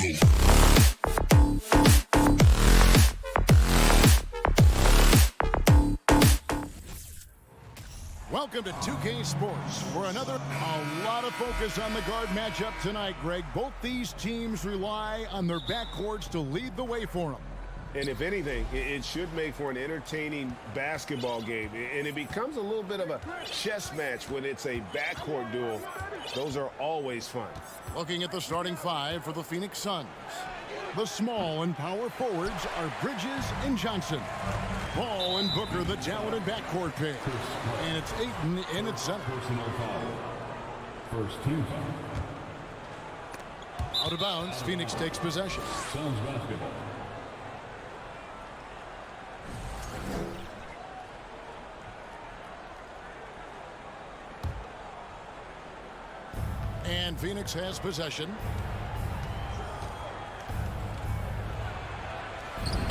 Welcome to 2K Sports for a lot of focus on the guard matchup tonight, Greg. Both these teams rely on their backcourts to lead the way for them. And if anything, it should make for an entertaining basketball game. And it becomes a little bit of a chess match when it's a backcourt duel. Those are always fun. Looking at the starting five for the Phoenix Suns. The small and power forwards are Bridges and Johnson. Ball and Booker, the talented backcourt pair. And it's Ayton in its center. First team foul. Out of bounds, Phoenix takes possession. Suns basketball. And Phoenix has possession.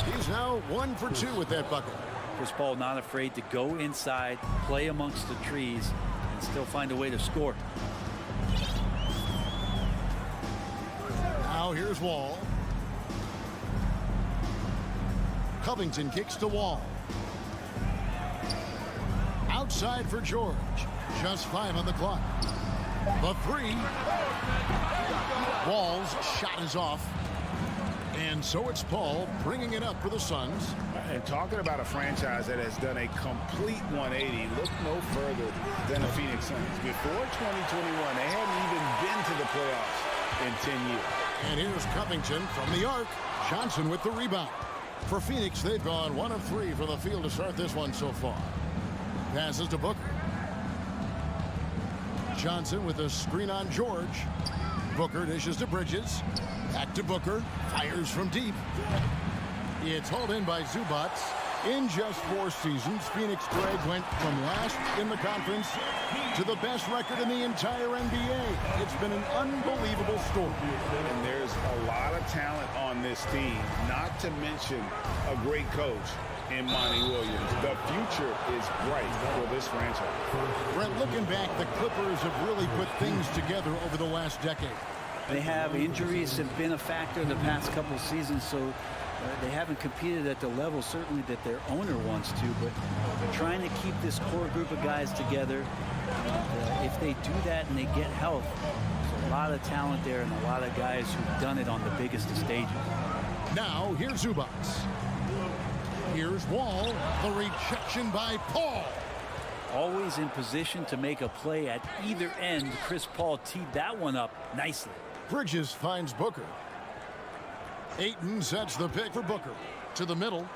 He's now 1 for 2 with that bucket. Chris Paul not afraid to go inside, play amongst the trees, and still find a way to score. Now here's Wall. Covington kicks to Wall. Outside for George. Just 5 on the clock. The three. Wall's shot is off. And so it's Paul bringing it up for the Suns. And talking about a franchise that has done a complete 180, look no further than the Phoenix Suns. Before 2021, they hadn't even been to the playoffs in 10 years. And here's Covington from the arc. Johnson with the rebound. For Phoenix, they've gone 1 of 3 from the field to start this one so far. Passes to Booker. Johnson with a screen on George. Booker dishes to Bridges. Back to Booker. Fires from deep. It's hauled in by Zubats. In just 4 seasons, Phoenix Greg went from last in the conference to the best record in the entire NBA. It's been an unbelievable story. And there's a lot of talent on this team, not to mention a great coach in Monty Williams. The future is bright for this franchise. Brent, looking back, the Clippers have really put things together over the last decade. They have injuries have been a factor in the past couple of seasons, so they haven't competed at the level certainly that their owner wants to, but they're trying to keep this core group of guys together. And, if they do that and they get health, there's a lot of talent there and a lot of guys who've done it on the biggest of stages. Now here's Zubats. Here's Wall. The rejection by Paul. Always in position to make a play at either end. Chris Paul teed that one up nicely. Bridges finds Booker. Ayton sets the pick for Booker. To the middle.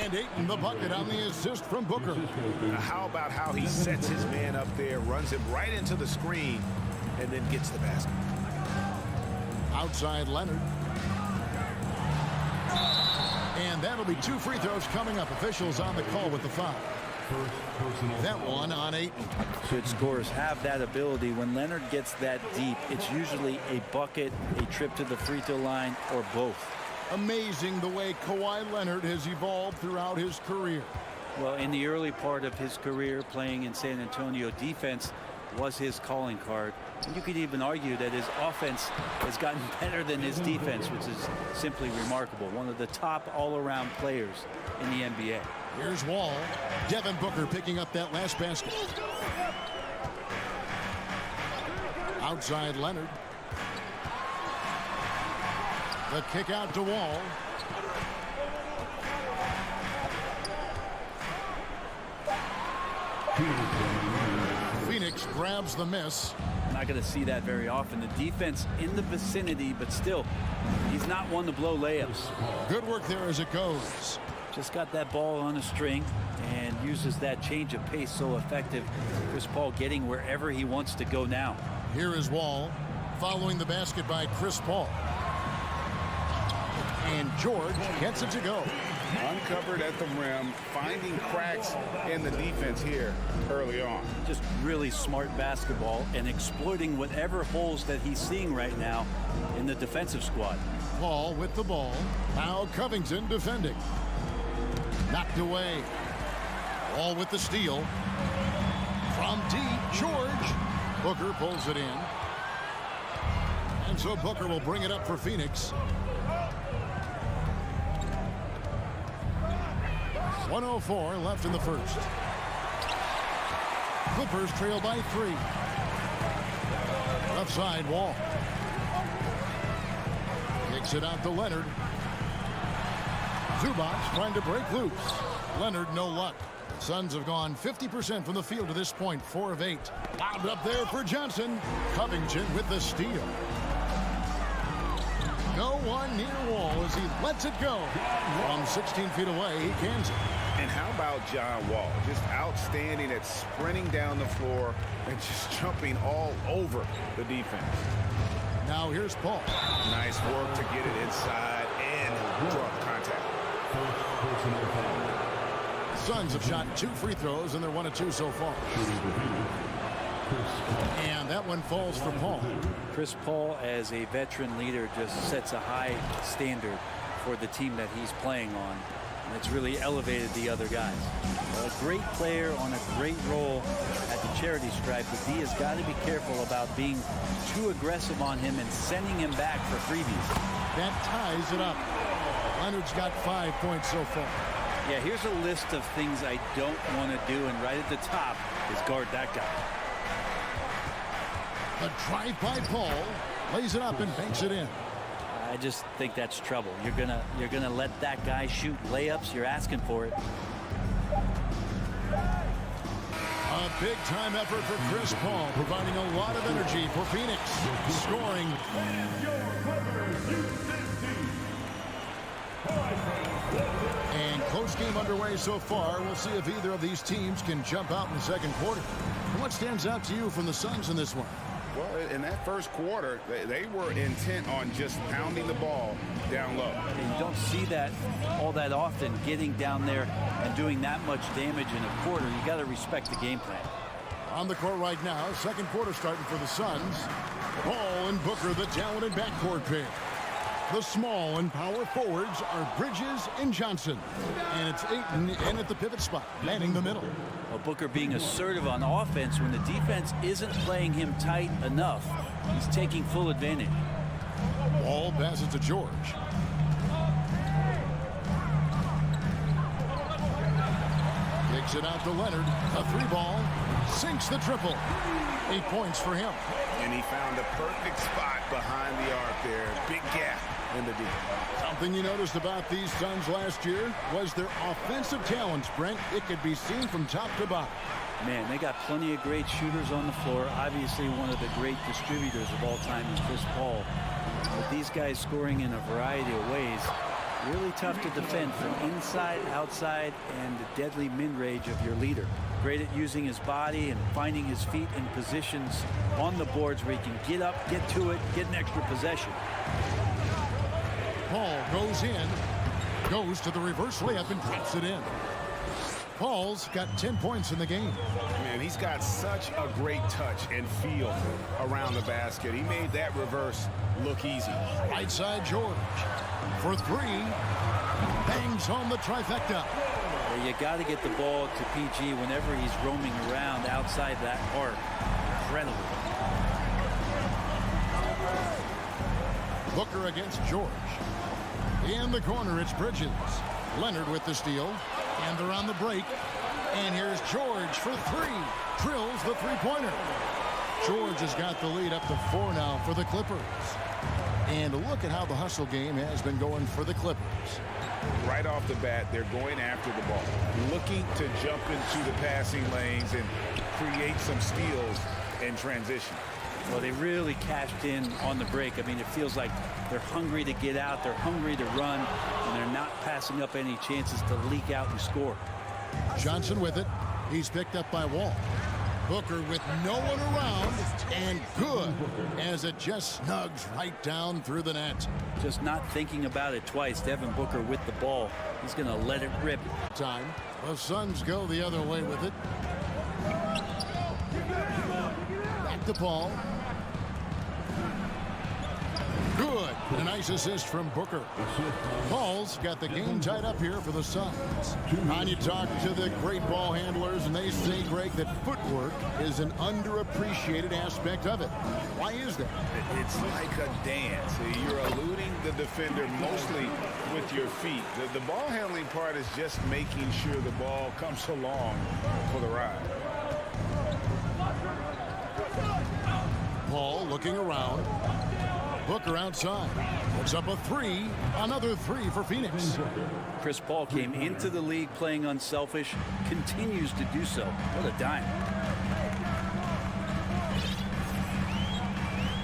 And Ayton the bucket on the assist from Booker. Now, how about how he sets his man up there, runs him right into the screen, and then gets the basket. Outside Leonard. And that'll be 2 free throws coming up. Officials on the call with the foul. That one on Ayton. Good scorers have that ability. When Leonard gets that deep, it's usually a bucket, a trip to the free throw line, or both. Amazing the way Kawhi Leonard has evolved throughout his career. Well, in the early part of his career playing in San Antonio, defense was his calling card. And you could even argue that his offense has gotten better than his defense, which is simply remarkable. One of the top all-around players in the NBA. Here's Wall. Devin Booker picking up that last basket. Outside Leonard. The kick out to Wall. Phoenix grabs the miss. Not going to see that very often. The defense in the vicinity, but still, he's not one to blow layups. Good work there as it goes. Just got that ball on a string and uses that change of pace so effective. Chris Paul getting wherever he wants to go now. Here is Wall following the basket by Chris Paul. And George gets it to go. Uncovered at the rim, finding cracks in the defense here early on. Just really smart basketball and exploiting whatever holes that he's seeing right now in the defensive squad. Paul with the ball. Now Covington defending. Knocked away. Wall with the steal. From deep, George. Booker pulls it in. And And so Booker will bring it up for Phoenix. 1:04 left in the first. Clippers trail by 3. Left side, Wall. Kicks it out to Leonard. Zubac trying to break loose. Leonard, no luck. Suns have gone 50% from the field to this point, 4 of 8. Lobbed up there for Johnson. Covington with the steal. No one near Wall as he lets it go. From 16 feet away, he cans it. And how about John Wall? Just outstanding at sprinting down the floor and just jumping all over the defense. Now here's Paul. Nice work to get it inside and draw the contact. Suns have shot 2 free throws, and they're 1 of 2 so far. And that one falls for Paul. Chris Paul, as a veteran leader, just sets a high standard for the team that he's playing on. And it's really elevated the other guys. A great player on a great role at the charity stripe, but D has got to be careful about being too aggressive on him and sending him back for freebies. That ties it up. Leonard's got 5 points so far. Yeah, here's a list of things I don't want to do, and right at the top is guard that guy. A drive by Paul, lays it up and banks it in. I just think that's trouble. You're gonna let that guy shoot layups. You're asking for it. A big-time effort for Chris Paul, providing a lot of energy for Phoenix. Scoring. And close game underway so far. We'll see if either of these teams can jump out in the second quarter. And what stands out to you from the Suns in this one? Well, in that first quarter, they were intent on just pounding the ball down low. And you don't see that all that often, getting down there and doing that much damage in a quarter. You got to respect the game plan. On the court right now, second quarter starting for the Suns. Paul and Booker, the talented backcourt pair. The small and power forwards are Bridges and Johnson. And it's Ayton in at the pivot spot, manning the middle. Well, Booker being assertive on offense when the defense isn't playing him tight enough. He's taking full advantage. Ball passes to George. Kicks it out to Leonard. A 3-ball. Sinks the triple. 8 points for him. And he found the perfect spot behind the arc there. Big gap in the defense. Something you noticed about these Suns last year was their offensive talents, Brent. It could be seen from top to bottom. Man, they got plenty of great shooters on the floor. Obviously, one of the great distributors of all time is Chris Paul. With these guys scoring in a variety of ways, really tough to defend from inside, outside, and the deadly mid-range of your leader. Great at using his body and finding his feet in positions on the boards where he can get up, get to it, get an extra possession. Paul goes in, goes to the reverse layup and drops it in. Paul's got 10 points in the game. Man, he's got such a great touch and feel around the basket. He made that reverse look easy. Right side George for 3. Bangs home the trifecta. You got to get the ball to PG whenever he's roaming around outside that arc. Incredible. Booker against George. In the corner, it's Bridges. Leonard with the steal. And they're on the break. And here's George for 3. Drills the three-pointer. George has got the lead up to 4 now for the Clippers. And look at how the hustle game has been going for the Clippers. Right off the bat, they're going after the ball, looking to jump into the passing lanes and create some steals in transition. Well, they really cashed in on the break. I mean, it feels like they're hungry to get out, they're hungry to run, and they're not passing up any chances to leak out and score. Johnson with it. He's picked up by Wall. Booker with no one around, and good as it just snugs right down through the net. Just not thinking about it twice. Devin Booker with the ball. He's going to let it rip. Time. The Suns go the other way with it. Back to Paul. Good. And a nice Nice assist from Booker. Paul's got the game tied up here for the Suns. And you talk to the great ball handlers, and they say, Greg, that footwork is an underappreciated aspect of it. Why is that? It's like a dance. You're eluding the defender mostly with your feet. The ball handling part is just making sure the ball comes along for the ride. Paul looking around. Booker outside. Puts up a three. Another three for Phoenix. Chris Paul came into the league playing unselfish, continues to do so. What a dime.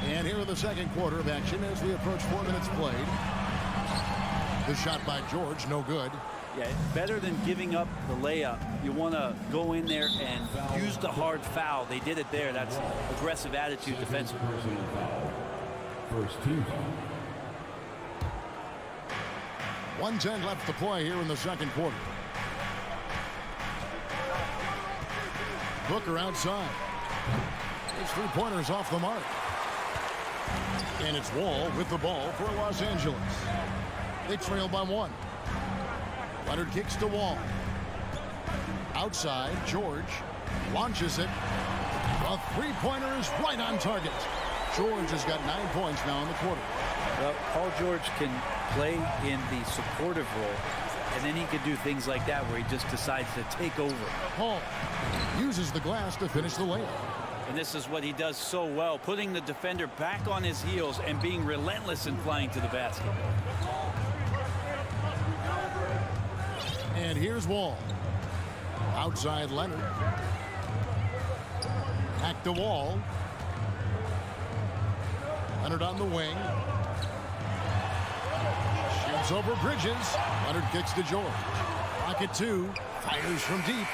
And here in the second quarter of action as we approach 4 minutes played. The shot by George, no good. Yeah, better than giving up the layup. You want to go in there and use the hard foul. They did it there. That's aggressive attitude defensively. First team foul. 1:10 left to play here in the second quarter. Booker outside. His three-pointers off the mark. And it's Wall with the ball for Los Angeles. They trail by 1. Leonard kicks to Wall. Outside, George launches it. A three-pointer is right on target. George has got 9 points now in the quarter. Well, Paul George can play in the supportive role, and then he can do things like that where he just decides to take over. Paul uses the glass to finish the layup. And this is what he does so well, putting the defender back on his heels and being relentless in flying to the basket. And here's Wall. Outside Leonard. Back to Wall. Leonard on the wing. Shoots over Bridges. Leonard kicks to George. Pocket 2. Fires from deep.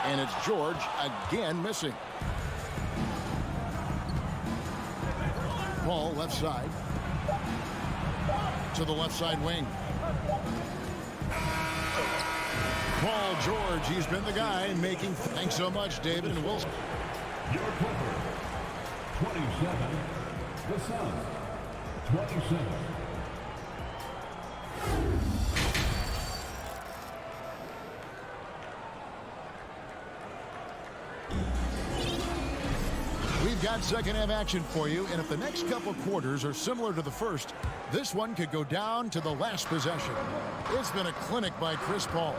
And it's George again missing. Paul left side. To the left side wing. Paul George, he's been the guy making. Thanks so much, David and Wilson. Your Clipper, 27. The Suns, 27. We've got second half action for you, and if the next couple quarters are similar to the first, this one could go down to the last possession. It's been a clinic by Chris Paul.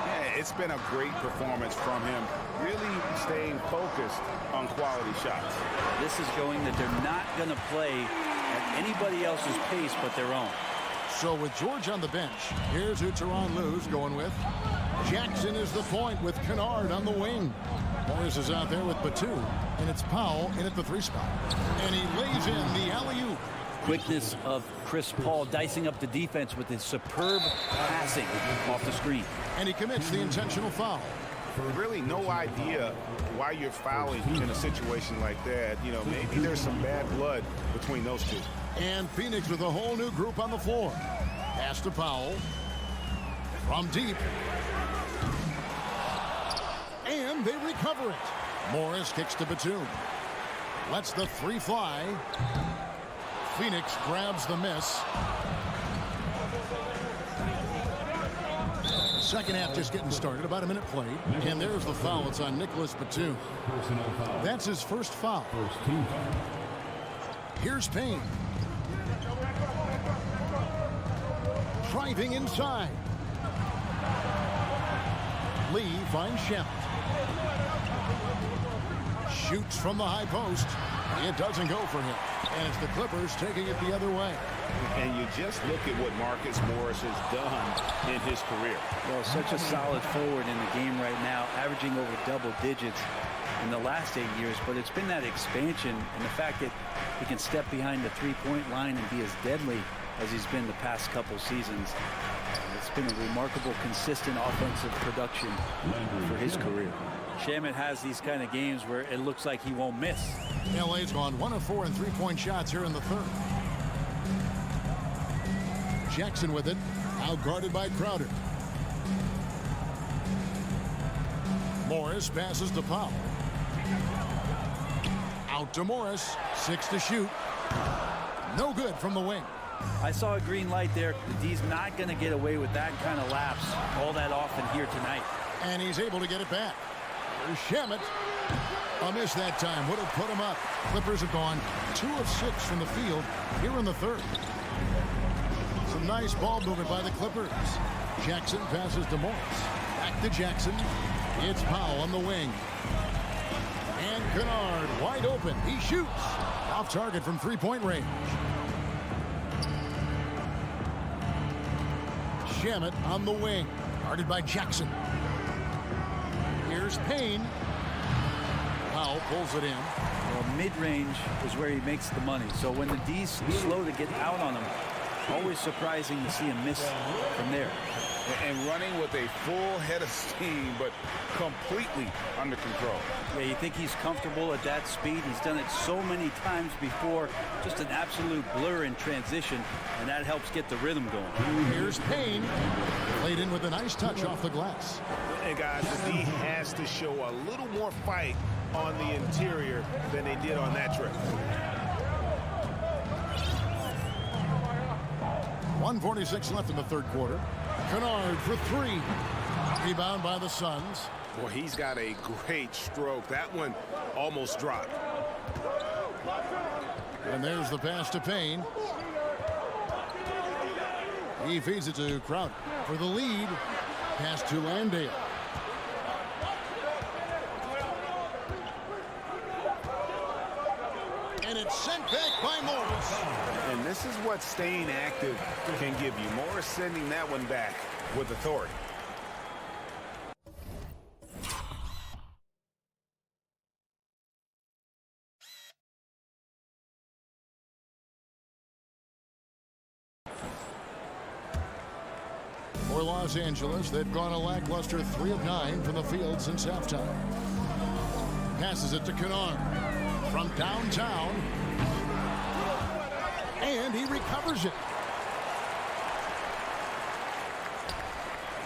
Yeah, it's been a great performance from him, really staying focused on quality shots. This is showing that they're not going to play at anybody else's pace but their own. So with George on the bench, here's who Tyronn Lue's going with. Jackson is the point with Kennard on the wing. Morris is out there with Batum, and it's Powell in at the 3 spot. And he lays in the alley-oop. Quickness of Chris Paul dicing up the defense with his superb passing off the screen. And he commits the intentional foul. Really no idea why you're fouling in a situation like that. You know, maybe there's some bad blood between those two. And Phoenix with a whole new group on the floor. Pass to Powell. From deep. And they recover it. Morris kicks to Batum. Lets the 3 fly. Phoenix grabs the miss. Second half just getting started. About a minute played. And there's the foul. It's on Nicholas Batum. That's his first foul. First team foul. Here's Payne. Driving inside. Lee finds Shep. Shoots from the high post. It doesn't go for him. And it's the Clippers taking it the other way. And you just look at what Marcus Morris has done in his career. Well, such a solid forward in the game right now, averaging over double digits in the last 8 years. But it's been that expansion and the fact that he can step behind the three-point line and be as deadly as he's been the past couple seasons. It's been a remarkable, consistent offensive production for his career. Shamet has these kind of games where it looks like he won't miss. LA's gone 1 of 4 in three-point shots here in the third. Jackson with it, out guarded by Crowder. Morris passes to Powell. Out to Morris, 6 to shoot. No good from the wing. I saw a green light there. The D's not going to get away with that kind of lapse all that often here tonight. And he's able to get it back. Here's Shamet. A miss that time. Would have put him up. Clippers have gone 2 of 6 from the field here in the third. Some nice ball movement by the Clippers. Jackson passes to Morris. Back to Jackson. It's Powell on the wing. And Kennard wide open. He shoots. Off target from three-point range. Shamet on the wing. Guarded by Jackson. Here's Payne. Powell pulls it in. Well, mid-range is where he makes the money. So when the D's slow to get out on him, always surprising to see him miss from there. And running with a full head of steam, but completely under control. Yeah, you think he's comfortable at that speed. He's done it so many times before. Just an absolute blur in transition, and that helps get the rhythm going. Here's Payne. Played in with a nice touch off the glass. And guys, the D has to show a little more fight on the interior than they did on that trip. 1:46 left in the third quarter. Kennard for 3. Rebound by the Suns. Boy, he's got a great stroke. That one almost dropped. And there's the pass to Payne. He feeds it to Crowder for the lead. Pass to Landale. And it's sent back by Morris. And this is what staying active can give you. Morris sending that one back with authority. For Los Angeles, they've gone a lackluster 3 of 9 from the field since halftime. Passes it to Kennard from downtown. And he recovers it.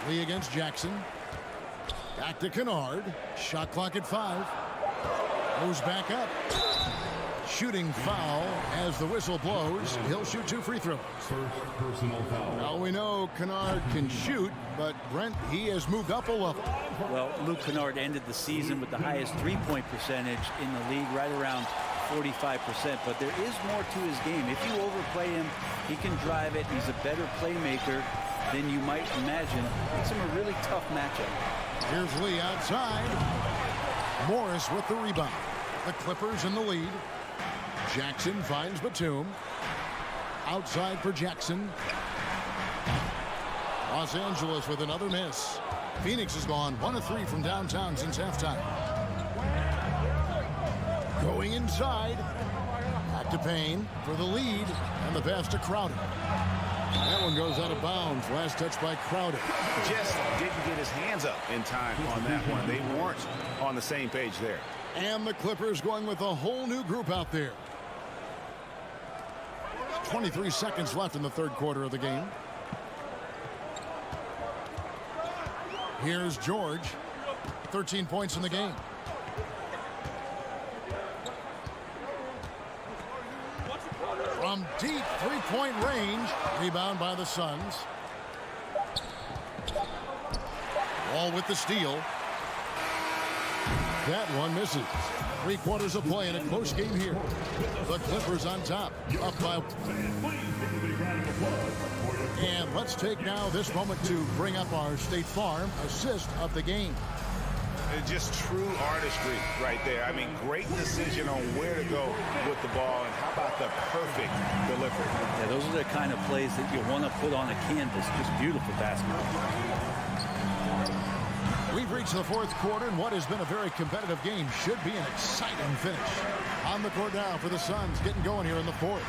Lee against Jackson. Back to Kennard. Shot clock at 5. Goes back up. Shooting foul as the whistle blows. He'll shoot 2 free throws. First personal foul. Now we know Kennard can shoot, but Brent, he has moved up a level. Well, Luke Kennard ended the season with the highest three-point percentage in the league, right around 45%. But there is more to his game. If you overplay him, he can drive it. He's a better playmaker than you might imagine. Makes him a really tough matchup. Here's Lee outside. Morris with the rebound. The Clippers in the lead. Jackson finds Batum. Outside for Jackson. Los Angeles with another miss. Phoenix has gone 1 of 3 from downtown since halftime. Going inside. Back to Payne for the lead. And the pass to Crowder. That one goes out of bounds. Last touch by Crowder. Just didn't get his hands up in time on that one. They weren't on the same page there. And the Clippers going with a whole new group out there. 23 seconds left in the third quarter of the game. Here's George. 13 points in the game. From deep three-point range. Rebound by the Suns. Wall with the steal. That one misses. 3 quarters of play in a close game here. The Clippers on top. Up by. And let's take now this moment to bring up our State Farm assist of the game. Just true artistry right there. I mean, great decision on where to go with the ball, and how about the perfect delivery. Yeah, those are the kind of plays that you want to put on a canvas. Just beautiful basketball. We've reached the fourth quarter, and what has been a very competitive game should be an exciting finish. On the court now for the Suns, getting going here in the fourth.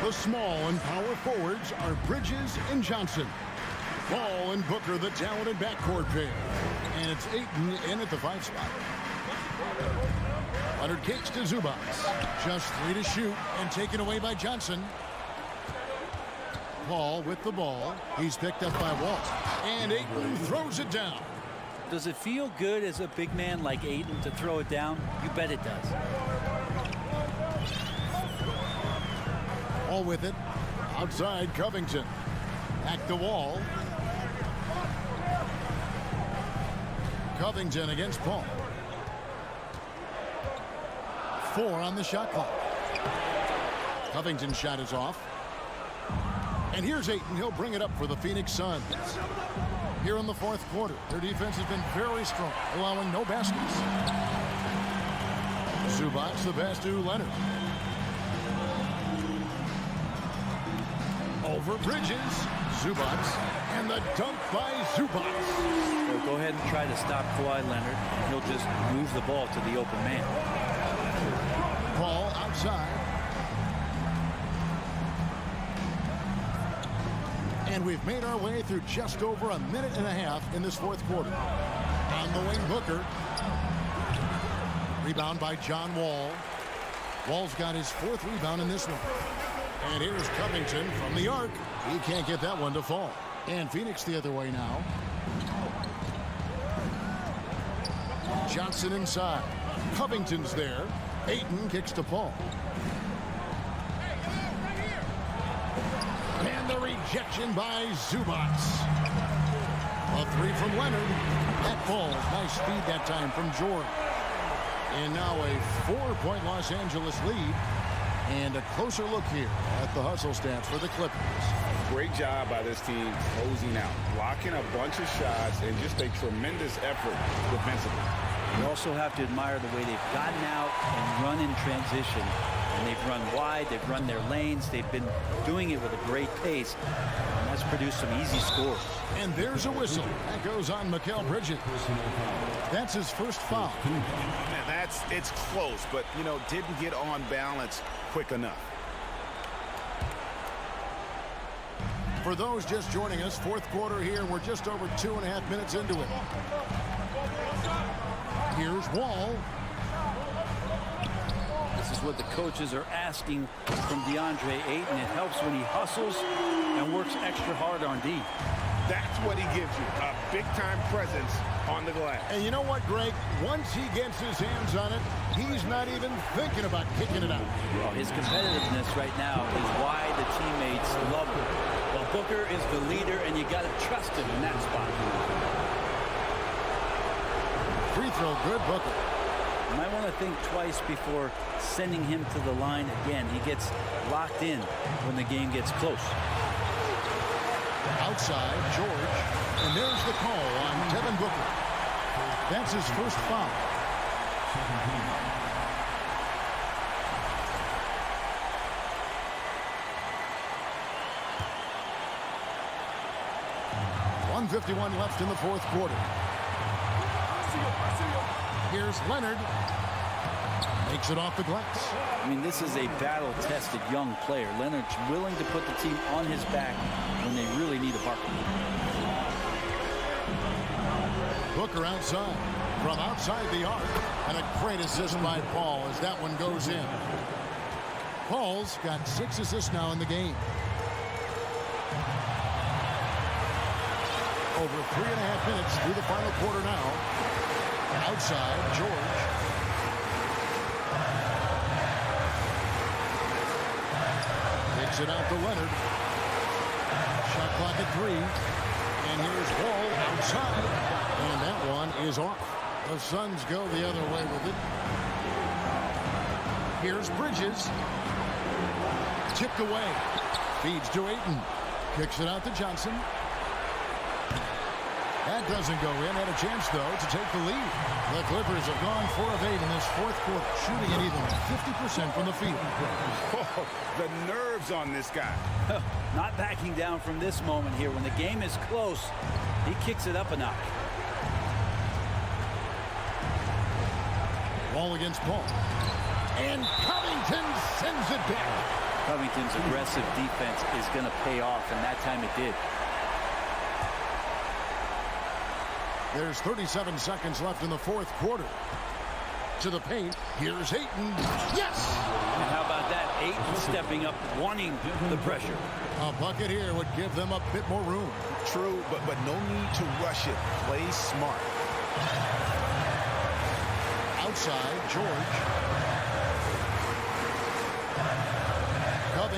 The small and power forwards are Bridges and Johnson. Ball and Booker, the talented backcourt pair. And it's Ayton in at the 5 spot. Leonard kicks to Zubats. Just 3 to shoot and taken away by Johnson. Paul with the ball. He's picked up by Walt. And Ayton throws it down. Does it feel good as a big man like Ayton to throw it down? You bet it does. All with it. Outside, Covington. Back the wall. Covington against Paul. 4 on the shot clock. Covington's shot is off. And here's Ayton. He'll bring it up for the Phoenix Suns. Here in the fourth quarter, their defense has been very strong, allowing no baskets. Zubac the pass to Leonard. Over Bridges. Zubac. And the dunk by Zubac. They'll go ahead and try to stop Kawhi Leonard, and he'll just move the ball to the open man. Paul outside. And we've made our way through just over a minute and a half in this fourth quarter. On the wing, Booker. Rebound by John Wall. Wall's got his 4th rebound in this one. And here's Covington from the arc. He can't get that one to fall. And Phoenix the other way now. Johnson inside. Covington's there. Ayton kicks to Paul. And the rejection by Zubac. A 3 from Leonard. That falls. Nice speed that time from Jordan. And now a 4-point Los Angeles lead. And a closer look here at the hustle stats for the Clippers. Great job by this team closing out, blocking a bunch of shots, and just a tremendous effort defensively. You also have to admire the way they've gotten out and run in transition. And they've run wide, they've run their lanes, they've been doing it with a great pace. And that's produced some easy scores. And there's a whistle. That goes on Mikal Bridges. That's his first foul. Man, it's close, but, didn't get on balance quick enough. For those just joining us, fourth quarter here. We're just over 2.5 minutes into it. Here's Wall. This is what the coaches are asking from DeAndre Ayton. It helps when he hustles and works extra hard on D. That's what he gives you, a big-time presence on the glass. And you know what, Greg? Once he gets his hands on it, he's not even thinking about kicking it out. Well, his competitiveness right now is why the teammates love him. Well, Booker is the leader, and you got to trust him in that spot. Free throw, good, Booker. You might want to think twice before sending him to the line again. He gets locked in when the game gets close. Outside, George. And there's the call on Devin Booker. That's his first foul. .151 left in the fourth quarter. Here's Leonard. Makes it off the glass. I mean, this is a battle-tested young player. Leonard's willing to put the team on his back when they really need a bucket. Booker outside. From outside the arc. And a great assist by Paul as that one goes in. Paul's got 6 assists now in the game. Over 3.5 minutes through the final quarter now. Outside, George. Takes it out to Leonard. Shot clock at 3. And here's Wall outside. And that one is off. The Suns go the other way with it. Here's Bridges. Tipped away. Feeds to Ayton. Kicks it out to Johnson. That doesn't go in. Had a chance, though, to take the lead. The Clippers have gone 4 of 8 in this fourth quarter, shooting at even 50% from the field. Oh, the nerves on this guy. Not backing down from this moment here. When the game is close, he kicks it up a notch. Ball against Paul. And Covington sends it back. Covington's aggressive defense is going to pay off, and that time it did. There's 37 seconds left in the fourth quarter. To the paint. Here's Ayton. Yes! And how about that? Ayton stepping up, wanting the pressure. A bucket here would give them a bit more room. True, but no need to rush it. Play smart. Outside, George.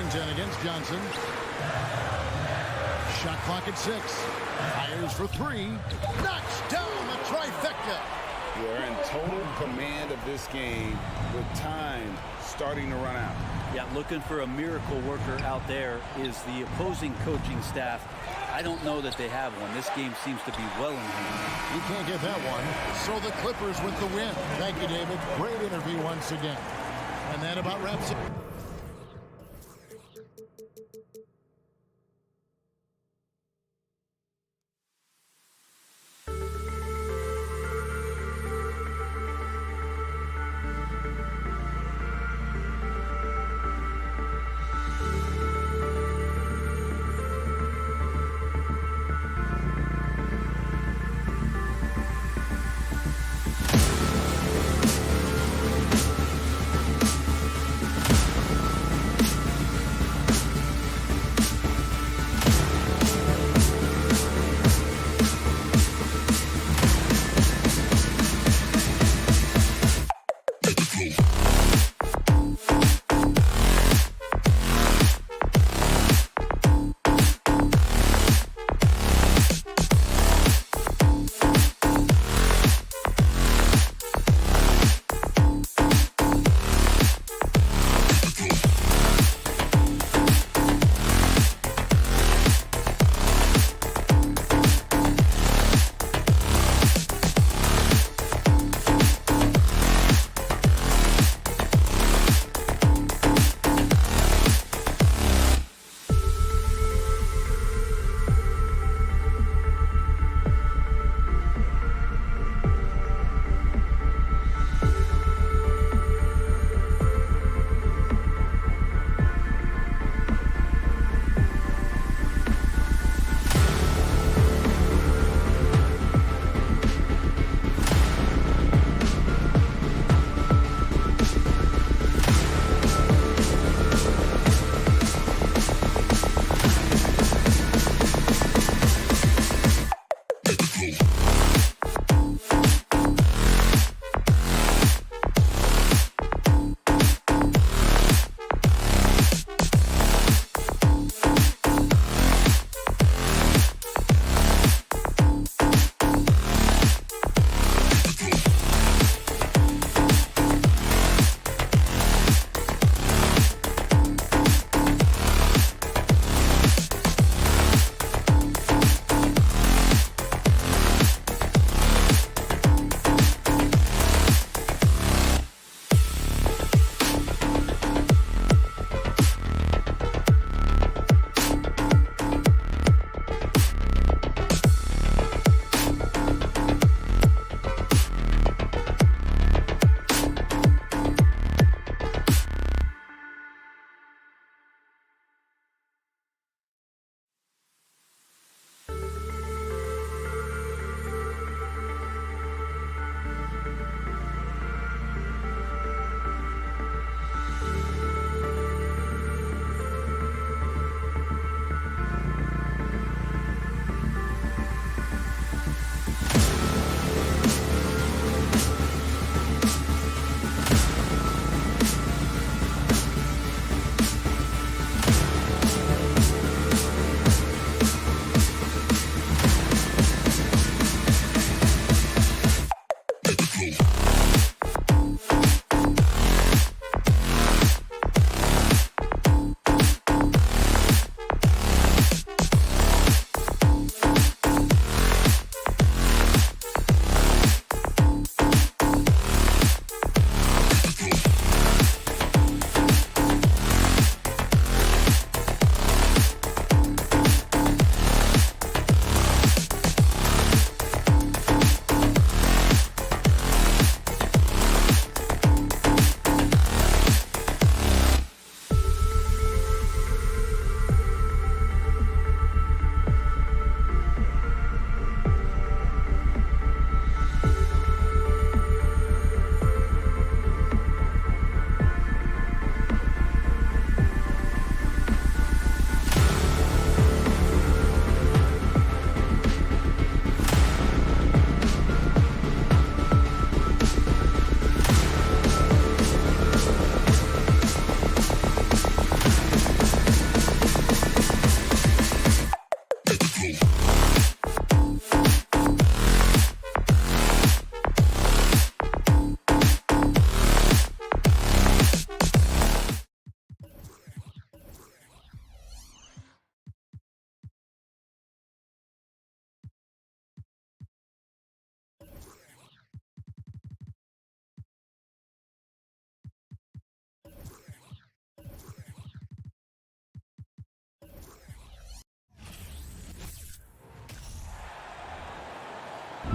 Covington against Johnson. Shot clock at 6. Fires for 3. Knocks down the trifecta. You're in total command of this game with time starting to run out. Yeah, looking for a miracle worker out there is the opposing coaching staff. I don't know that they have one. This game seems to be well in hand. You can't get that one. So the Clippers with the win. Thank you, David. Great interview once again. And that about wraps it.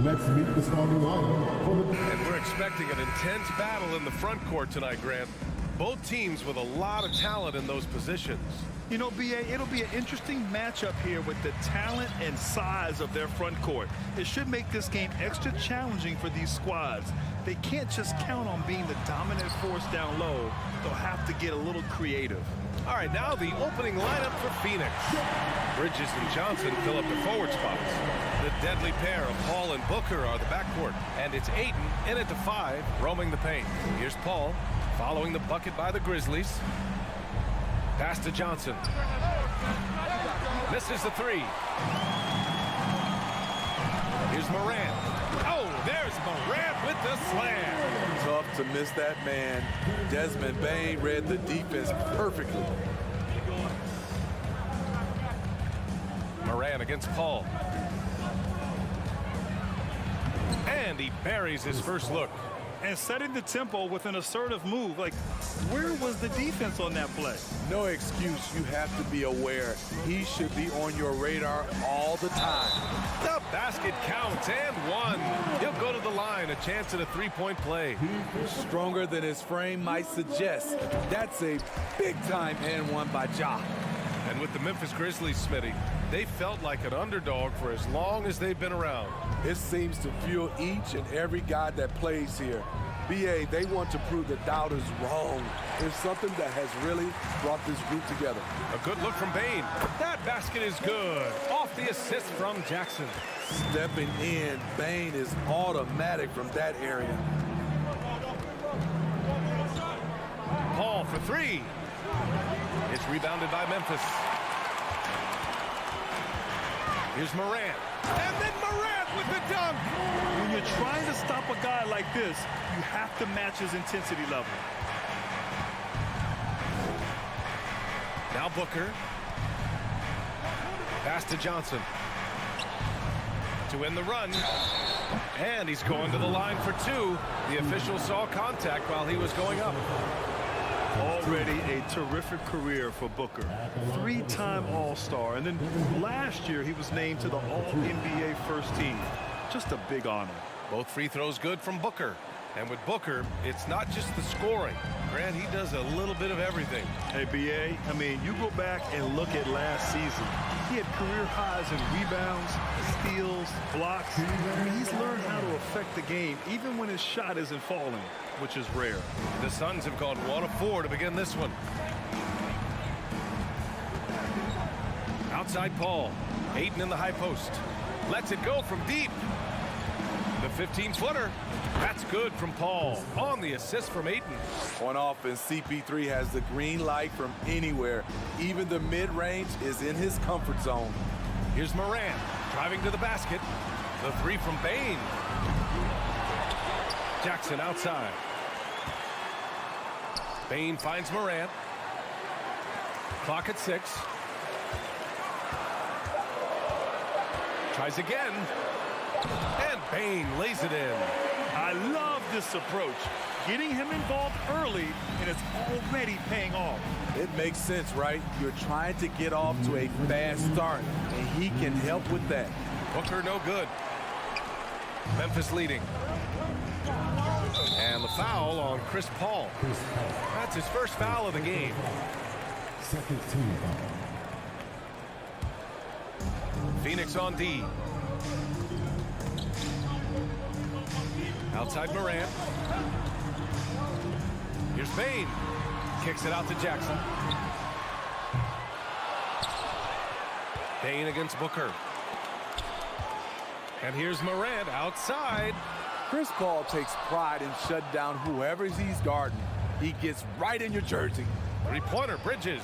Let's meet the starting lineup for the... And we're expecting an intense battle in the front court tonight, Grant. Both teams with a lot of talent in those positions. You know, BA, it'll be an interesting matchup here with the talent and size of their front court. It should make this game extra challenging for these squads. They can't just count on being the dominant force down low. They'll have to get a little creative. All right, now the opening lineup for Phoenix. Bridges and Johnson fill up the forward spots. The deadly pair of Paul and Booker are the backcourt. And it's Ayton in at the 5, roaming the paint. Here's Paul, following the bucket by the Grizzlies. Pass to Johnson. Misses the 3. Here's Morant. Oh, there's Morant with the slam. Tough to miss that man. Desmond Bane read the defense perfectly. Morant against Paul. And he buries his first look. And setting the tempo with an assertive move. Like, where was the defense on that play? No excuse. You have to be aware. He should be on your radar all the time. The basket counts and 1. He'll go to the line, a chance at a 3-point play. Stronger than his frame might suggest. That's a big-time and 1 by Ja. And with the Memphis Grizzlies, Smitty, they felt like an underdog for as long as they've been around. It seems to fuel each and every guy that plays here. BA, they want to prove the doubters wrong. It's something that has really brought this group together. A good look from Bane. That basket is good. Off the assist from Jackson. Stepping in, Bane is automatic from that area. Paul for 3. It's rebounded by Memphis. Here's Morant. And then Morant with the dunk. When you're trying to stop a guy like this, you have to match his intensity level. Now Booker. Pass to Johnson. To win the run. And he's going to the line for 2. The official saw contact while he was going up. Already a terrific career for Booker. 3-time All-Star. And then last year, he was named to the All-NBA first team. Just a big honor. Both free throws good from Booker. And with Booker, it's not just the scoring. Grant, he does a little bit of everything. Hey, BA, I mean, you go back and look at last season. He had career highs in rebounds, steals, blocks. I mean, he's learned how to affect the game, even when his shot isn't falling, which is rare. The Suns have gone 1 of 4 to begin this one. Outside Paul. Ayton in the high post. Lets it go from deep. The 15-footer. That's good from Paul. On the assist from Ayton. On offense, CP3 has the green light from anywhere. Even the mid-range is in his comfort zone. Here's Morant driving to the basket. The 3 from Bane. Jackson outside. Bane finds Morant. Clock at 6. Tries again. And Bane lays it in. I love this approach. Getting him involved early, and it's already paying off. It makes sense, right? You're trying to get off to a fast start, and he can help with that. Booker no good. Memphis leading. And the foul on Chris Paul. That's his first foul of the game. Second team foul. Phoenix on D. Outside Morant. Here's Bane. Kicks it out to Jackson. Bane against Booker. And here's Morant outside. Chris Paul takes pride in shutting down whoever he's guarding. He gets right in your jersey. 3-pointer, Bridges.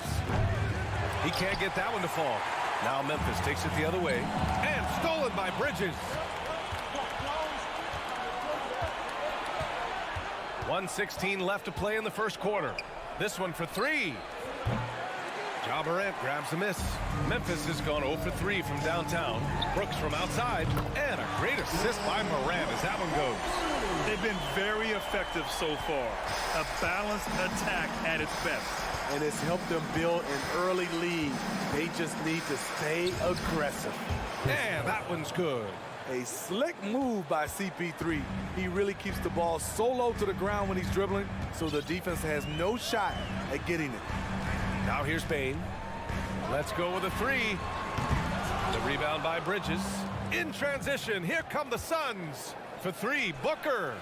He can't get that one to fall. Now Memphis takes it the other way. And stolen by Bridges. 1:16 left to play in the first quarter. This one for 3. Ja Morant grabs a miss. Memphis has gone 0 for 3 from downtown. Brooks from outside. And a great assist by Morant as that one goes. They've been very effective so far. A balanced attack at its best. And it's helped them build an early lead. They just need to stay aggressive. And that one's good. A slick move by CP3. He really keeps the ball so low to the ground when he's dribbling, so the defense has no shot at getting it. Now here's Bain. Let's go with a three. The rebound by Bridges. In transition, here come the Suns. For three, Booker.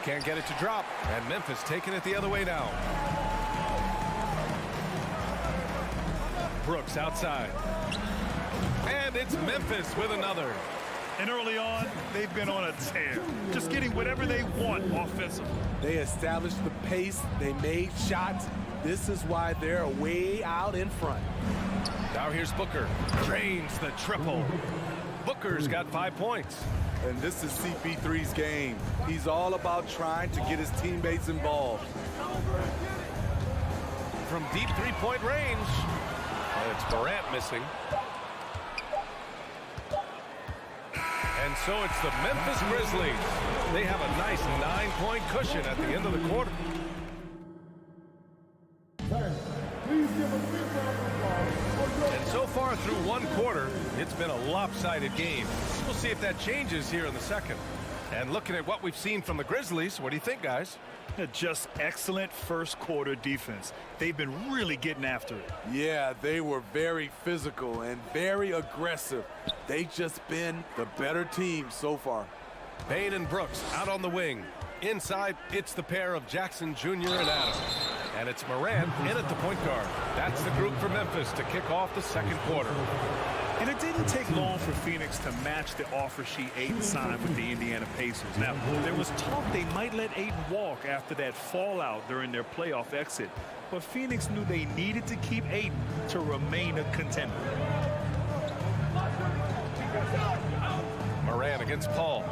Can't get it to drop, and Memphis taking it the other way now. Brooks outside. And it's Memphis with another. And early on, they've been on a tear, just getting whatever they want offensively. They established the pace. They made shots. This is why they're way out in front. Now here's Booker. Drains the triple. Booker's got 5 points. And this is CP3's game. He's all about trying to get his teammates involved. From deep three-point range. And it's Morant missing. And so it's the Memphis Grizzlies. They have a nice 9-point cushion at the end of the quarter. And so far through one quarter, it's been a lopsided game. We'll see if that changes here in the second. And looking at what we've seen from the Grizzlies, what do you think, guys? Just excellent first quarter defense. They've been really getting after it. Yeah, they were very physical and very aggressive. They've just been the better team so far. Bain and Brooks out on the wing. Inside, it's the pair of Jackson Jr. and Adams. And it's Morant in at the point guard. That's the group for Memphis to kick off the second quarter. And it didn't take long for Phoenix to match the offer sheet Ayton signed with the Indiana Pacers. Now, there was talk they might let Ayton walk after that fallout during their playoff exit. But Phoenix knew they needed to keep Ayton to remain a contender. Morant against Paul.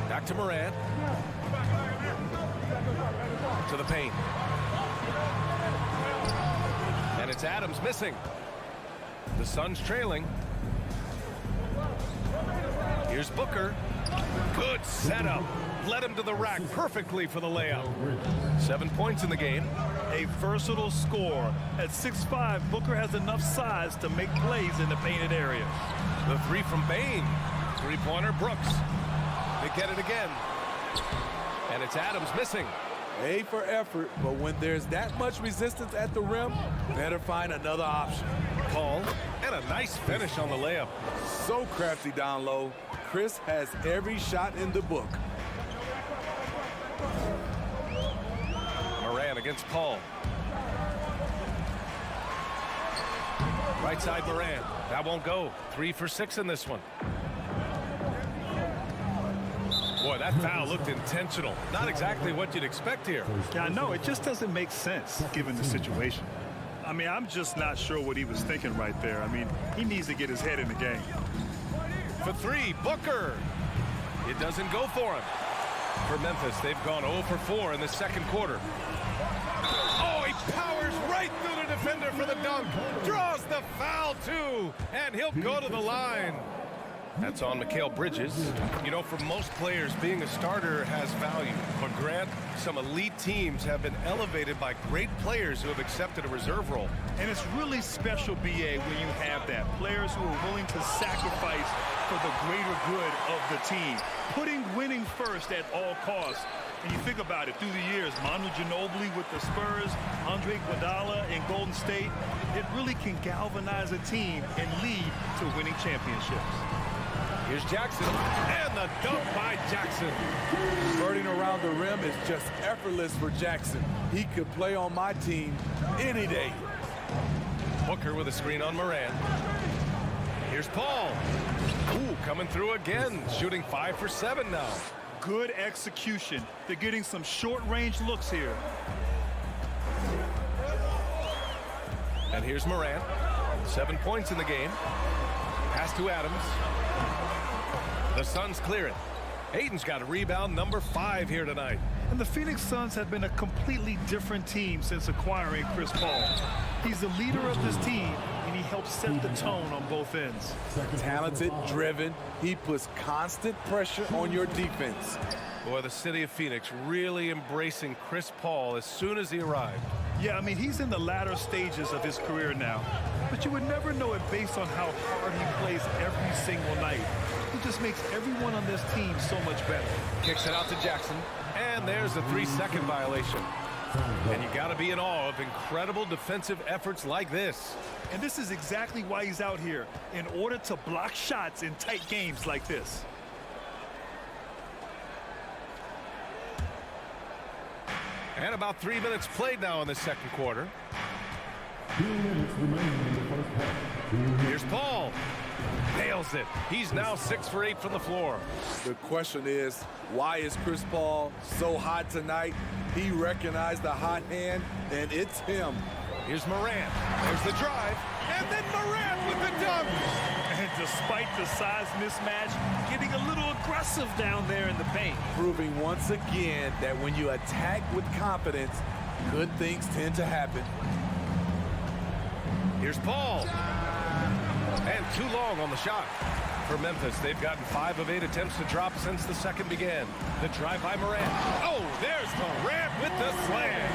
Back to Morant. To the paint. And it's Adams missing. The Suns trailing. Here's Booker. Good setup. Led him to the rack perfectly for the layup. 7 points in the game. A versatile scorer. At 6'5", Booker has enough size to make plays in the painted area. The three from Bain. Three-pointer Brooks. They get it again. And it's Adams missing. A for effort, but when there's that much resistance at the rim, better find another option. Paul, and a nice finish on the layup. So crafty down low. Chris has every shot in the book. Morant against Paul. Right side Morant. That won't go. 3 for 6 in this one. Boy, that foul looked intentional. Not exactly what you'd expect here. Yeah, no, it just doesn't make sense given the situation. I mean, I'm just not sure what he was thinking right there. I mean, he needs to get his head in the game. For three, Booker. It doesn't go for him. For Memphis, they've gone 0 for 4 in the second quarter. Oh, he powers right through the defender for the dunk. Draws the foul, too. And he'll go to the line. That's on Mikal Bridges. You know, for most players, being a starter has value. But Grant, some elite teams have been elevated by great players who have accepted a reserve role. And it's really special, BA, when you have that. Players who are willing to sacrifice for the greater good of the team. Putting winning first at all costs. And you think about it, through the years, Manu Ginobili with the Spurs, Andre Iguodala in Golden State, it really can galvanize a team and lead to winning championships. Here's Jackson, and the dunk by Jackson. Skirting around the rim is just effortless for Jackson. He could play on my team any day. Booker with a screen on Morant. Here's Paul. Ooh, coming through again, shooting 5 for 7 now. Good execution. They're getting some short-range looks here. And here's Morant. 7 points in the game. Pass to Adams. The Suns clear it. Ayton's got a rebound, number 5 here tonight. And the Phoenix Suns have been a completely different team since acquiring Chris Paul. He's the leader of this team, and he helps helps set the tone on both ends. Talented, driven. He puts constant pressure on your defense. Boy, the city of Phoenix really embracing Chris Paul as soon as he arrived. Yeah, I mean, he's in the latter stages of his career now. But you would never know it based on how hard he plays every single night. He just makes everyone on this team so much better. Kicks it out to Jackson. And there's a 3-second violation. And you got to be in awe of incredible defensive efforts like this. And this is exactly why he's out here, in order to block shots in tight games like this. And about 3 minutes played now in the second quarter. 2 minutes remaining in the first half. Here's Paul. Nails it. He's now 6 for 8 from the floor. The question is, why is Chris Paul so hot tonight? He recognized the hot hand, and it's him. Here's Morant. There's the drive. And then Morant with the dunk. And despite the size mismatch, getting a little aggressive down there in the paint. Proving once again that when you attack with confidence, good things tend to happen. Here's Paul. And too long on the shot. For Memphis, they've gotten 5 of 8 attempts to drop since the second began. The drive by Morant. Oh, there's Morant with the slam.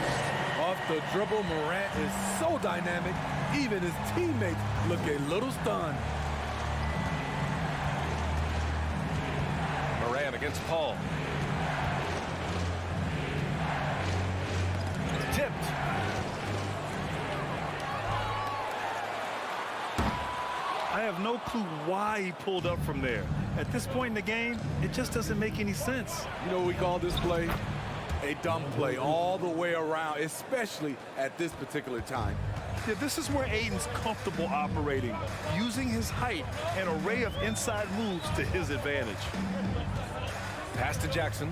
Off the dribble, Morant is so dynamic, even his teammates look a little stunned. Morant against Paul. Tipped. I have no clue why he pulled up from there. At this point in the game, it just doesn't make any sense. You know what we call this play? A dumb play all the way around, especially at this particular time. Yeah, this is where Aiden's comfortable operating, using his height and array of inside moves to his advantage. Pass to Jackson.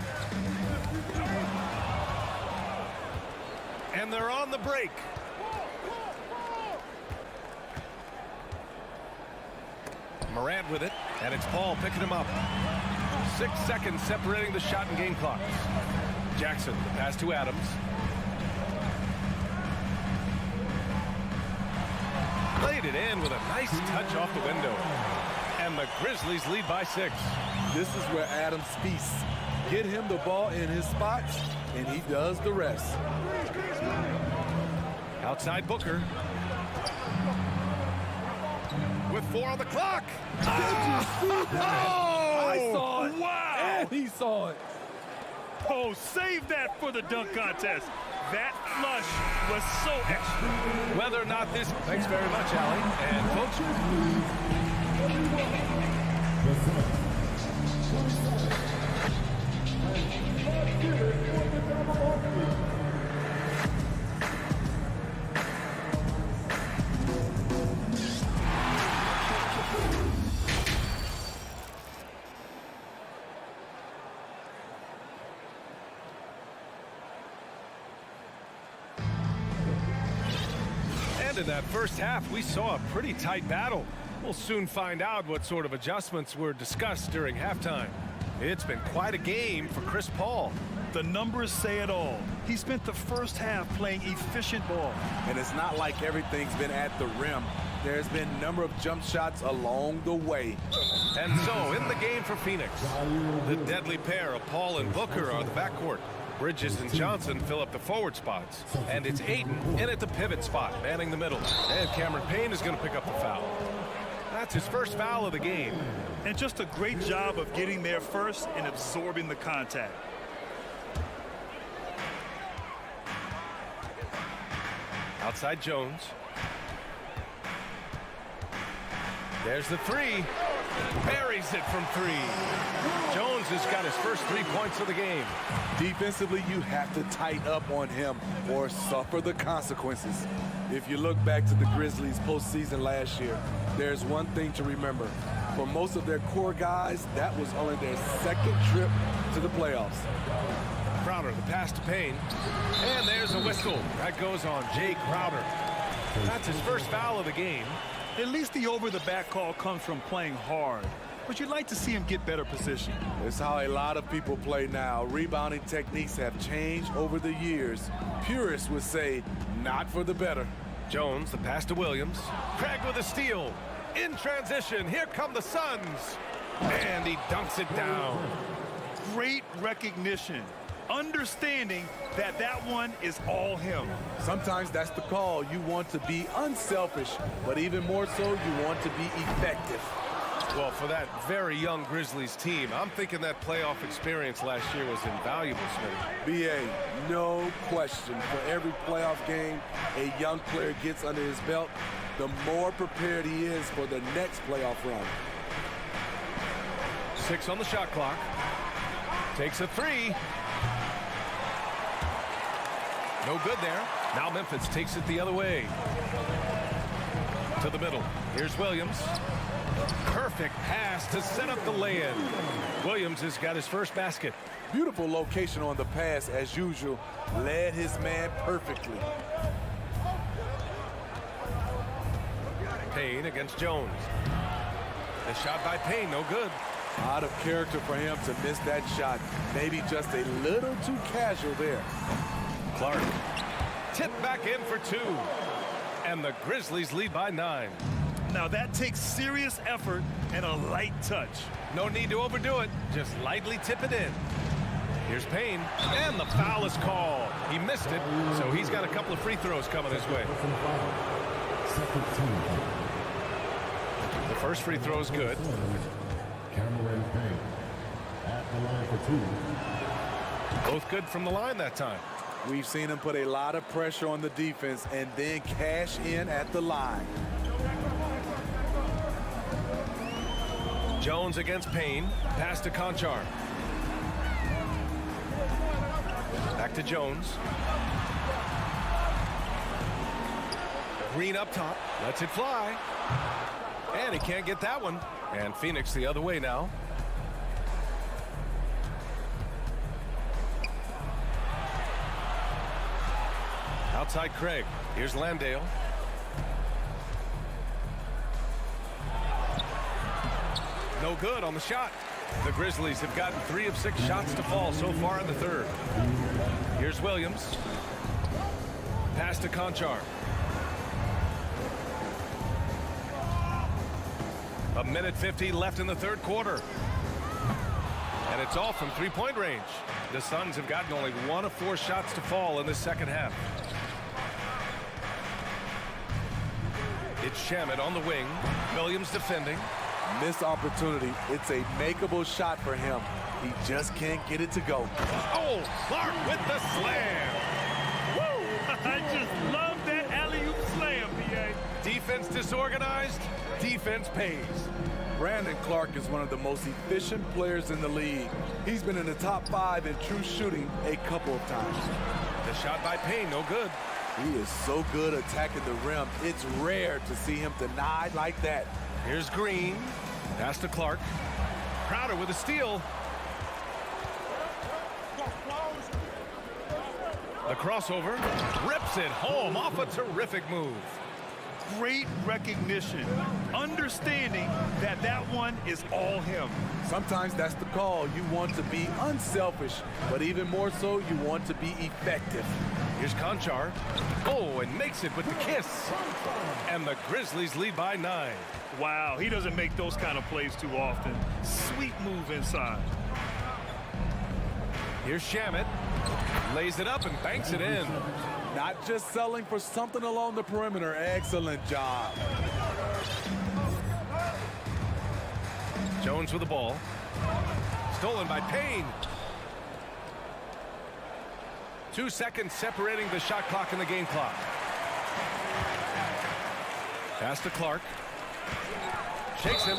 And they're on the break. Morant with it, and it's Paul picking him up. 6 seconds separating the shot and game clocks. Jackson, the pass to Adams. Laid it in with a nice touch off the window. And the Grizzlies lead by 6. This is where Adams feasts. Get him the ball in his spots, and he does the rest. Outside Booker. With 4 on the clock. I saw it. Wow! And he saw it. Oh, save that for the dunk contest. That flush was so extra. Whether or not this... Thanks very much, Allie. And in that first half, we saw a pretty tight battle. We'll soon find out what sort of adjustments were discussed during halftime. It's been quite a game for Chris Paul. The numbers say it all. He spent the first half playing efficient ball. And it's not like everything's been at the rim. There's been a number of jump shots along the way. And so, in the game for Phoenix, the deadly pair of Paul and Booker are the backcourt. Bridges and Johnson fill up the forward spots. And it's Ayton in at the pivot spot, manning the middle. And Cameron Payne is going to pick up the foul. That's his first foul of the game. And just a great job of getting there first and absorbing the contact. Outside Jones. There's the three. Buries it from 3. Jones has got his first 3 points of the game. Defensively, you have to tighten up on him or suffer the consequences. If you look back to the Grizzlies postseason last year, there's one thing to remember. For most of their core guys, that was only their second trip to the playoffs. Crowder, the pass to Payne. And there's a whistle. That goes on Jay Crowder. That's his first foul of the game. At least the over-the-back call comes from playing hard. But you'd like to see him get better position. It's how a lot of people play now. Rebounding techniques have changed over the years. Purists would say, not for the better. Jones, the pass to Williams. Craig with a steal. In transition, here come the Suns. And he dunks it down. Great recognition. Understanding that that one is all him. Sometimes that's the call. You want to be unselfish, but even more so, you want to be effective. Well, for that very young Grizzlies team, I'm thinking that playoff experience last year was invaluable, Smitty. BA, no question. For every playoff game a young player gets under his belt, the more prepared he is for the next playoff run. 6 on the shot clock. Takes a 3. No good there. Now Memphis takes it the other way. To the middle. Here's Williams. Perfect pass to set up the lay-in. Williams has got his first basket. Beautiful location on the pass as usual. Led his man perfectly. Payne against Jones. The shot by Payne, no good. Out of character for him to miss that shot. Maybe just a little too casual there. Clark. Tip back in for 2. And the Grizzlies lead by 9. Now that takes serious effort and a light touch. No need to overdo it. Just lightly tip it in. Here's Payne. And the foul is called. He missed it, so he's got a couple of free throws coming his way. The first free throw is good. Cameron Payne at the line for 2. Both good from the line that time. We've seen him put a lot of pressure on the defense and then cash in at the line. Jones against Payne. Pass to Conchar. Back to Jones. Green up top. Lets it fly. And he can't get that one. And Phoenix the other way now. Outside Craig. Here's Landale. No good on the shot. The Grizzlies have gotten 3 of 6 shots to fall so far in the third. Here's Williams. Pass to Conchar. A minute 50 left in the third quarter. And it's all from three-point range. The Suns have gotten only 1 of 4 shots to fall in the second half. It's Shamet on the wing. Williams defending. Missed opportunity. It's a makeable shot for him. He just can't get it to go. Oh, Clark with the slam. Woo! I just love that alley-oop slam, BA. Defense disorganized. Defense pays. Brandon Clark is one of the most efficient players in the league. He's been in the top 5 in true shooting a couple of times. The shot by Payne, no good. He is so good attacking the rim. It's rare to see him denied like that. Here's Green. Pass to Clark. Crowder with a steal. The crossover. Rips it home off a terrific move. Great recognition. Understanding that that one is all him. Sometimes that's the call. You want to be unselfish, but even more so, you want to be effective. Here's Conchar. Oh, and makes it with the kiss. And the Grizzlies lead by 9. Wow, he doesn't make those kind of plays too often. Sweet move inside. Here's Shamet. Lays it up and banks it in. Not just selling for something along the perimeter. Excellent job. Jones with the ball. Stolen by Payne. 2 seconds separating the shot clock and the game clock. Pass to Clark. Shakes him.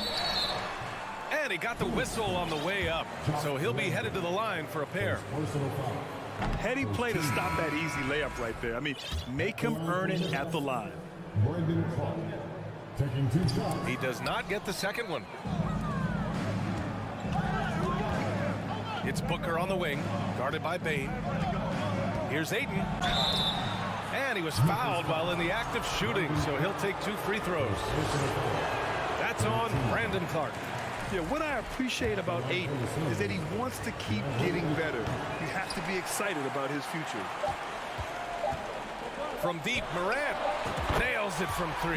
And he got the whistle on the way up. So he'll be headed to the line for a pair. Heady play to stop that easy layup right there. I mean, make him earn it at the line. Brandon Clark taking 2 shots. He does not get the second one. It's Booker on the wing, guarded by Payne. Here's Ayton. And he was fouled while in the act of shooting, so he'll take 2 free throws. That's on Brandon Clark. Yeah, what I appreciate about Ayton is that he wants to keep getting better. You have to be excited about his future. From deep, Morant Nails it from 3.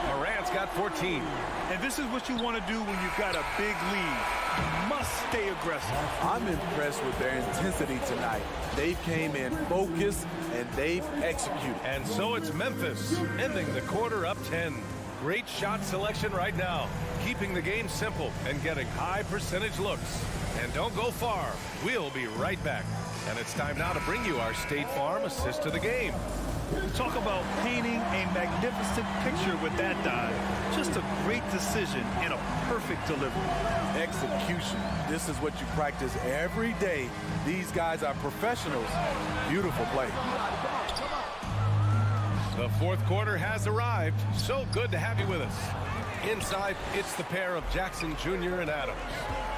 Morant's got 14. And this is what you want to do when you've got a big lead. You must stay aggressive. I'm impressed with their intensity tonight. They came in focused and they've executed. And so it's Memphis ending the quarter up 10. Great shot selection right now, keeping the game simple and getting high percentage looks. And don't go far. We'll be right back. And it's time now to bring you our State Farm assist to the game. Talk about painting a magnificent picture with that dive. Just a great decision and a perfect delivery. Execution. This is what you practice every day. These guys are professionals. Beautiful play. The fourth quarter has arrived. So good to have you with us. Inside, it's the pair of Jackson Jr. and Adams.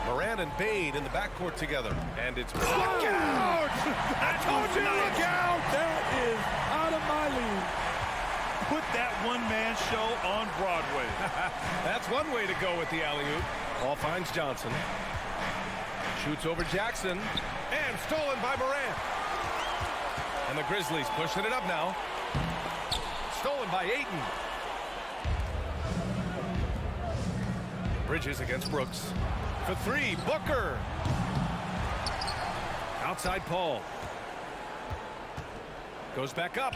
Morant and Bade in the backcourt together. And it's look out! I told you to look out! That is out of my league. Put that one-man show on Broadway. That's one way to go with the alley-oop. Ball finds Johnson. Shoots over Jackson. And stolen by Morant. And the Grizzlies pushing it up now. Stolen by Ayton. Bridges against Brooks. For 3, Booker. Outside Paul. Goes back up.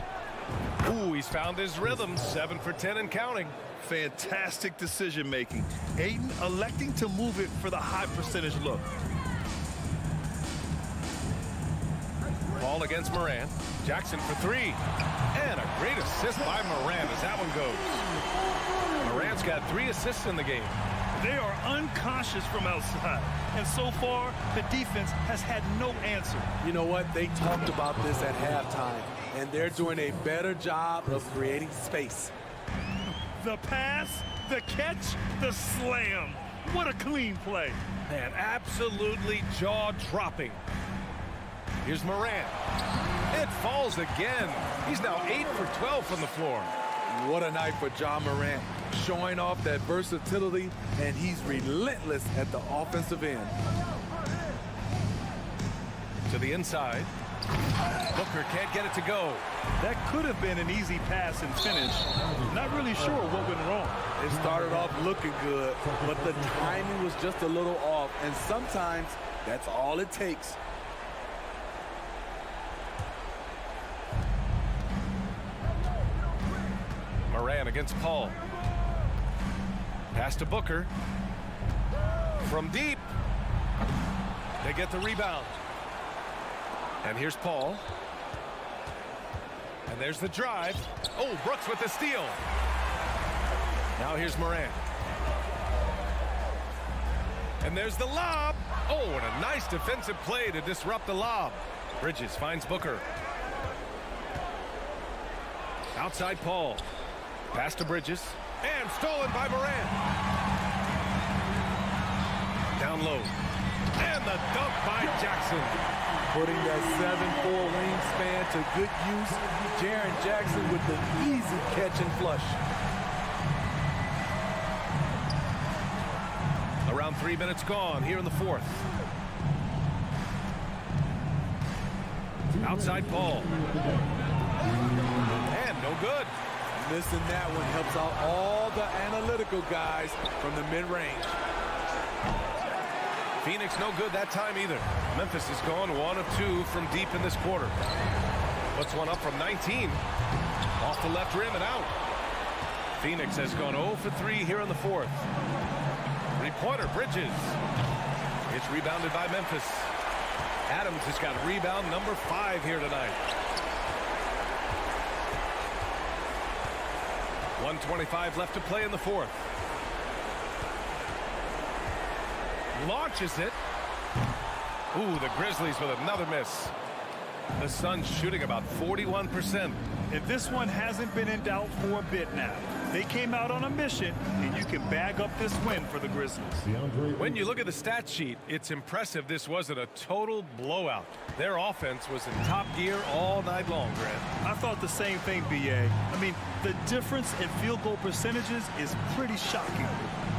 Ooh, he's found his rhythm. 7 for 10 and counting. Fantastic decision making. Ayton electing to move it for the high percentage look. Paul against Morant. Jackson for 3. And a great assist by Morant as that one goes. Morant's got 3 assists in the game. They are unconscious from outside. And so far, the defense has had no answer. You know what? They talked about this at halftime, and they're doing a better job of creating space. The pass, the catch, the slam. What a clean play. And absolutely jaw-dropping. Here's Morant. It falls again. He's now 8 for 12 from the floor. What a night for Ja Morant, showing off that versatility, and he's relentless at the offensive end. To the inside. Booker can't get it to go. That could have been an easy pass and finish. Not really sure what went wrong. It started off looking good, but the timing was just a little off, and sometimes that's all it takes. Morant against Paul. Pass to Booker. From deep. They get the rebound. And here's Paul. And there's the drive. Oh, Brooks with the steal. Now here's Morant. And there's the lob. Oh, and a nice defensive play to disrupt the lob. Bridges finds Booker. Outside Paul. Pass to Bridges. And stolen by Morant. Down low. And the dunk by Jackson. Putting that 7'4" wingspan to good use. Jaren Jackson with the easy catch and flush. Around 3 minutes gone here in the fourth. Outside Paul. And no good. Missing that one helps out all the analytical guys from the mid-range. Phoenix no good that time either. Memphis has gone 1 of 2 from deep in this quarter. Puts one up from 19. Off the left rim and out. Phoenix has gone 0 for 3 here in the fourth. Three-pointer, Bridges. It's rebounded by Memphis. Adams has got rebound number 5 here tonight. 1:25 left to play in the fourth. Launches it. Ooh, the Grizzlies with another miss. The Suns shooting about 41%. And this one hasn't been in doubt for a bit now. They came out on a mission, and you can bag up this win for the Grizzlies. When you look at the stat sheet, it's impressive this wasn't a total blowout. Their offense was in top gear all night long, Grant. I thought the same thing, B.A. I mean, the difference in field goal percentages is pretty shocking.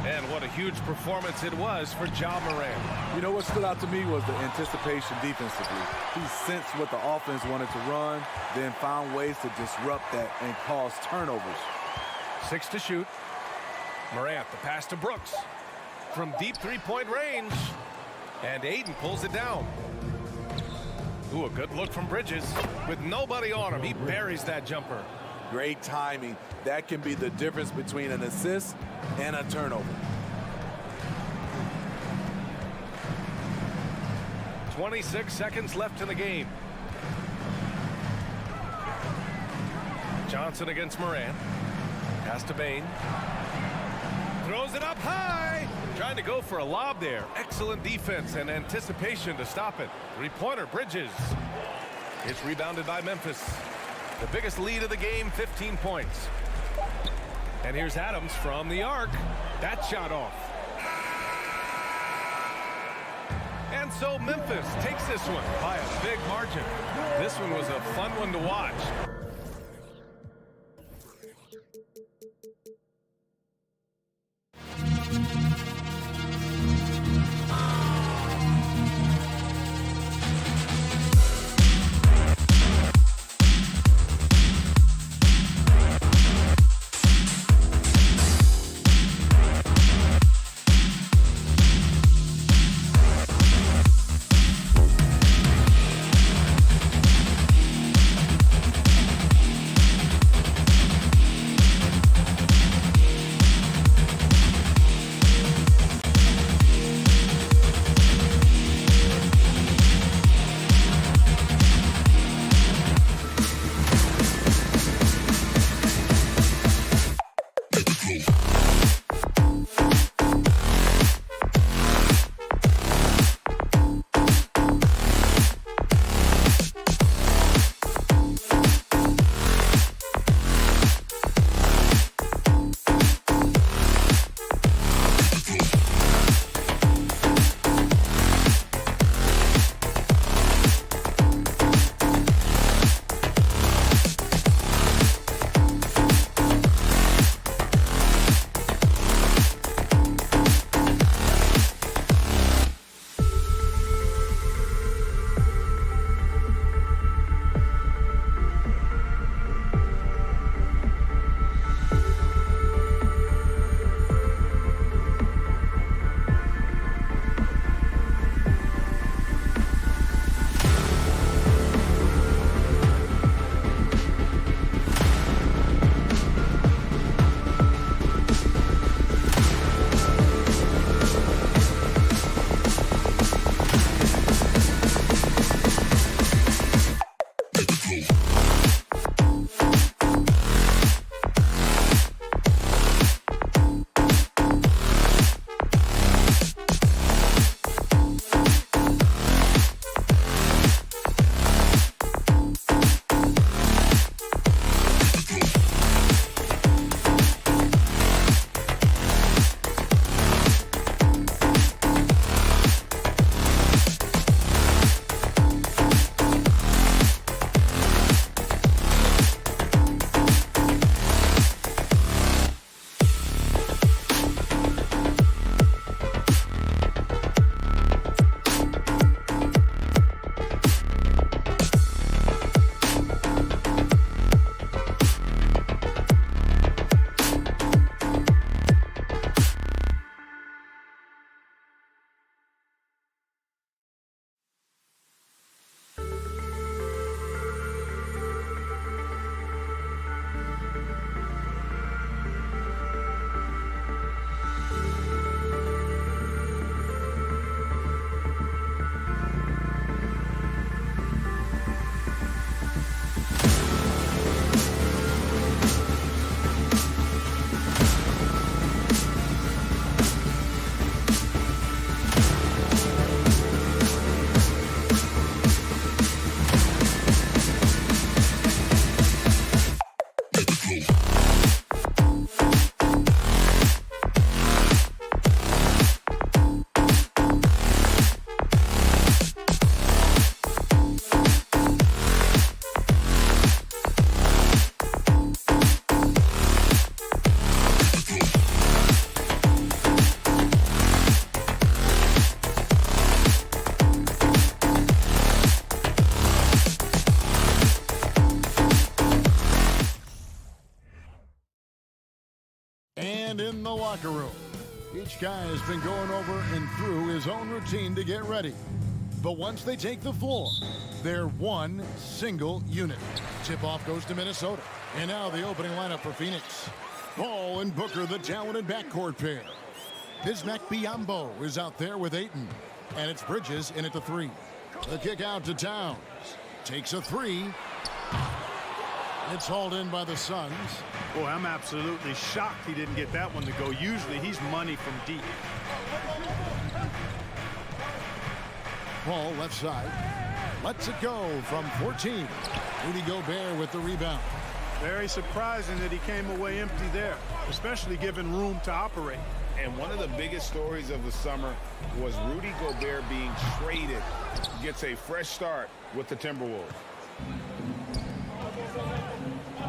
And what a huge performance it was for Ja Morant. You know what stood out to me was the anticipation defensively. He sensed what the offense wanted to run, then found ways to disrupt that and cause turnovers. 6 to shoot. Morant, the pass to Brooks. From deep three-point range. And Ayton pulls it down. Ooh, a good look from Bridges. With nobody on him, he buries that jumper. Great timing. That can be the difference between an assist and a turnover. 26 seconds left in the game. Johnson against Morant. Pass to Bain. Throws it up high. Trying to go for a lob there. Excellent defense and anticipation to stop it. Three-pointer, Bridges. It's rebounded by Memphis. The biggest lead of the game, 15 points. And here's Adams from the arc. That shot off. And so Memphis takes this one by a big margin. This one was a fun one to watch. And in the locker room, each guy has been going over and through his own routine to get ready. But once they take the floor, they're one single unit. Tip-off goes to Minnesota. And now the opening lineup for Phoenix. Paul and Booker, the talented backcourt pair. Bismack Biyombo is out there with Ayton. And it's Bridges in at the 3. The kick out to Towns. Takes a 3. It's hauled in by the Suns. Boy, I'm absolutely shocked he didn't get that one to go. Usually he's money from deep. Paul left side. Lets it go from 14. Rudy Gobert with the rebound. Very surprising that he came away empty there, especially given room to operate. And one of the biggest stories of the summer was Rudy Gobert being traded. Gets a fresh start with the Timberwolves.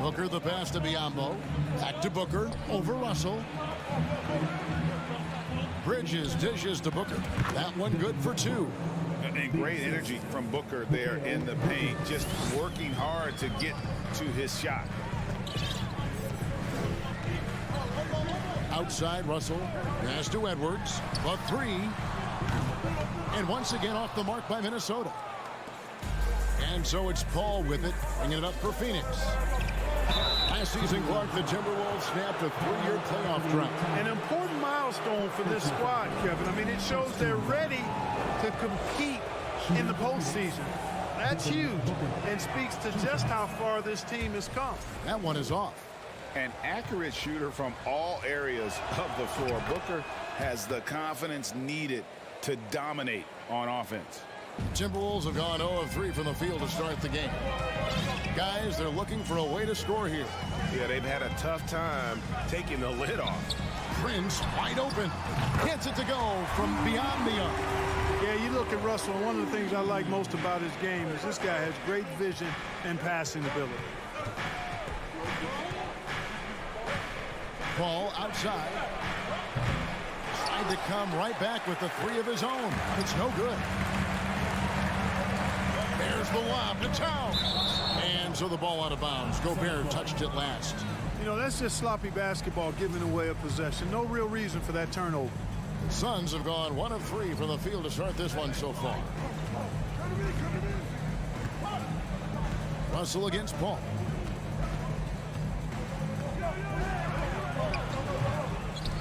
Booker the pass to Biyombo. Back to Booker. Over Russell. Bridges dishes to Booker. That one good for 2. And great energy from Booker there in the paint. Just working hard to get to his shot. Outside Russell. Pass to Edwards. A 3. And once again off the mark by Minnesota. And so it's Paul with it, bringing it up for Phoenix. Last season, Clark, the Timberwolves snapped a 3-year playoff drought. An important milestone for this squad, Kevin. I mean, it shows they're ready to compete in the postseason. That's huge and speaks to just how far this team has come. That one is off. An accurate shooter from all areas of the floor. Booker has the confidence needed to dominate on offense. The Timberwolves have gone 0 of 3 from the field to start the game. Guys, they're looking for a way to score here. Yeah, they've had a tough time taking the lid off. Prince wide open. Gets it to go from beyond the arc. Yeah, you look at Russell, and one of the things I like most about his game is this guy has great vision and passing ability. Paul outside. Tried to come right back with the 3 of his own. It's no good. There's the lob to Towns. And so the ball out of bounds. Gobert touched it last. You know, that's just sloppy basketball, giving away a possession. No real reason for that turnover. The Suns have gone 1 of 3 from the field to start this one so far. Russell against Paul.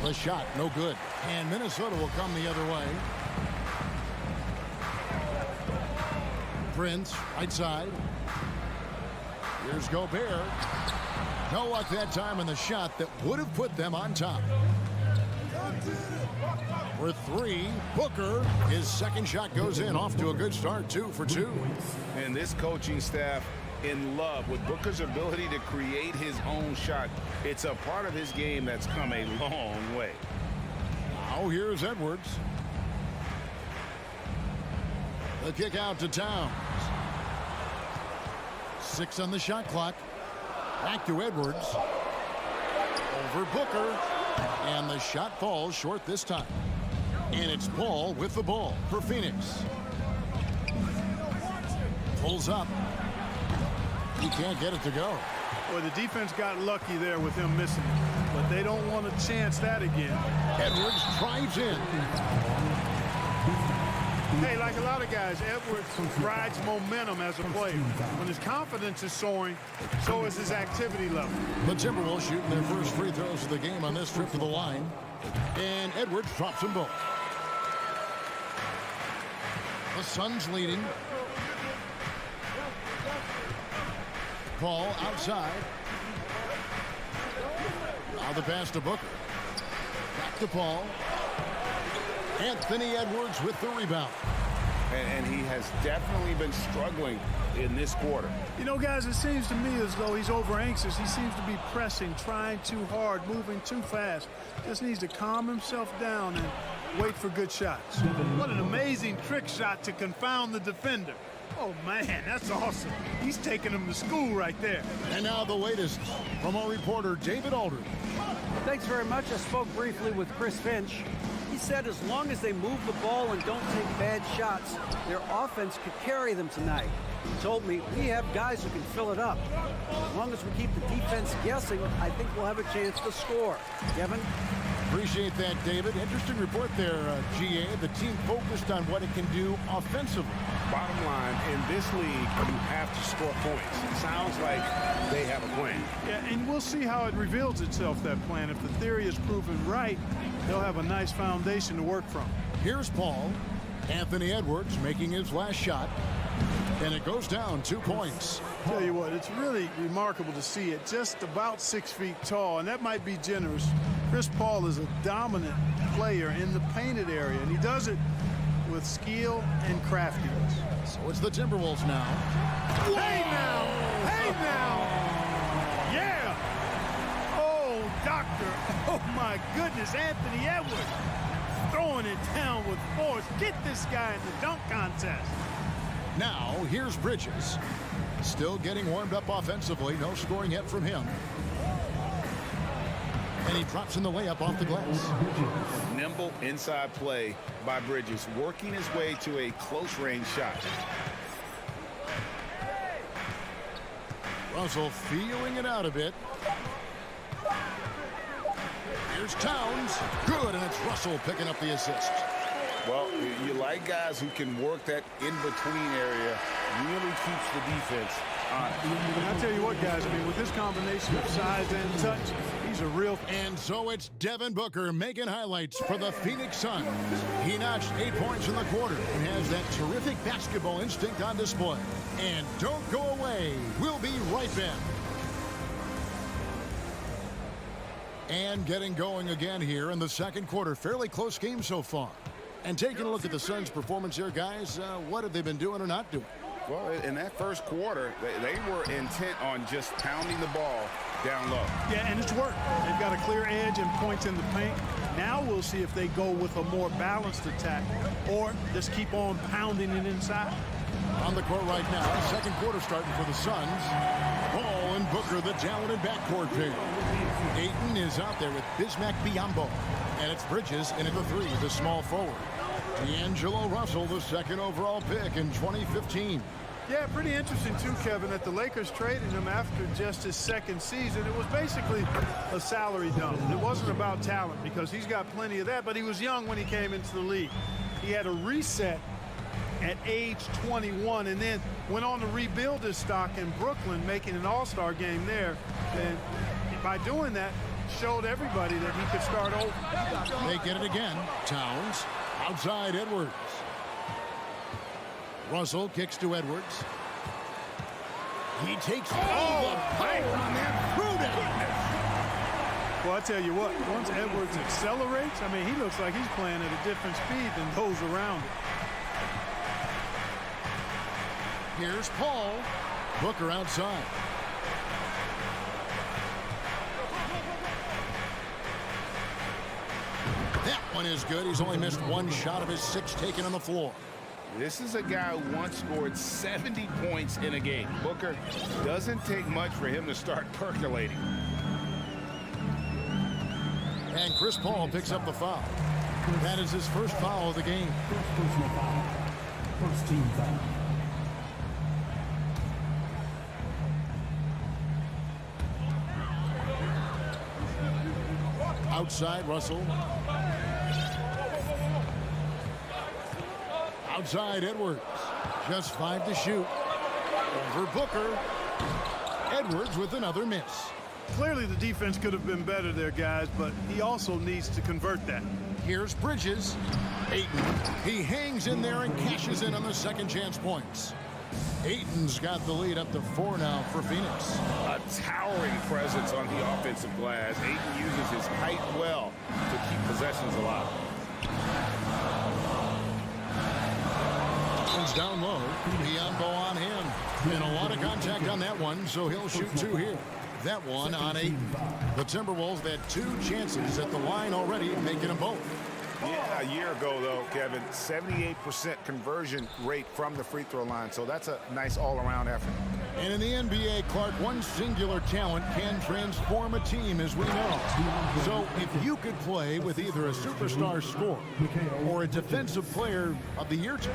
The shot, no good. And Minnesota will come the other way. Prince, right side. Here's Gobert. No luck that time in the shot that would have put them on top. For 3, Booker. His second shot goes in. Off to a good start, 2 for 2. And this coaching staff in love with Booker's ability to create his own shot. It's a part of his game that's come a long way. Now here's Edwards. The kick out to Towns. 6 on the shot clock. Back to Edwards. Over Booker. And the shot falls short this time. And it's Paul with the ball for Phoenix. Pulls up. He can't get it to go. Well, the defense got lucky there with him missing it, but they don't want to chance that again. Edwards drives in. Hey, like a lot of guys, Edwards rides momentum as a player. When his confidence is soaring, so is his activity level. The Timberwolves shooting their first free throws of the game on this trip to the line. And Edwards drops them both. The Suns leading. Paul outside. Now the pass to Booker. Back to Paul. Anthony Edwards with the rebound. And he has definitely been struggling in this quarter. You know, guys, it seems to me as though he's over anxious. He seems to be pressing, trying too hard, moving too fast. Just needs to calm himself down and wait for good shots. What an amazing trick shot to confound the defender. Oh, man, that's awesome. He's taking him to school right there. And now the latest from our reporter, David Aldridge. Thanks very much. I spoke briefly with Chris Finch. He said as long as they move the ball and don't take bad shots, their offense could carry them tonight. He told me, we have guys who can fill it up. As long as we keep the defense guessing, I think we'll have a chance to score. Kevin? Appreciate that, David. Interesting report there, GA. The team focused on what it can do offensively. Bottom line, in this league, you have to score points. It sounds like they have a plan. Yeah, and we'll see how it reveals itself, that plan. If the theory is proven right, they'll have a nice foundation to work from. Here's Paul. Anthony Edwards making his last shot. And it goes down 2 points. Tell you what, it's really remarkable to see it. Just about 6 feet tall, and that might be generous. Chris Paul is a dominant player in the painted area, and he does it with skill and craftiness. So it's the Timberwolves now. Hey now! Hey now! Yeah! Oh, doctor! Oh my goodness, Anthony Edwards throwing it down with force. Get this guy in the dunk contest. Now, here's Bridges. Still getting warmed up offensively. No scoring yet from him. And he drops in the layup off the glass. Nimble inside play by Bridges, working his way to a close-range shot. Russell feeling it out a bit. Here's Towns. Good, and it's Russell picking up the assist. Well, you like guys who can work that in-between area, really keeps the defense honest. And I'll tell you what, guys, I mean, with this combination of size and touch, he's a real... And so it's Devin Booker making highlights for the Phoenix Suns. He notched 8 points in the quarter and has that terrific basketball instinct on display. And don't go away. We'll be right back. And getting going again here in the second quarter. Fairly close game so far. And taking a look at the Suns' performance here, guys, what have they been doing or not doing? Well, in that first quarter, they were intent on just pounding the ball down low. Yeah, and it's worked. They've got a clear edge and points in the paint. Now we'll see if they go with a more balanced attack or just keep on pounding it inside. On the court right now, second quarter starting for the Suns. Paul and Booker, the talented backcourt pair. Ayton is out there with Bismack Biyombo. And it's Bridges in at the three, the small forward. D'Angelo Russell, the second overall pick in 2015. Yeah, pretty interesting, too, Kevin, that the Lakers traded him after just his second season. It was basically a salary dump. It wasn't about talent because he's got plenty of that, but he was young when he came into the league. He had a reset at age 21 and then went on to rebuild his stock in Brooklyn, making an all-star game there. And by doing that, showed everybody that he could start over. They get it again. Towns outside Edwards. Russell kicks to Edwards. He takes all the power on that. Well, I tell you what, once Edwards accelerates, I mean, he looks like he's playing at a different speed than those around him. Here's Paul. Booker outside. That one is good. He's only missed one shot of his 6 taken on the floor. This is a guy who once scored 70 points in a game. Booker, doesn't take much for him to start percolating. And Chris Paul picks up the foul. That is his first foul of the game. First personal foul. First team foul. Outside Russell. Outside Edwards. Just 5 to shoot. Over Booker. Edwards with another miss. Clearly the defense could have been better there, guys, but he also needs to convert that. Here's Bridges. Ayton. He hangs in there and cashes in on the second chance points. Ayton's got the lead up to 4 now for Phoenix. A towering presence on the offensive glass. Ayton uses his height well to keep possessions alive. One's down low. Biyombo on him. And a lot of contact on that one, so he'll shoot 2 here. That one on 8. The Timberwolves had 2 chances at the line already, making them both. Yeah, a year ago, though, Kevin, 78% conversion rate from the free throw line. So that's a nice all-around effort. And in the NBA, Clark, one singular talent can transform a team, as we know. So if you could play with either a superstar scorer or a defensive player of the year team,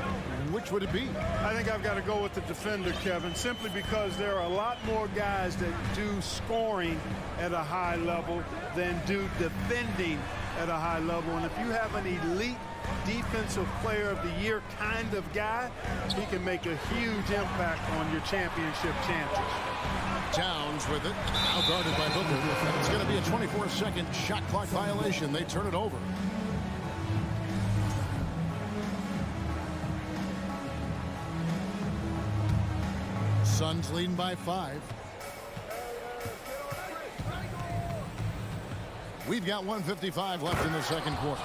which would it be? I think I've got to go with the defender, Kevin, simply because there are a lot more guys that do scoring at a high level than do defending at a high level. And if you have an elite defensive player of the year kind of guy, he can make a huge impact on your championship chances. Towns with it, now guarded by Booker. It's going to be a 24-second shot clock violation. They turn it over. Suns leading by 5. We've got 1:55 left in the second quarter.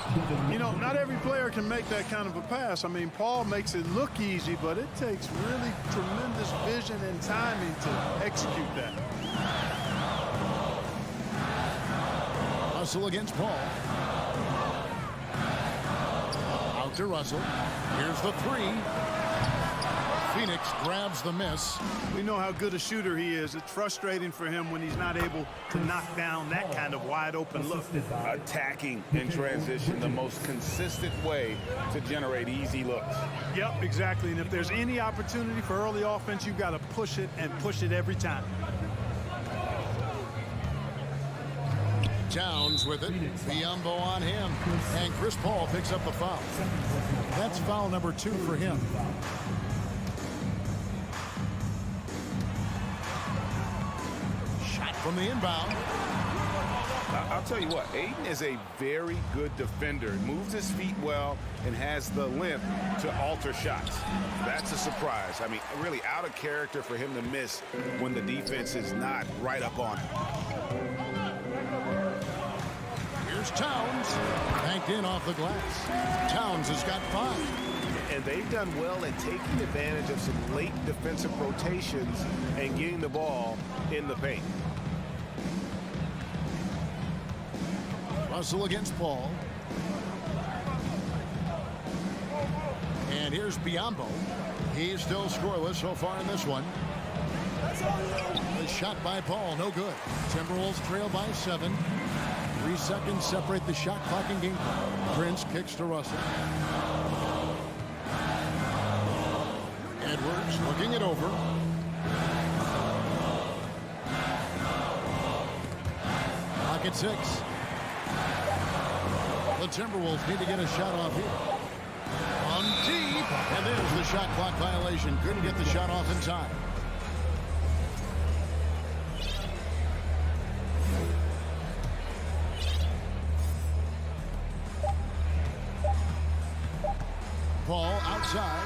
You know, not every player can make that kind of a pass. I mean, Paul makes it look easy, but it takes really tremendous vision and timing to execute that. Russell against Paul. Out to Russell. Here's the 3. Phoenix grabs the miss. We know how good a shooter he is. It's frustrating for him when he's not able to knock down that kind of wide open look. Attacking in transition, the most consistent way to generate easy looks. Yep, exactly. And if there's any opportunity for early offense, you've got to push it and push it every time. Towns with it. Biyombo on him. And Chris Paul picks up the foul. That's foul number 2 for him. From the inbound. I'll tell you what, Aiden is a very good defender. Moves his feet well and has the length to alter shots. That's a surprise. I mean, really out of character for him to miss when the defense is not right up on him. Here's Towns. Banked in off the glass. Towns has got 5. And they've done well in taking advantage of some late defensive rotations and getting the ball in the paint. Russell against Paul. And here's Biyombo. He's still scoreless so far in this one. A shot by Paul, no good. Timberwolves trail by 7. 3 seconds separate the shot clock and game clock. Prince kicks to Russell. Edwards looking it over. Pocket 6. The Timberwolves need to get a shot off here. On deep. And there's the shot clock violation. Couldn't get the shot off in time. Paul outside.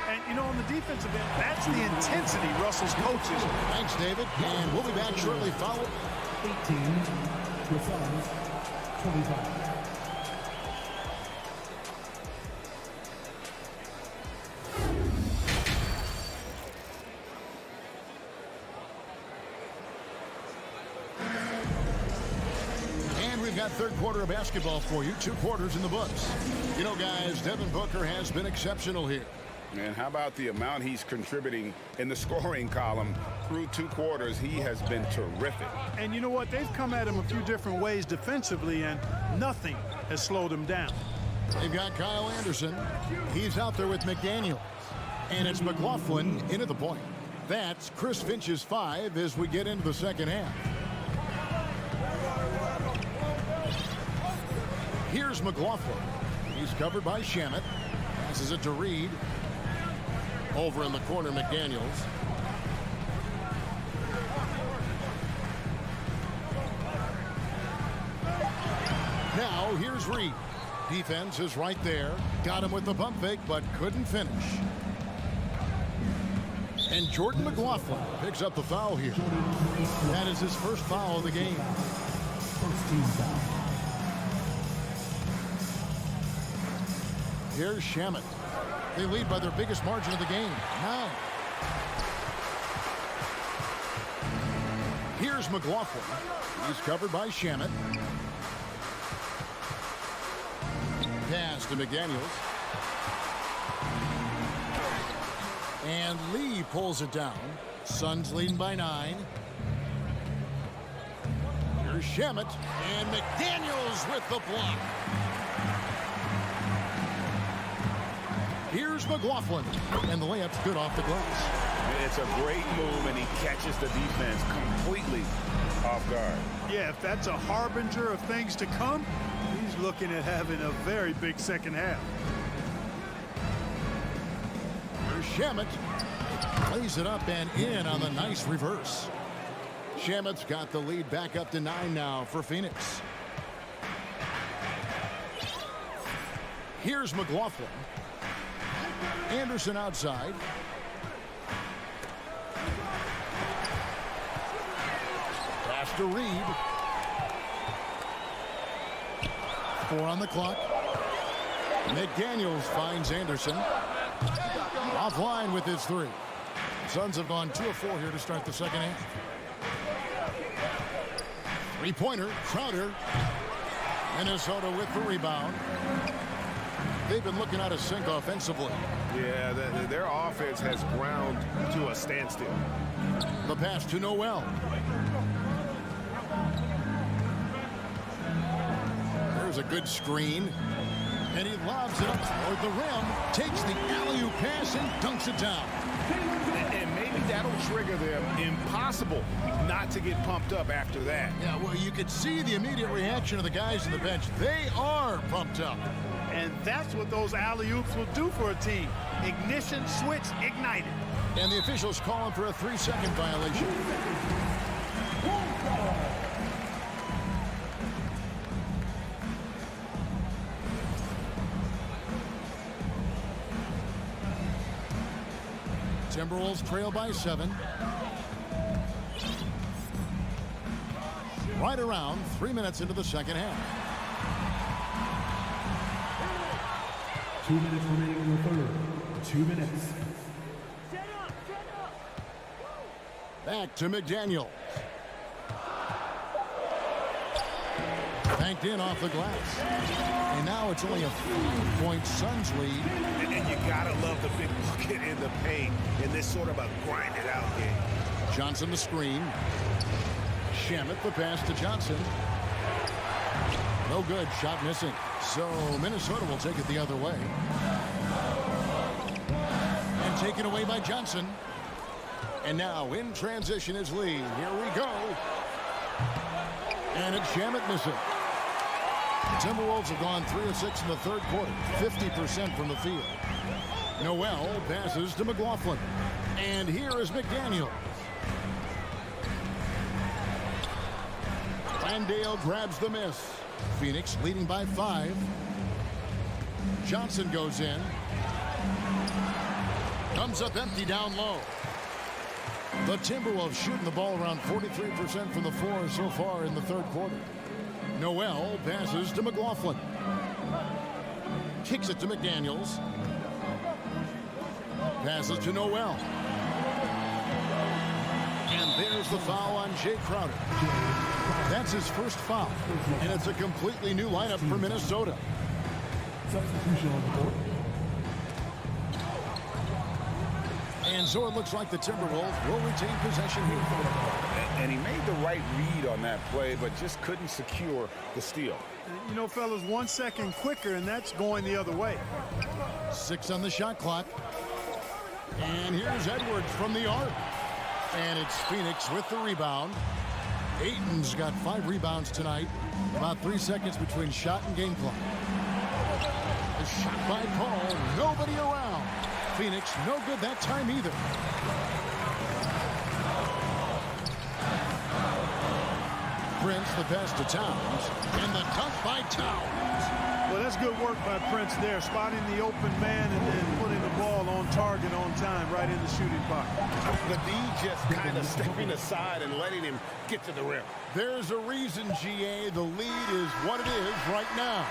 And, you know, on the defensive end, that's the intensity Russell's coaches. Thanks, David. And we'll be back shortly. Foul. 18 to 25. Got third quarter of basketball for you. 2 quarters in the books. You know, guys, Devin Booker has been exceptional here. And how about the amount he's contributing in the scoring column through 2 quarters? He has been terrific. And you know what? They've come at him a few different ways defensively, and nothing has slowed him down. They've got Kyle Anderson. He's out there with McDaniels. And it's McLaughlin into the point. That's Chris Finch's 5 as we get into the second half. Here's McLaughlin. He's covered by Shamet. Passes it to Reed. Over in the corner, McDaniels. Now, here's Reed. Defense is right there. Got him with the pump fake, but couldn't finish. And Jordan McLaughlin picks up the foul here. That is his first foul of the game. First team foul. Here's Shamet. They lead by their biggest margin of the game, 9. Here's McLaughlin. He's covered by Shamet. Pass to McDaniels. And Lee pulls it down. Suns leading by 9. Here's Shamet. And McDaniels with the block. Here's McLaughlin, and the layup's good off the glass. It's a great move, and he catches the defense completely off guard. Yeah, if that's a harbinger of things to come, he's looking at having a very big second half. Here's Shamet. Plays it up and in on the nice reverse. Shamet's got the lead back up to 9 now for Phoenix. Here's McLaughlin. Anderson outside. Pass to Reed. 4 on the clock. McDaniels finds Anderson. Offline with his 3. Suns have gone 2 of 4 here to start the second half. Three-pointer, Crowder. Minnesota with the rebound. They've been looking out of sync offensively. Yeah, their offense has ground to a standstill. The pass to Noel. There's a good screen. And he lobs it up toward the rim. Takes the alley-oop pass and dunks it down. And maybe that'll trigger them. Impossible not to get pumped up after that. Yeah, well, you could see the immediate reaction of the guys on the bench. They are pumped up. And that's what those alley-oops will do for a team. Ignition switch ignited. And the officials calling for a 3-second violation. Timberwolves trail by 7. Right around 3 minutes into the second half. 2 minutes remaining in the third. 2 minutes. Back to McDaniels. Banked in off the glass. And now it's only a 3-point Suns lead. And you gotta love the big bucket in the paint in this sort of a grinded out game. Johnson the screen. Shamet the pass to Johnson. No good. Shot missing. So Minnesota will take it the other way. And taken away by Johnson. And now in transition is Lee. Here we go. And it's Shamet missing. The Timberwolves have gone 3 of 6 in the third quarter. 50% from the field. Noel passes to McLaughlin. And here is McDaniel. Landale grabs the miss. Phoenix leading by 5. Johnson goes in. Comes up empty down low. The Timberwolves shooting the ball around 43% from the floor so far in the third quarter. Noel passes to McLaughlin. Kicks it to McDaniels. Passes to Noel. And there's the foul on Jay Crowder. That's his first foul. And it's a completely new lineup for Minnesota. Substitution on the court. And so it looks like the Timberwolves will retain possession here. And he made the right read on that play, but just couldn't secure the steal. You know, fellas, 1 second quicker, and that's going the other way. 6 on the shot clock. And here's Edwards from the arc. And it's Phoenix with the rebound. Ayton's got 5 rebounds tonight. About 3 seconds between shot and game clock. A shot by Paul. Nobody around. Phoenix no good that time either. Prince the pass to Towns. And the dunk by Towns. Well, that's good work by Prince there, spotting the open man and then putting the ball on target on time right in the shooting box. The D just kind of stepping aside and letting him get to the rim. There's a reason, GA, the lead is what it is right now.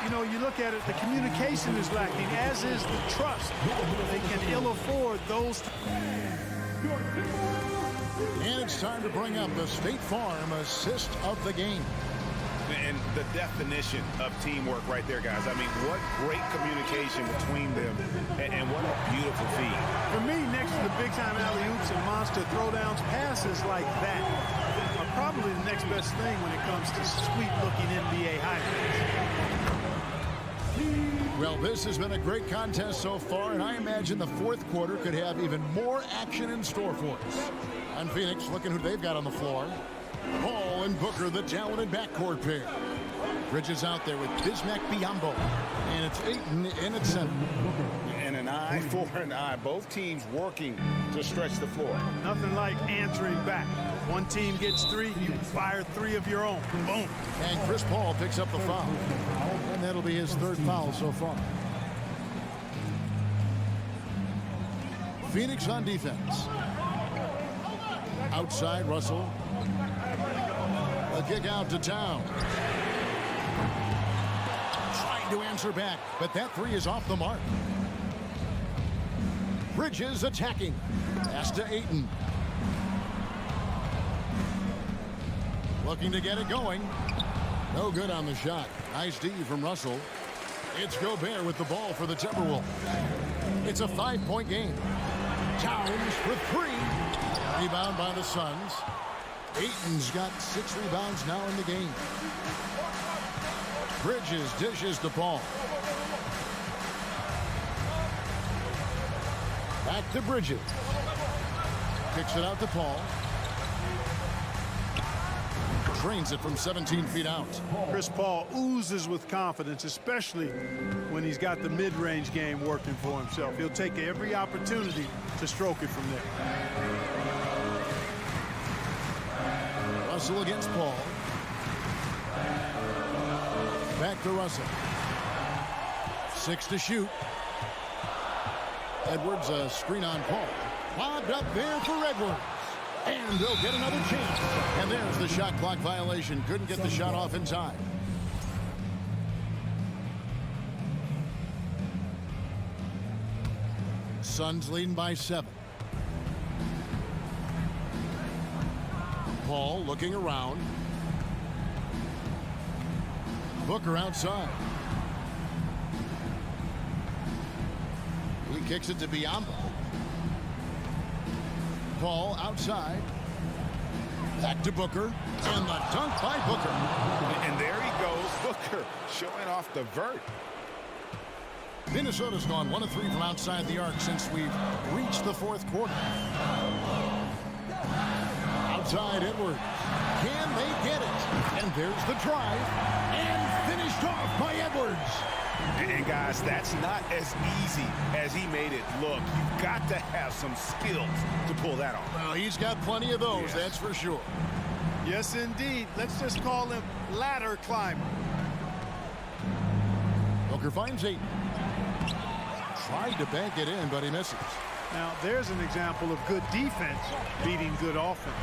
You know, you look at it, the communication is lacking, as is the trust. They can ill afford those. And it's time to bring up the State Farm assist of the game. And the definition of teamwork right there, guys. I mean, what great communication between them, and what a beautiful feed. For me, next to the big-time alley-oops and monster throwdowns, passes like that are probably the next best thing when it comes to sweet-looking NBA highlights. Well, this has been a great contest so far, and I imagine the fourth quarter could have even more action in store for us. And Phoenix, looking who they've got on the floor. Paul and Booker, the talented backcourt pair. Bridges out there with Bismack-Biyombo. And it's Ayton in at center. And an eye for an eye. Both teams working to stretch the floor. Nothing like answering back. One team gets 3, you fire 3 of your own. Boom. And Chris Paul picks up the foul. And that'll be his 3rd foul so far. Phoenix on defense. Outside, Russell. A kick out to Town. Trying to answer back, but that 3 is off the mark. Bridges attacking. Pass to Ayton. Looking to get it going. No good on the shot. Nice D from Russell. It's Gobert with the ball for the Timberwolves. It's a 5-point game. Towns for 3. Rebound by the Suns. Ayton's got 6 rebounds now in the game. Bridges dishes to Paul. Back to Bridges. Kicks it out to Paul. Trains it from 17 feet out. Chris Paul oozes with confidence, especially when he's got the mid-range game working for himself. He'll take every opportunity to stroke it from there. Russell against Paul. Back to Russell. 6 to shoot. Edwards, a screen on Paul. Lobbed up there for Edwards. And they'll get another chance. And there's the shot clock violation. Couldn't get the shot off in time. Suns leading by 7. Paul looking around. Booker outside. He kicks it to Biyombo. Paul outside. Back to Booker. And the dunk by Booker. And there he goes, Booker, showing off the vert. Minnesota's gone 1 of 3 from outside the arc since we've reached the 4th quarter. Outside Edwards. Can they get it? And there's the drive. And finished off by Edwards. And guys, that's not as easy as he made it look. You've got to have some skills to pull that off. Well, he's got plenty of those, Yes. that's for sure. Yes, indeed. Let's just call him ladder climber. Booker finds Ayton. Tried to bank it in, but he misses. Now, there's an example of good defense beating good offense.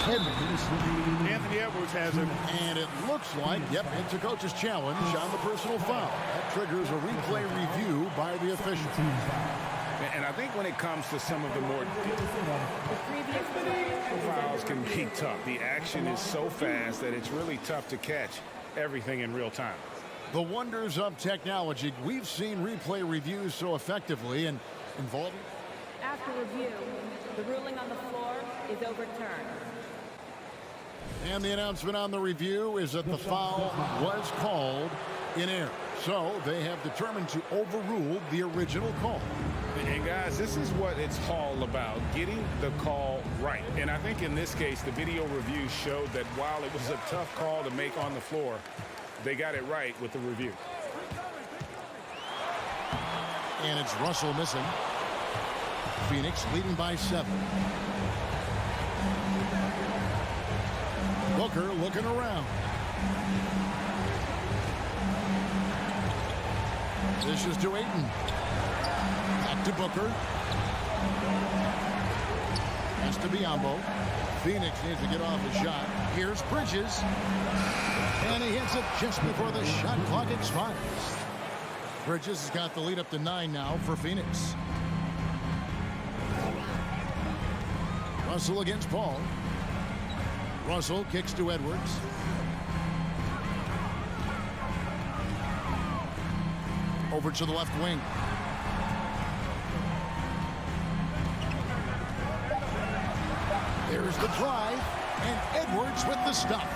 Anthony Edwards has him. And it looks like, yep, it's a coach's challenge on the personal foul. That triggers a replay review by the official. And I think when it comes to some of the more fouls can be tough. The action is so fast that it's really tough to catch everything in real time. The wonders of technology. We've seen replay reviews so effectively and involving. After review, the ruling on the floor is overturned. And the announcement on the review is that the foul was called in error. So they have determined to overrule the original call. And guys, this is what it's all about, getting the call right. And I think in this case, the video review showed that while it was a tough call to make on the floor, they got it right with the review. And it's Russell missing. Phoenix leading by 7. Booker looking around. This is to Ayton. Back to Booker. That's to Biyombo. Phoenix needs to get off a shot. Here's Bridges. And he hits it just before the shot clock expires. Bridges has got the lead up to 9 now for Phoenix. Russell against Paul. Russell kicks to Edwards. Over to the left wing. There's the drive, and Edwards with the stop.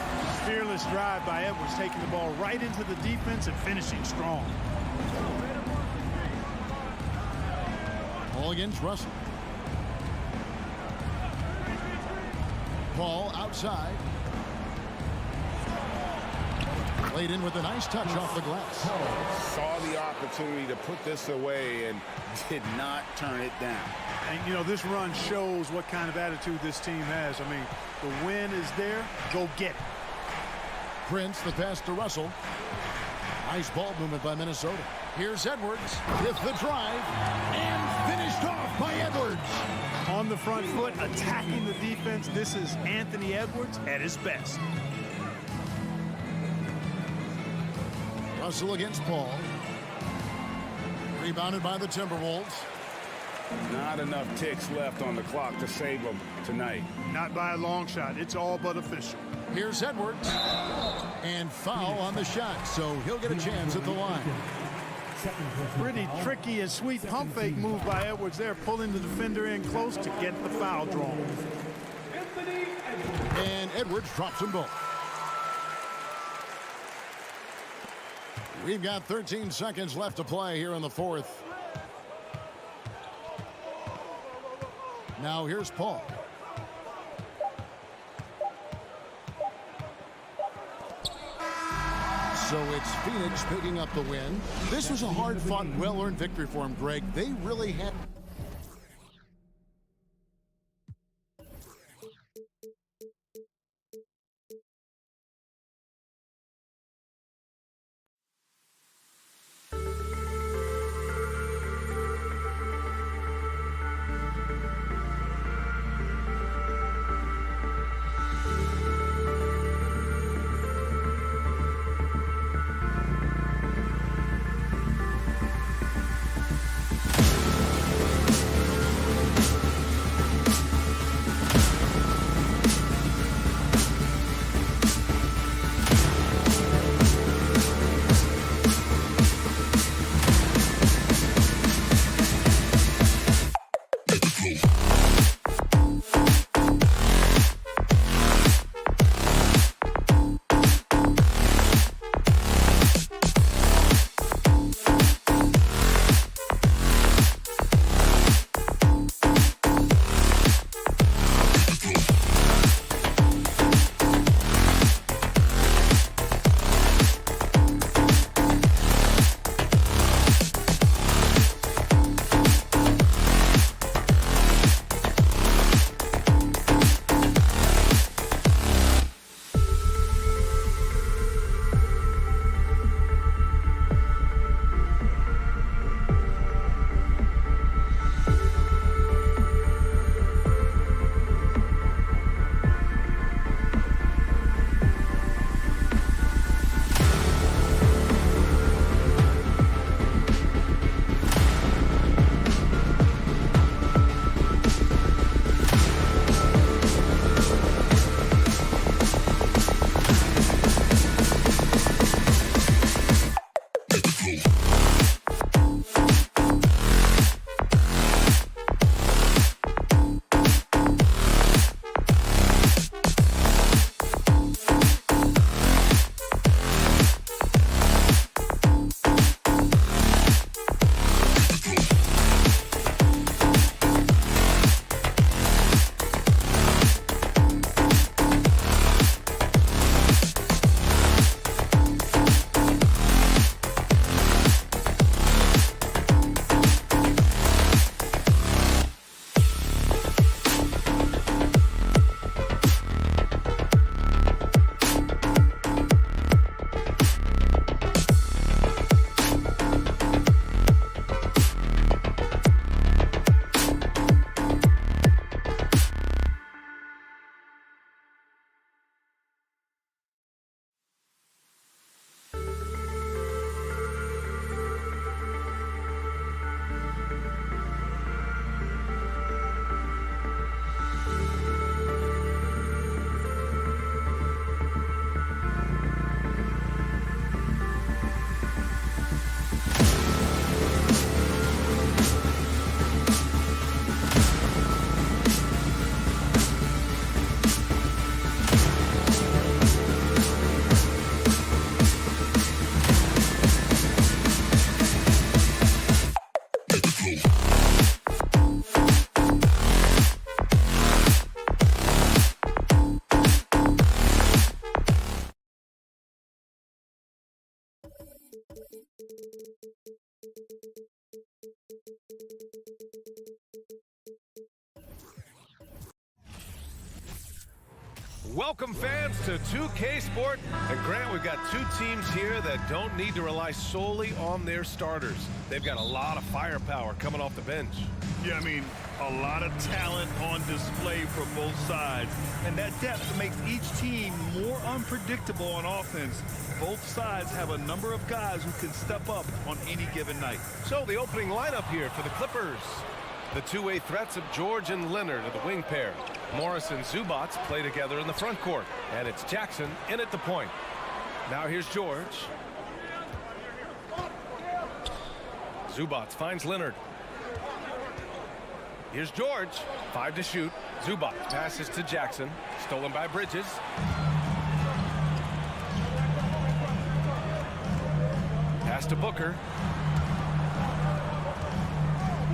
Fearless drive by Edwards, taking the ball right into the defense and finishing strong. Paul against Russell. Paul outside. Laid in with a nice touch off the glass. Saw the opportunity to put this away and did not turn it down. And, you know, this run shows what kind of attitude this team has. I mean, the win is there. Go get it. Prince, the pass to Russell. Nice ball movement by Minnesota. Here's Edwards with the drive and finished off by Edwards. On the front foot, attacking the defense. This is Anthony Edwards at his best. Russell against Paul. Rebounded by the Timberwolves. Not enough ticks left on the clock to save them tonight. Not by a long shot. It's all but official. Here's Edwards. And foul on the shot, so he'll get a chance at the line. Pretty tricky and sweet pump fake move by Edwards there, pulling the defender in close to get the foul drawn. And Edwards drops them both. We've got 13 seconds left to play here in the fourth. Now here's Paul. So it's Phoenix picking up the win. This was a hard-fought, well-earned victory for him, Greg. They really had... Welcome, fans, to 2K Sport. And Grant, we've got two teams here that don't need to rely solely on their starters. They've got a lot of firepower coming off the bench. Yeah, I mean, a lot of talent on display for both sides. And that depth makes each team more unpredictable on offense. Both sides have a number of guys who can step up on any given night. So the opening lineup here for the Clippers. The two-way threats of George and Leonard are the wing pair. Morris and Zubats play together in the front court. And it's Jackson in at the point. Now here's George. Zubats finds Leonard. Here's George. 5 to shoot. Zubats passes to Jackson. Stolen by Bridges. Pass to Booker.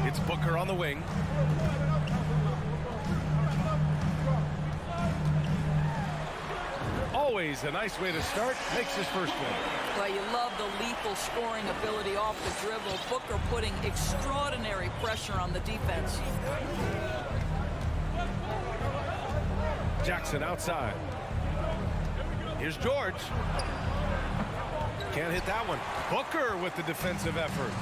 It's Booker on the wing. Always a nice way to start. Makes his first one. Well, you love the lethal scoring ability off the dribble. Booker putting extraordinary pressure on the defense. Jackson outside. Here's George. Can't hit that one. Booker with the defensive effort.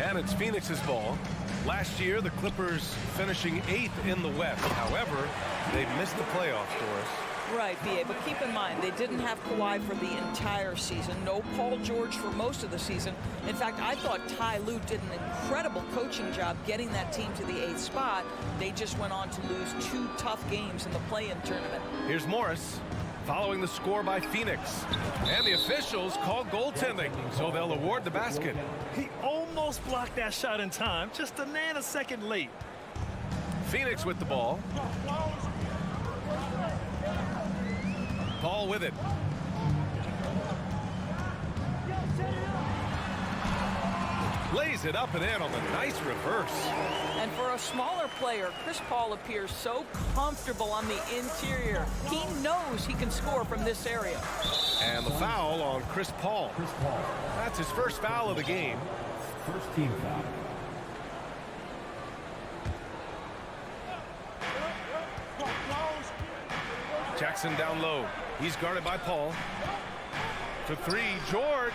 And it's Phoenix's ball. Last year, the Clippers finishing 8th in the West. However, they missed the playoffs, Doris. Right, B.A., but keep in mind, they didn't have Kawhi for the entire season. No Paul George for most of the season. In fact, I thought Ty Lue did an incredible coaching job getting that team to the 8th spot. They just went on to lose 2 tough games in the play-in tournament. Here's Morris following the score by Phoenix. And the officials call goaltending, so they'll award the basket. He almost blocked that shot in time, just a nanosecond late. Phoenix with the ball. Paul with it. Lays it up and in on the nice reverse. And for a smaller player, Chris Paul appears so comfortable on the interior. He knows he can score from this area. And the foul on Chris Paul. That's his first foul of the game. First team foul. Jackson down low. He's guarded by Paul. For 3, George.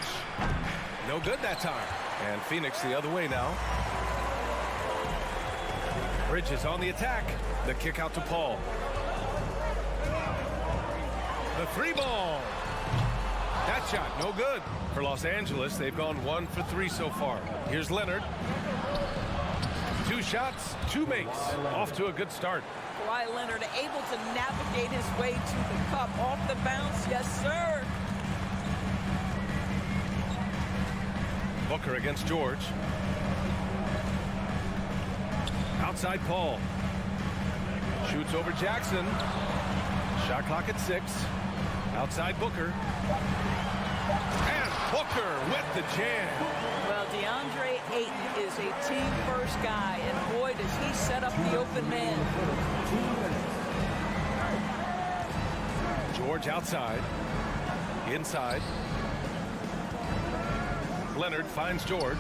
No good that time. And Phoenix the other way now. Bridges on the attack. The kick out to Paul. The 3 ball. That shot no good. For Los Angeles, they've gone 1 for 3 so far. Here's Leonard. 2 shots, 2 makes. Off to a good start. Kawhi Leonard able to navigate his way to the cup off the bounce. Yes, sir. Booker against George. Outside Paul. Shoots over Jackson. Shot clock at 6. Outside Booker. And Booker with the jam. Well, DeAndre Ayton is a team-first guy, and boy, does he set up the open man. George outside. Inside. Leonard finds George.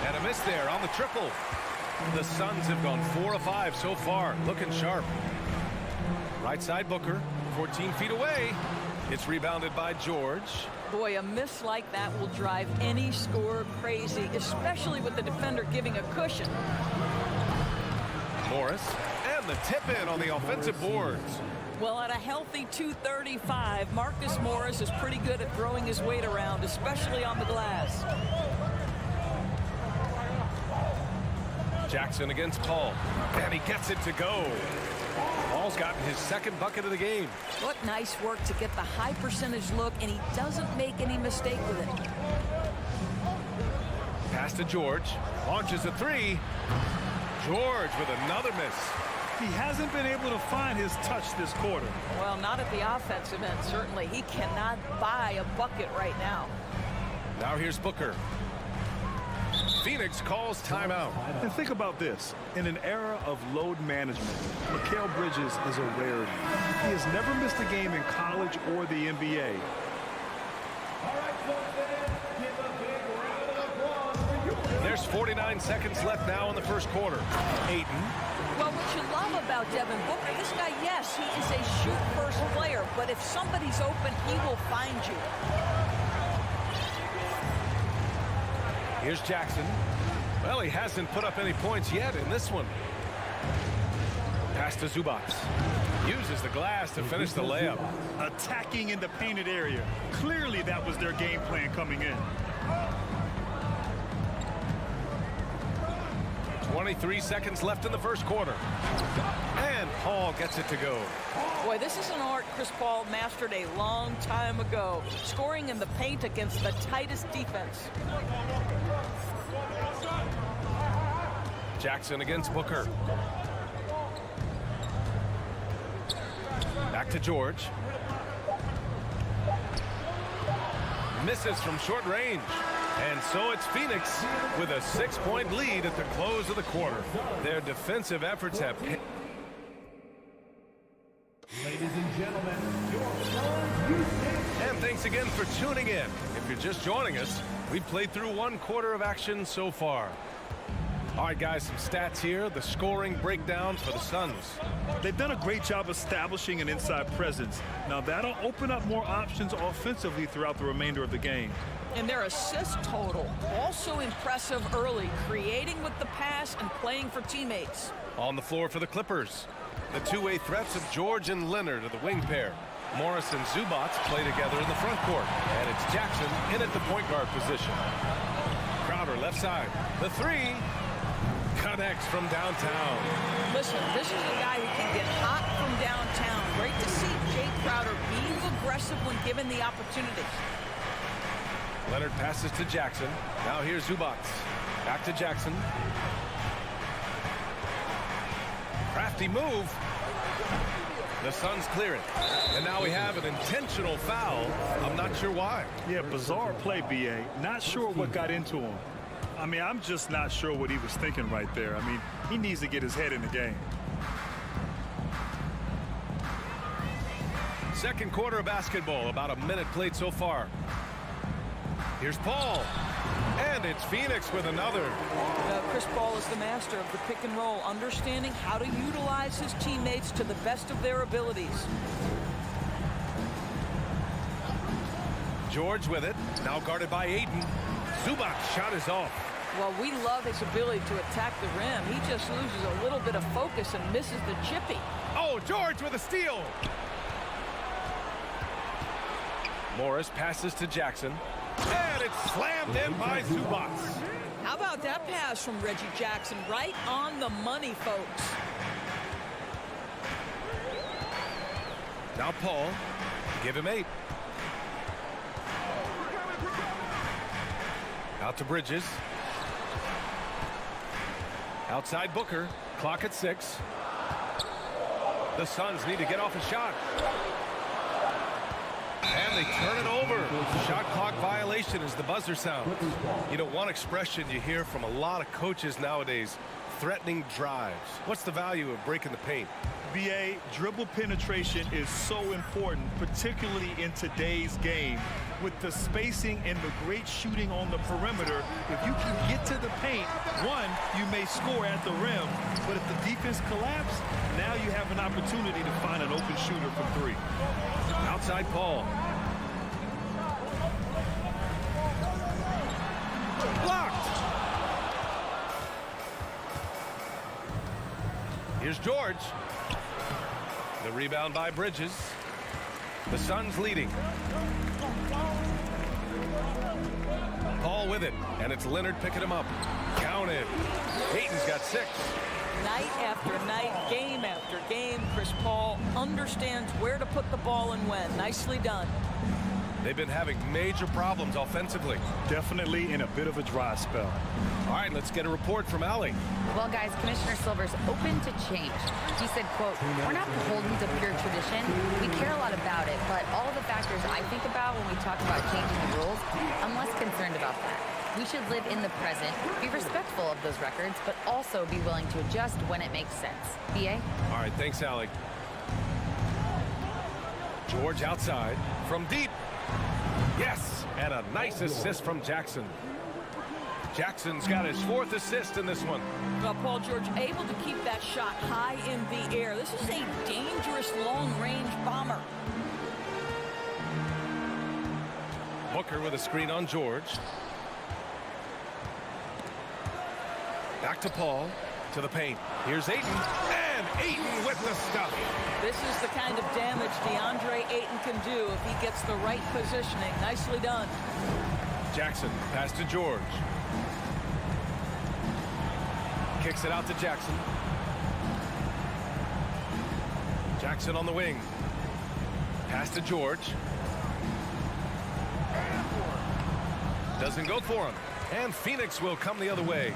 And a miss there on the triple. The Suns have gone 4 of 5 so far. Looking sharp. Right side Booker. 14 feet away. It's rebounded by George. Boy, a miss like that will drive any scorer crazy, especially with the defender giving a cushion. Morris. And the tip-in on the offensive boards. Well, at a healthy 235, Marcus Morris is pretty good at throwing his weight around, especially on the glass. Jackson against Paul. And he gets it to go. Paul's gotten his second bucket of the game. What nice work to get the high percentage look, and he doesn't make any mistake with it. Pass to George. Launches a 3. George with another miss. He hasn't been able to find his touch this quarter. Well, not at the offensive end, certainly. He cannot buy a bucket right now. Now here's Booker. Phoenix calls timeout. And think about this. In an era of load management, Mikal Bridges is a rarity. He has never missed a game in college or the NBA. 49 seconds left now in the first quarter. Ayton. Well, what you love about Devin Booker, this guy, yes, he is a shoot-first player, but if somebody's open, he will find you. Here's Jackson. Well, he hasn't put up any points yet in this one. Pass to Zubac. Uses the glass to finish the layup. Attacking in the painted area. Clearly, that was their game plan coming in. 23 seconds left in the first quarter. And Paul gets it to go. Boy, this is an art Chris Paul mastered a long time ago, scoring in the paint against the tightest defense. Jackson against Booker. Back to George. Misses from short range. And so it's Phoenix with a 6-point lead at the close of the quarter. Their defensive efforts have... Ladies and gentlemen, And thanks again for tuning in. If you're just joining us, we've played through one quarter of action so far. All right, guys, some stats here. The scoring breakdown for the Suns. They've done a great job establishing an inside presence. Now, that'll open up more options offensively throughout the remainder of the game. And their assist total, also impressive early, creating with the pass and playing for teammates. On the floor for the Clippers, the two-way threats of George and Leonard are the wing pair. Morris and Zubac play together in the front court. And it's Jackson in at the point guard position. Crowder left side. The three connects from downtown. Listen, this is a guy who can get hot from downtown. Great to see Jay Crowder being aggressive when given the opportunity. Leonard passes to Jackson. Now here's Zubac. Back to Jackson. Crafty move. The Suns clear it. And now we have an intentional foul. I'm not sure why. Yeah, bizarre play, B.A. Not sure what got into him. I mean, I'm just not sure what he was thinking right there. I mean, he needs to get his head in the game. Second quarter of basketball. About a minute played so far. Here's Paul. And it's Phoenix with another. Chris Paul is the master of the pick and roll, understanding how to utilize his teammates to the best of their abilities. George with it. Now guarded by Ayton. Zubac shot is off. Well, we love his ability to attack the rim. He just loses a little bit of focus and misses the chippy. Oh, George with a steal. Morris passes to Jackson. And it's slammed in by Zubac. How about that pass from Reggie Jackson? Right on the money, folks. Now Paul. Give him 8. Out to Bridges. Outside Booker. Clock at 6. The Suns need to get off a shot. And they turn it over. Shot clock violation is the buzzer sound. You know, one expression you hear from a lot of coaches nowadays, threatening drives. What's the value of breaking the paint? B.A., dribble penetration is so important, particularly in today's game. With the spacing and the great shooting on the perimeter, if you can get to the paint, one, you may score at the rim, but if the defense collapses, now you have an opportunity to find an open shooter from 3. Outside Paul. Blocked. Here's George. The rebound by Bridges. The Suns leading. Paul with it, and it's Leonard picking him up. Counted. Ayton's got 6. Night after night, game after game, Chris Paul understands where to put the ball and when. Nicely done. They've been having major problems offensively. Definitely in a bit of a dry spell. All right, let's get a report from Allie. Well, guys, Commissioner Silver's open to change. He said, quote, "We're not beholden to pure tradition. We care a lot about it, but all the factors I think about when we talk about changing the rules, I'm less concerned about that. We should live in the present, be respectful of those records, but also be willing to adjust when it makes sense." B.A.? All right, thanks, Allie. George outside from deep. Yes, and a nice assist from Jackson. Jackson's got his 4th assist in this one. Well, Paul George able to keep that shot high in the air. This is a dangerous long-range bomber. Booker with a screen on George. Back to Paul, to the paint. Here's Ayton, and Ayton with the stuff. This is the kind of damage DeAndre Ayton can do if he gets the right positioning. Nicely done. Jackson, pass to George. Kicks it out to Jackson. Jackson on the wing. Pass to George. Doesn't go for him. And Phoenix will come the other way.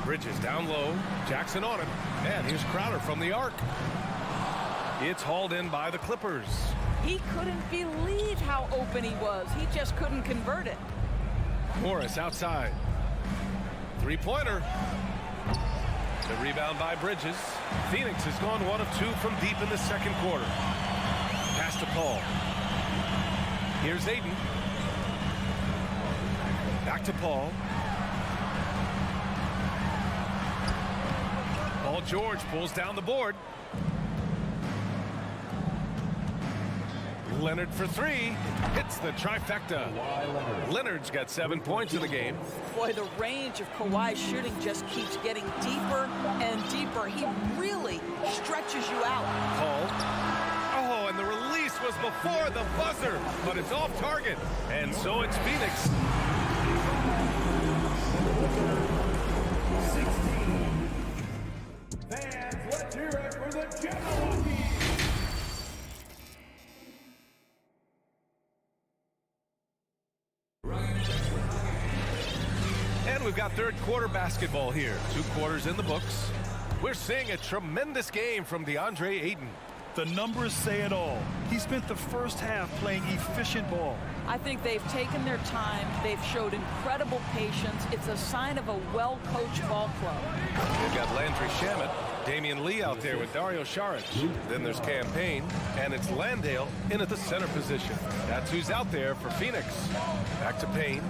Bridges down low. Jackson on him. And here's Crowder from the arc. It's hauled in by the Clippers. He couldn't believe how open he was. He just couldn't convert it. Morris outside. Three-pointer. The rebound by Bridges. Phoenix has gone 1 of 2 from deep in the second quarter. Pass to Paul. Here's Ayton. Back to Paul. Paul George pulls down the board. Leonard for 3. Hits the trifecta. Leonard's got 7 points in the game. Boy, the range of Kawhi's shooting just keeps getting deeper and deeper. He really stretches you out. Paul. Oh, and the release was before the buzzer, but it's off target. And so it's Phoenix. 16. Fans, let's hear it for the Jabberwockies. And we've got third quarter basketball here. 2 quarters in the books. We're seeing a tremendous game from DeAndre Ayton. The numbers say it all. He spent the first half playing efficient ball. I think they've taken their time. They've showed incredible patience. It's a sign of a well-coached ball club. They've got Landry Shamet, Damian Lee out there with Dario Saric. Then there's Cam Payne, and it's Landale in at the center position. That's who's out there for Phoenix. Back to Payne.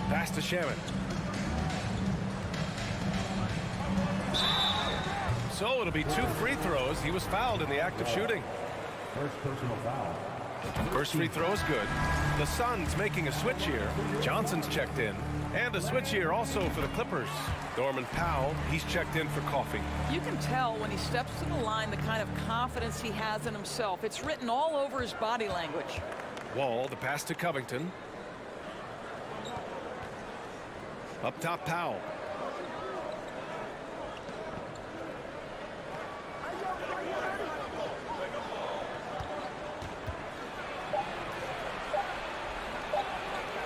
Pass to Shamet. So it'll be 2 free throws. He was fouled in the act of shooting. First personal foul. First free throw is good. The Suns making a switch here. Johnson's checked in. And a switch here also for the Clippers. Norman Powell, he's checked in for coffee. You can tell when he steps to the line the kind of confidence he has in himself. It's written all over his body language. Wall, the pass to Covington. Up top, Powell.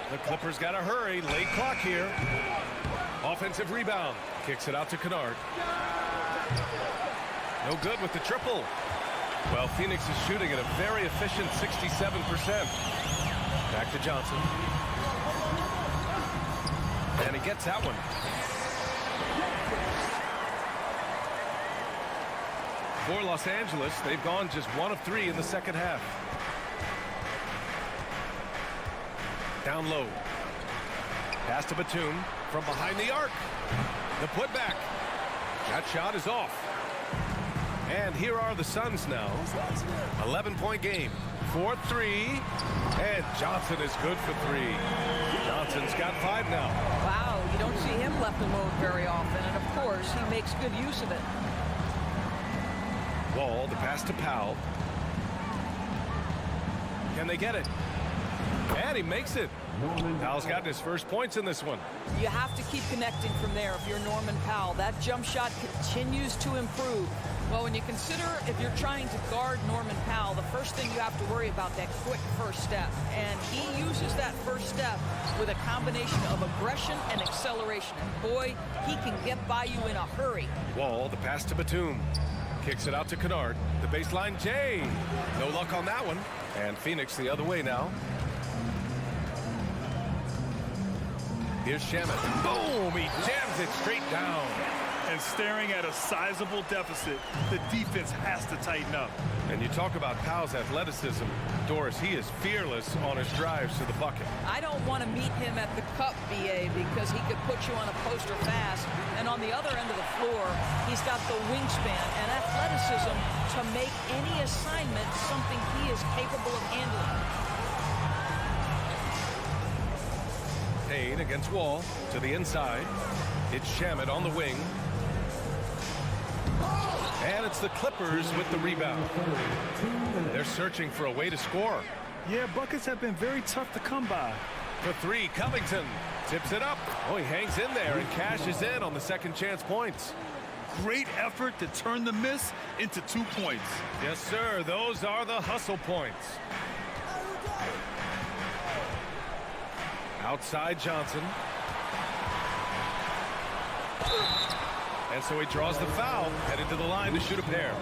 The Clippers got to hurry. Late clock here. Offensive rebound. Kicks it out to Kennard. No good with the triple. Well, Phoenix is shooting at a very efficient 67%. Back to Johnson. And he gets that one. For Los Angeles, they've gone just 1 of 3 in the second half. Down low. Pass to Batum from behind the arc. The putback. That shot is off. And here are the Suns now. 11-point game. 4-3. And Johnson is good for 3. Johnson's got 5 now. Wow, you don't see him left alone very often. And, of course, he makes good use of it. Wall, the pass to Powell. Can they get it? And he makes it. Powell's gotten his first points in this one. You have to keep connecting from there if you're Norman Powell. That jump shot continues to improve. Well, when you consider if you're trying to guard Norman Powell, the first thing you have to worry about that quick first step. And he uses that first step with a combination of aggression and acceleration. And boy, he can get by you in a hurry. Wall, the pass to Batum. Kicks it out to Kennard. The baseline, Jay. No luck on that one. And Phoenix the other way now. Here's Shamet. Boom! He jams it straight down. And staring at a sizable deficit, the defense has to tighten up. And you talk about Powell's athleticism. Doris, he is fearless on his drives to the bucket. I don't want to meet him at the cup, BA, because he could put you on a poster fast. And on the other end of the floor, he's got the wingspan and athleticism to make any assignment something he is capable of handling. Payne against Wall to the inside. It's Shamet on the wing. And it's the Clippers with the rebound. They're searching for a way to score. Yeah, buckets have been very tough to come by. For three, Covington tips it up. Oh, he hangs in there and cashes in on the second chance points. Great effort to turn the miss into 2 points. Yes, sir. Those are the hustle points. Outside Johnson. And so he draws the foul, headed to the line to shoot a pair.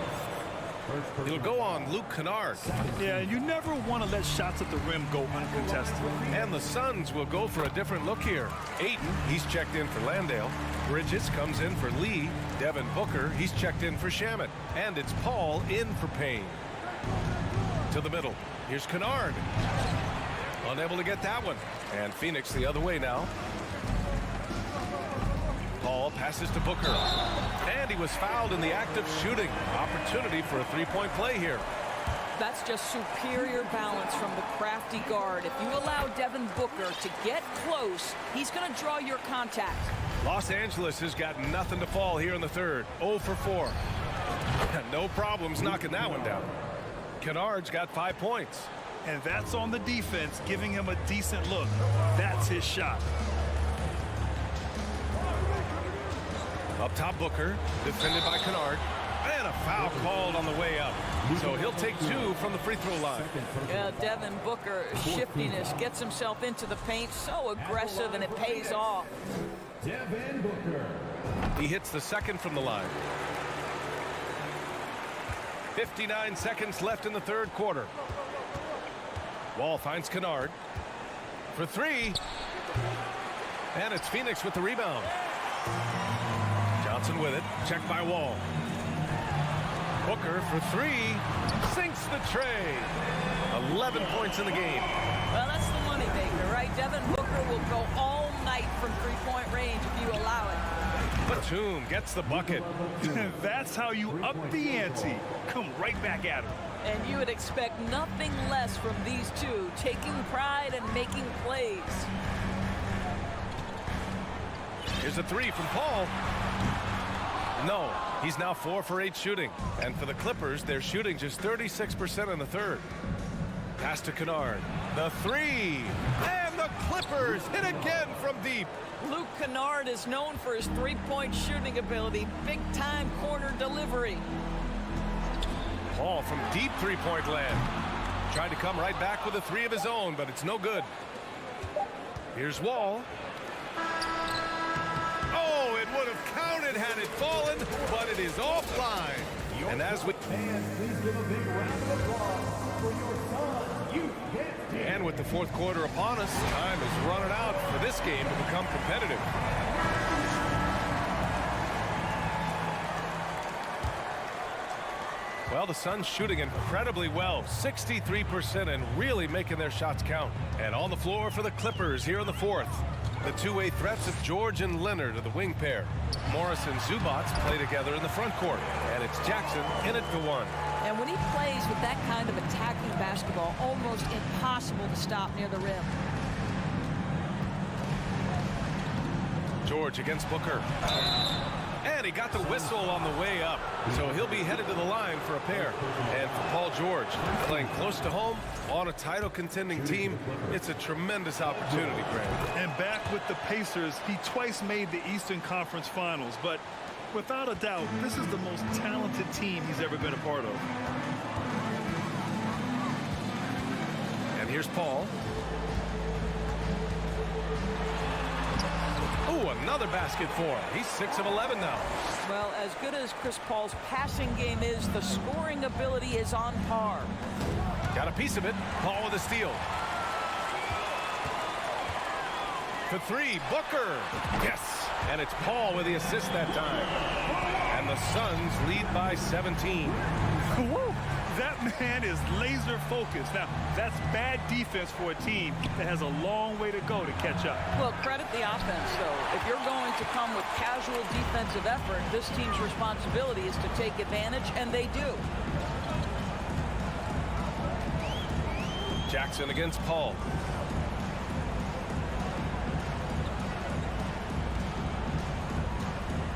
He'll go on Luke Kennard. Yeah, you never want to let shots at the rim go uncontested. And the Suns will go for a different look here. Ayton, he's checked in for Landale. Bridges comes in for Lee. Devin Booker, he's checked in for Shamet. And it's Paul in for Payne. To the middle. Here's Kennard. Unable to get that one. And Phoenix the other way now. Paul passes to Booker. And he was fouled in the act of shooting. Opportunity for a three-point play here. That's just superior balance from the crafty guard. If you allow Devin Booker to get close, he's going to draw your contact. Los Angeles has got nothing to fall here in the third. 0 for 4. No problems knocking that one down. Kennard's got 5 points. And that's on the defense, giving him a decent look. That's his shot. Up top, Booker, defended by Kennard. And a foul called on the way up. So he'll take 2 from the free throw line. Yeah, Devin Booker, shiftiness, gets himself into the paint. So aggressive, and it pays off. Devin Booker. He hits the second from the line. 59 seconds left in the third quarter. Wall finds Kennard for 3. And it's Phoenix with the rebound. Johnson with it. Checked by Wall. Booker for 3. Sinks the tray. 11 points in the game. Well, that's the money maker, right? Devin Booker will go all night from three-point range if you allow it. Batum gets the bucket. That's how you up the ante. Come right back at him. And you would expect nothing less from these two, taking pride and making plays. Here's a 3 from Paul. No, he's now 4 for 8 shooting. And for the Clippers, they're shooting just 36% in the third. Pass to Kennard. The 3. And the Clippers hit again from deep. Luke Kennard is known for his three-point shooting ability. Big-time corner delivery. Paul from deep three-point land. Tried to come right back with a 3 of his own, but it's no good. Here's Wall. Oh, it would have counted had it fallen, but it is offline. And as we... Please give a big round of applause for your son, you get And with the fourth quarter upon us, time is running out for this game to become competitive. Well, the Suns shooting incredibly well, 63%, and really making their shots count. And on the floor for the Clippers here in the fourth. The two-way threats of George and Leonard are the wing pair. Morris and Zubats play together in the front court. And it's Jackson in it for 1. And when he plays with that kind of attacking basketball, almost impossible to stop near the rim. George against Booker. And he got the whistle on the way up. So he'll be headed to the line for a pair. And for Paul George, playing close to home on a title contending team, it's a tremendous opportunity, Grant. And back with the Pacers, he twice made the Eastern Conference Finals. But without a doubt, this is the most talented team he's ever been a part of. And here's Paul. Oh, another basket for him. He's 6 of 11 now. Well, as good as Chris Paul's passing game is, the scoring ability is on par. Got a piece of it. Paul with a steal. For 3, Booker. Yes. And it's Paul with the assist that time. And the Suns lead by 17. Woo! That man is laser focused. Now, that's bad defense for a team that has a long way to go to catch up. Well, credit the offense, though. If you're going to come with casual defensive effort, this team's responsibility is to take advantage, and they do. Jackson against Paul.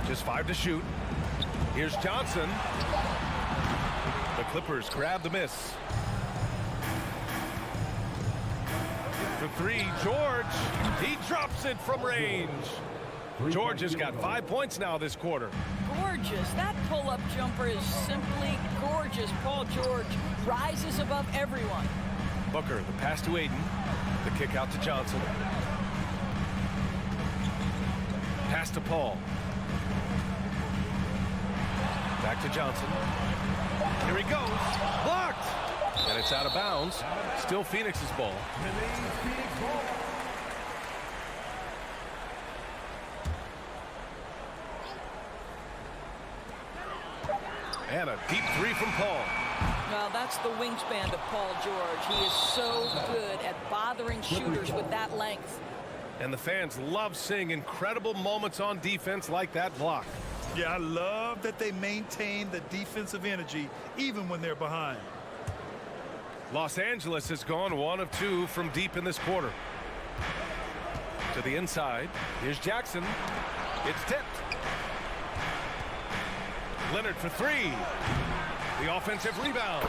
Just 5 to shoot. Here's Johnson. The Clippers grab the miss. For 3, George. He drops it from range. George has got 5 points now this quarter. Gorgeous. That pull-up jumper is simply gorgeous. Paul George rises above everyone. Booker, the pass to Aiden. The kick out to Johnson. Pass to Paul. Back to Johnson. Here he goes. Blocked. And it's out of bounds. Still Phoenix's ball. And a deep 3 from Paul. Well, that's the wingspan of Paul George. He is so good at bothering shooters with that length. And the fans love seeing incredible moments on defense like that block. Yeah, I love that they maintain the defensive energy even when they're behind. Los Angeles has gone 1 of 2 from deep in this quarter. To the inside. Here's Jackson. It's tipped. Leonard for 3. The offensive rebound.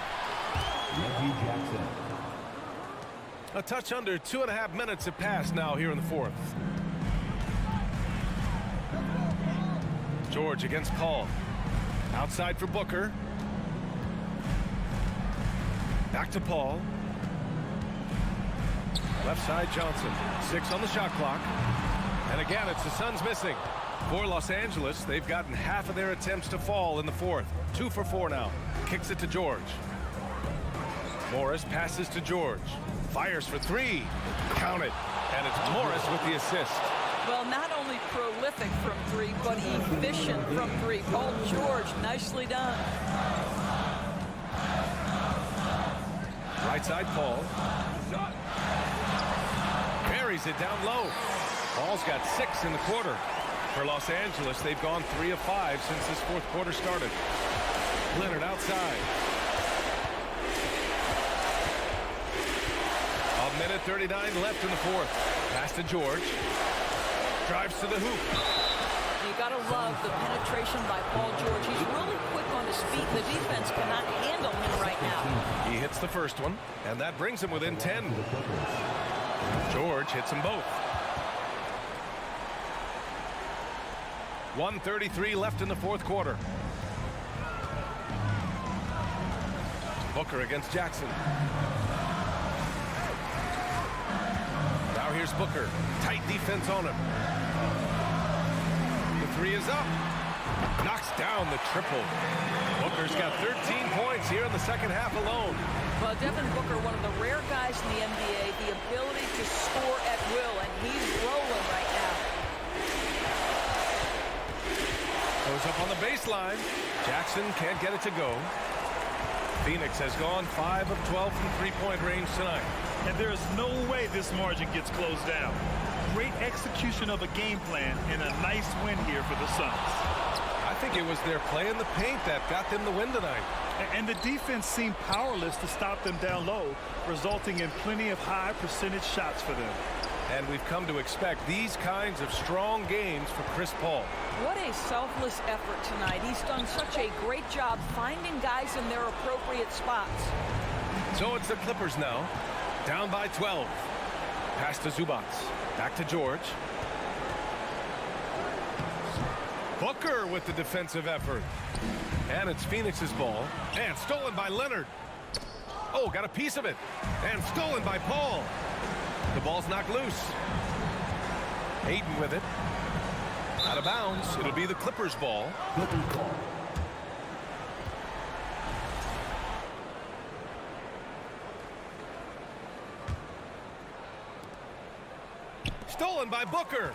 A touch under 2.5 minutes have passed now here in the 4th. George against Paul. Outside for Booker. Back to Paul. Left side Johnson. 6 on the shot clock. And again, it's the Suns missing. For Los Angeles, they've gotten half of their attempts to fall in the 4th. 2 for 4 now. Kicks it to George. Morris passes to George. Fires for 3. Count it. And it's Morris with the assist. Well, not only prolific from 3, but efficient from 3. Paul George, nicely done. Right side, Paul. Buries it down low. Paul's got 6 in the quarter. For Los Angeles, they've gone 3 of 5 since this 4th quarter started. Leonard outside. 1:39 left in the 4th. Pass to George. Drives to the hoop. You got to love the penetration by Paul George. He's really quick on his feet. The defense cannot handle him right now. He hits the first one, and that brings him within 10. George hits them both. 1:33 left in the 4th quarter. Booker against Jackson. Now here's Booker. Tight defense on him. The 3 is up. Knocks down the triple. Booker's got 13 points here in the 2nd half alone. Well, Devin Booker, one of the rare guys in the NBA, the ability to score at will, and he's rolling right now. Goes up on the baseline. Jackson can't get it to go. Phoenix has gone 5 of 12 from three-point range tonight. And there is no way this margin gets closed down. Great execution of a game plan and a nice win here for the Suns. I think it was their play in the paint that got them the win tonight. And the defense seemed powerless to stop them down low, resulting in plenty of high percentage shots for them. And we've come to expect these kinds of strong games for Chris Paul. What a selfless effort tonight. He's done such a great job finding guys in their appropriate spots. So it's the Clippers now, down by 12. Pass to Zubac. Back to George. Booker with the defensive effort. And it's Phoenix's ball. And stolen by Leonard. Oh, got a piece of it. And stolen by Paul. The ball's knocked loose. Aiden with it. Out of bounds. It'll be the Clippers' ball. Stolen by Booker.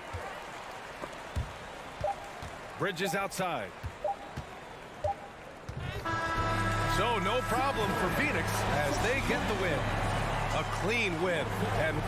Bridges outside. So no problem for Phoenix as they get the win. A clean win. And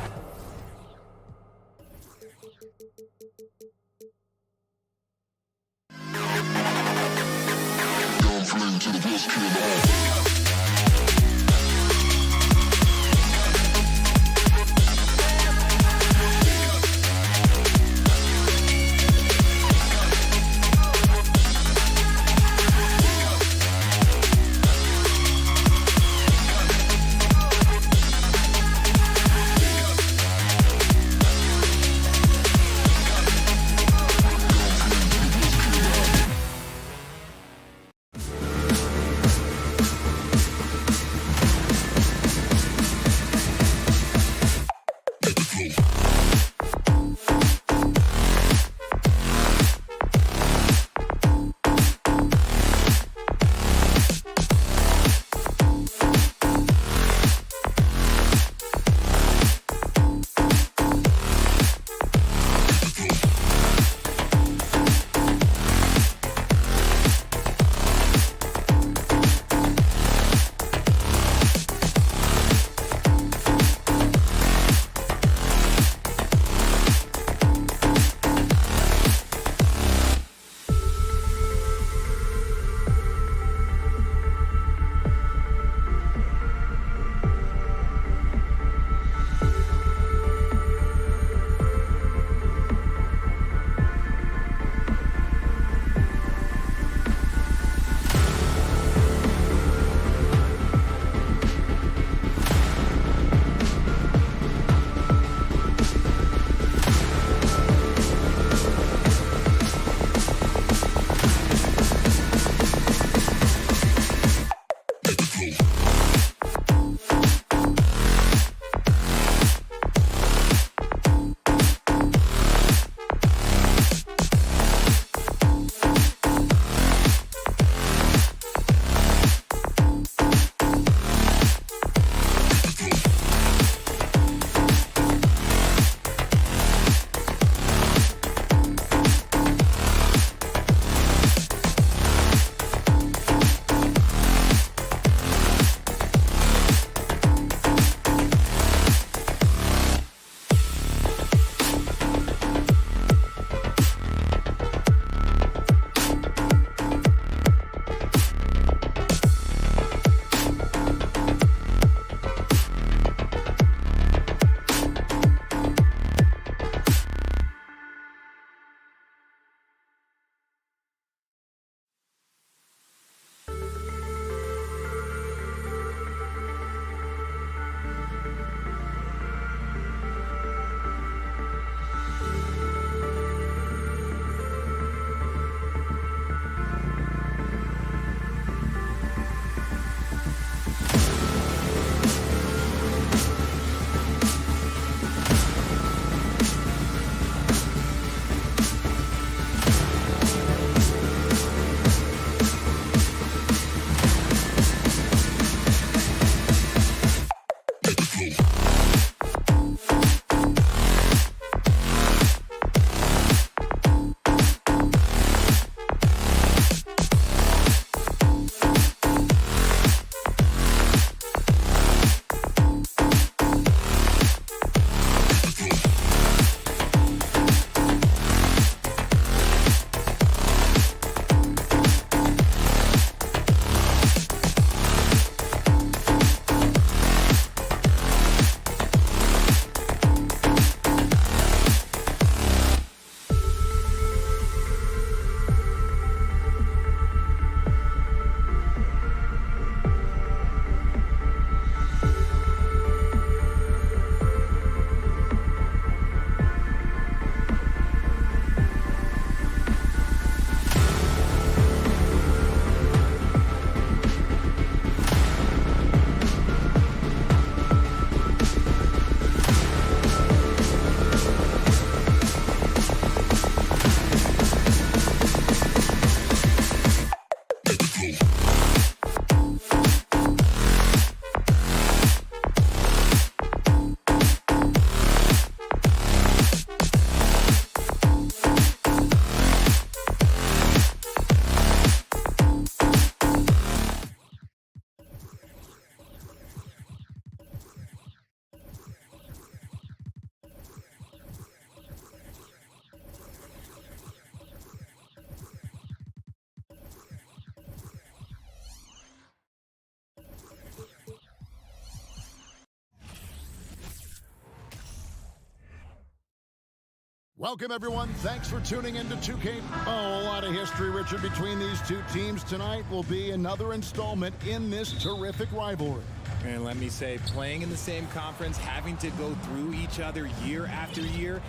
Welcome, everyone. Thanks for tuning in to 2K. Oh, a lot of history, Richard, between these two teams. Tonight will be another installment in this terrific rivalry. And let me say, playing in the same conference, having to go through each other year after year,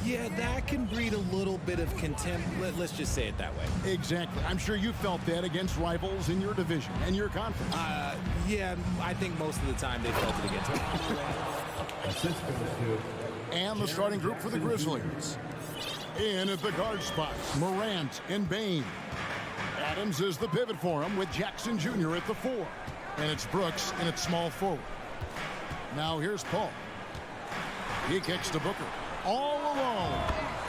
yeah, that can breed a little bit of contempt. Let's just say it that way. Exactly. I'm sure you felt that against rivals in your division and your conference. Yeah, I think most of the time they felt it against me. And the starting group for the Grizzlies. In at the guard spots, Morant and Bain. Adams is the pivot for him with Jackson Jr. at the 4. And it's Brooks and it's small forward. Now here's Paul. He kicks to Booker. All alone.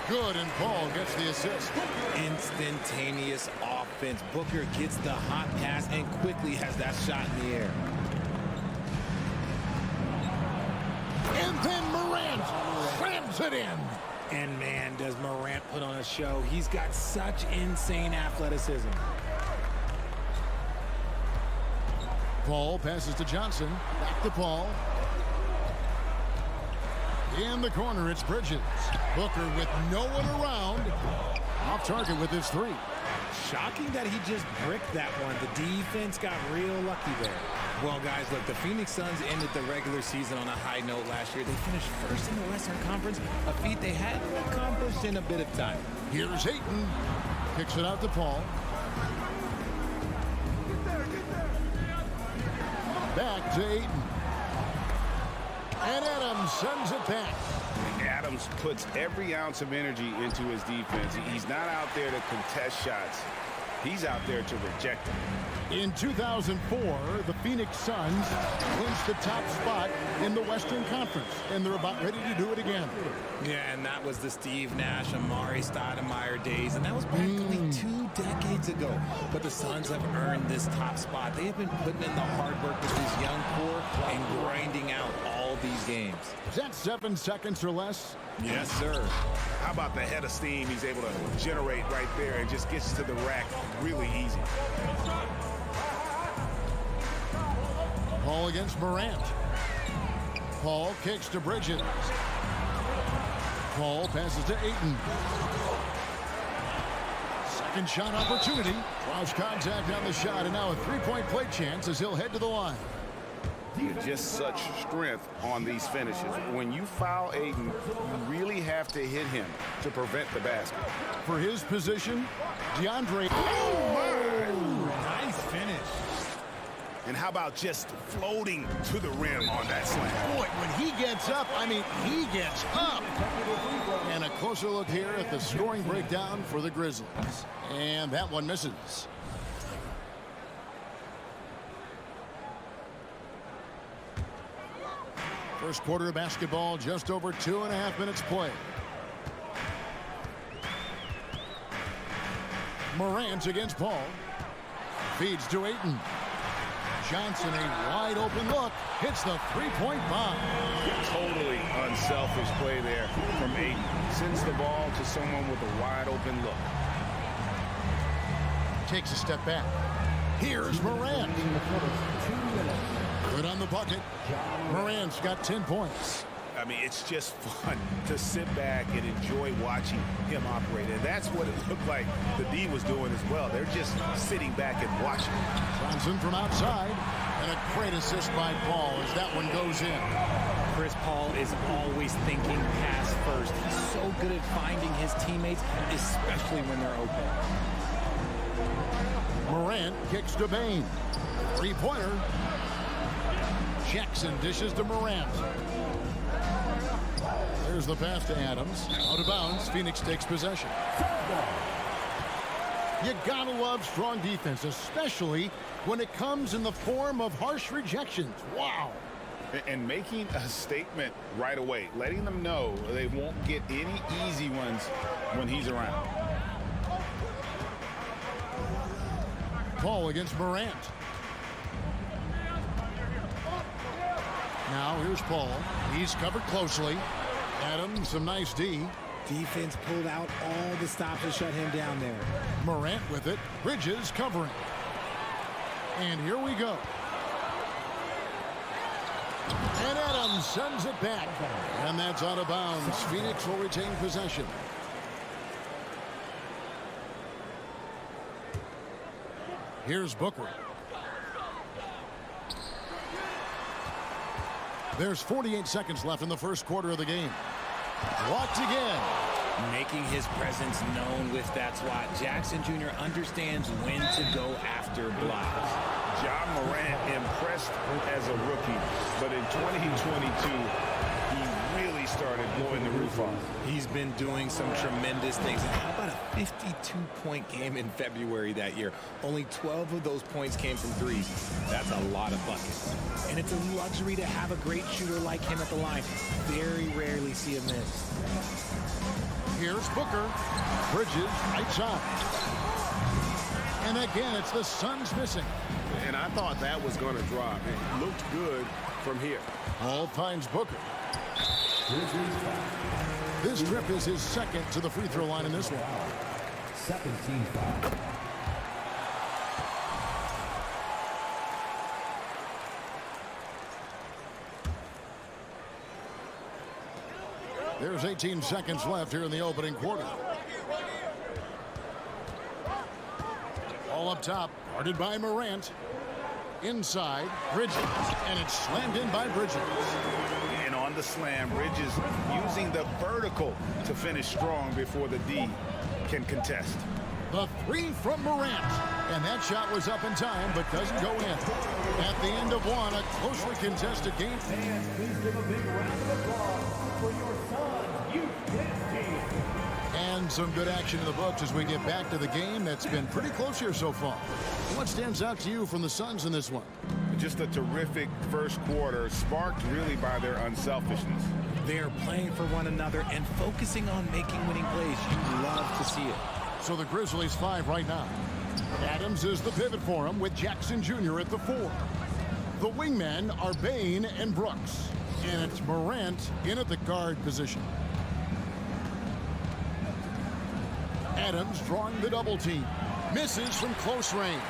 Good, and Paul gets the assist. Instantaneous offense. Booker gets the hot pass and quickly has that shot in the air. And then Morant slams it in. And man, does Morant put on a show. He's got such insane athleticism. Paul passes to Johnson. Back to Paul. In the corner, it's Bridges. Booker with no one around. Off target with his 3. Shocking that he just bricked that one. The defense got real lucky there. Well, guys, look, the Phoenix Suns ended the regular season on a high note last year. They finished first in the Western Conference, a feat they hadn't accomplished in a bit of time. Here's Ayton. Kicks it out to Paul. Back to Ayton. And Adams sends it back. Adams puts every ounce of energy into his defense. He's not out there to contest shots. He's out there to reject them. In 2004, the Phoenix Suns clinched the top spot in the Western Conference, and they're about ready to do it again. Yeah, and that was the Steve Nash, Amari Stoudemire days, and that was practically 2 decades ago. But the Suns have earned this top spot. They have been putting in the hard work with this young core and grinding out all these games. Is that 7 seconds or less? Yes, sir. How about the head of steam he's able to generate right there and just gets to the rack really easy. Paul against Morant. Paul kicks to Bridges. Paul passes to Ayton. Second shot opportunity. Draws contact on the shot, and now a 3-point play chance as he'll head to the line. Just such strength on these finishes. When you foul Ayton, you really have to hit him to prevent the basket. For his position, DeAndre. Nice finish. And how about just floating to the rim on that slam? Boy, when he gets up, I mean, he gets up. And a closer look here at the scoring breakdown for the Grizzlies. And that one misses. First quarter of basketball, just over 2.5 minutes played. Morant against Paul. Feeds to Ayton. Johnson, a wide open look, hits the 3-point bomb. Totally unselfish play there from Ayton. Sends the ball to someone with a wide open look. Takes a step back. Here's Morant. Good on the bucket. Morant's got 10 points. I mean, it's just fun to sit back and enjoy watching him operate. And that's what it looked like the D was doing as well. They're just sitting back and watching. Johnson from outside. And a great assist by Paul as that one goes in. Chris Paul is always thinking pass first. He's so good at finding his teammates, especially when they're open. Morant kicks to Bain. 3-pointer. Jackson dishes to Morant. There's the pass to Adams. Out of bounds. Phoenix takes possession. You gotta love strong defense, especially when it comes in the form of harsh rejections. Wow. And making a statement right away, letting them know they won't get any easy ones when he's around. Paul against Morant. Now here's Paul. He's covered closely. Adams, some nice D. Defense pulled out all the stops to shut him down there. Morant with it. Bridges covering. And here we go. And Adams sends it back. And that's out of bounds. Phoenix will retain possession. Here's Booker. There's 48 seconds left in the first quarter of the game. Blocked again. Making his presence known with that swat. Jackson Jr. understands when to go after blocks. John Morant impressed as a rookie, but in 2022, he really started blowing the roof off. He's been doing some tremendous things. And how about a 52-point game in February that year? Only 12 of those points came from threes. That's a lot of buckets. And it's a luxury to have a great shooter like him at the line. Very rarely see him miss. Here's Booker. Bridges right side. And again, it's the Suns missing. And I thought that was going to drop. It looked good from here. Hall finds Booker. This trip is his second to the free throw line in this one. Second team foul. There's 18 seconds left here in the opening quarter. All up top, guarded by Morant. Inside, Bridges, and it's slammed in by Bridges. And on the slam, Bridges using the vertical to finish strong before the D can contest. The three from Morant. And that shot was up in time, but doesn't go in. At the end of one, a closely contested game. Fans, please give a big round of applause for your Suns youth dance team. And some good action in the books as we get back to the game that's been pretty close here so far. What stands out to you from the Suns in this one? Just a terrific first quarter, sparked really by their unselfishness. They're playing for one another and focusing on making winning plays. You love to see it. So the Grizzlies 5 right now. Adams is the pivot for him with Jackson Jr. at the 4. The wingmen are Bain and Brooks. And it's Morant in at the guard position. Adams drawing the double team. Misses from close range.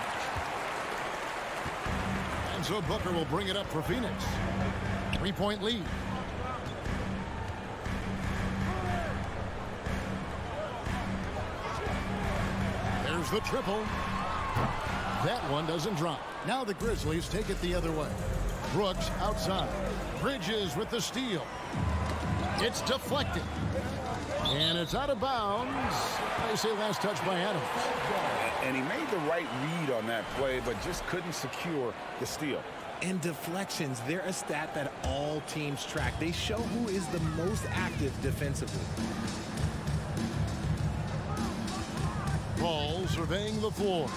And so Booker will bring it up for Phoenix. 3-point lead. There's the triple. That one doesn't drop. Now the Grizzlies take it the other way. Brooks outside. Bridges with the steal. It's deflected. And it's out of bounds. They say last touch by Adams. And he made the right read on that play, but just couldn't secure the steal. And deflections, they're a stat that all teams track. They show who is the most active defensively. Ball surveying the floor.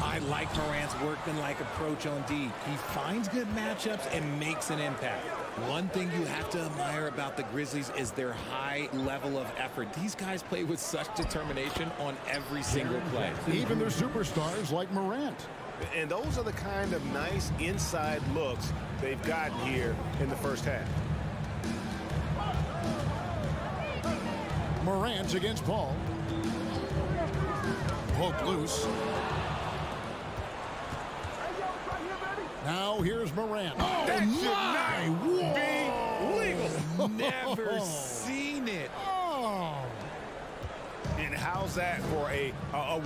I like Morant's workmanlike approach on D. He finds good matchups and makes an impact. One thing you have to admire about the Grizzlies is their high level of effort. These guys play with such determination on every single play. Even their superstars like Morant. And those are the kind of nice inside looks they've gotten here in the first half. Morant against Paul. Poked loose. Now here's Morant. Oh, that should not be legal. Never seen it. Oh. And how's that for a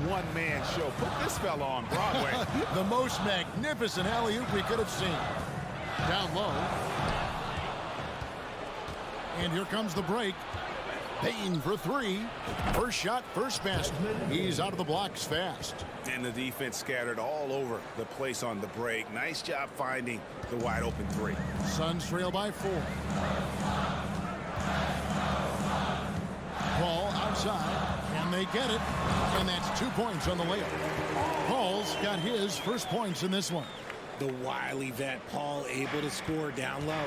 one-man show? Put this fella on Broadway. The most magnificent alley-oop we could have seen. Down low. And here comes the break. Payne for three. First shot, first basket. He's out of the blocks fast. And the defense scattered all over the place on the break. Nice job finding the wide open three. Suns trail by 4. Paul outside. And they get it. And that's 2 points on the layup. Paul's got his first points in this one. The wily vet Paul able to score down low.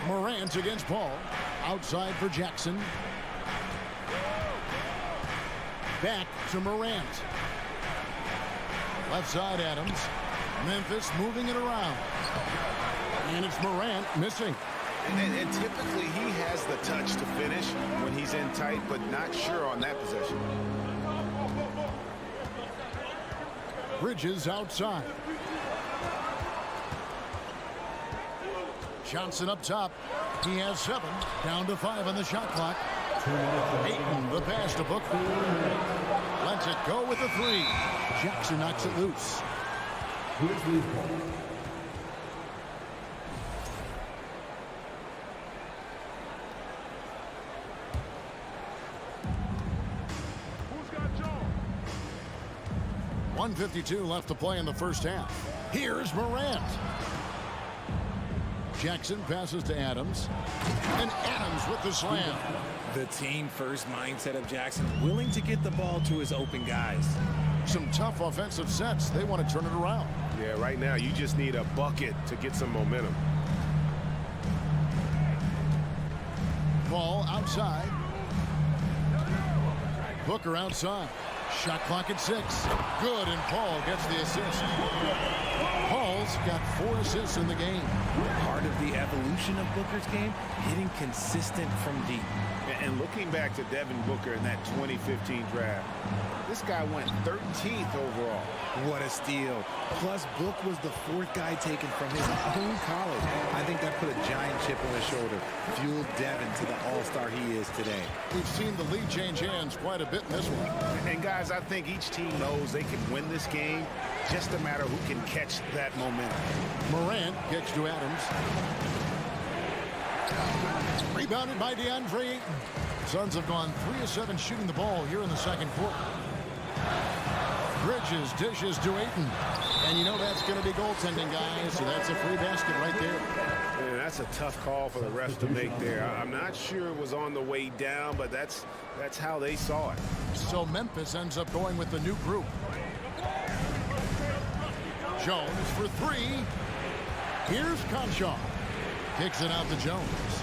Morant against Paul. Outside for Jackson. Back to Morant. Left side Adams. Memphis moving it around. And it's Morant missing. And typically he has the touch to finish when he's in tight, but not sure on that possession. Bridges outside. Johnson up top. He has 7. Down to 5 on the shot clock. Ayton, the pass to Booker. Lets it go with the three. Jackson knocks it loose. Grizzlies ball. Who's got Jones? 1:52 left to play in the first half. Here's Morant. Jackson passes to Adams. And Adams with the slam. The team-first mindset of Jackson, willing to get the ball to his open guys. Some tough offensive sets. They want to turn it around. Yeah, right now you just need a bucket to get some momentum. Ball outside. Booker outside. Shot clock at 6. Good, and Paul gets the assist. Paul's got 4 assists in the game. Part of the evolution of Booker's game, hitting consistent from deep. And looking back to Devin Booker in that 2015 draft, this guy went 13th overall. What a steal. Plus, Book was the 4th guy taken from his own college. I think that put a giant chip on his shoulder, fueled Devin to the all-star he is today. We've seen the lead change hands quite a bit in this one. And guys, I think each team knows they can win this game, just a matter who can catch that momentum. Morant kicks to Adams. Rebounded by DeAndre Ayton. Suns have gone 3 of 7 shooting the ball here in the second quarter. Bridges dishes to Ayton. And you know that's going to be goaltending, guys, so that's a free basket right there. Man, that's a tough call for the refs to make there. I'm not sure it was on the way down, but that's how they saw it. So Memphis ends up going with the new group. Jones for 3. Here's Conchar. Kicks it out to Jones.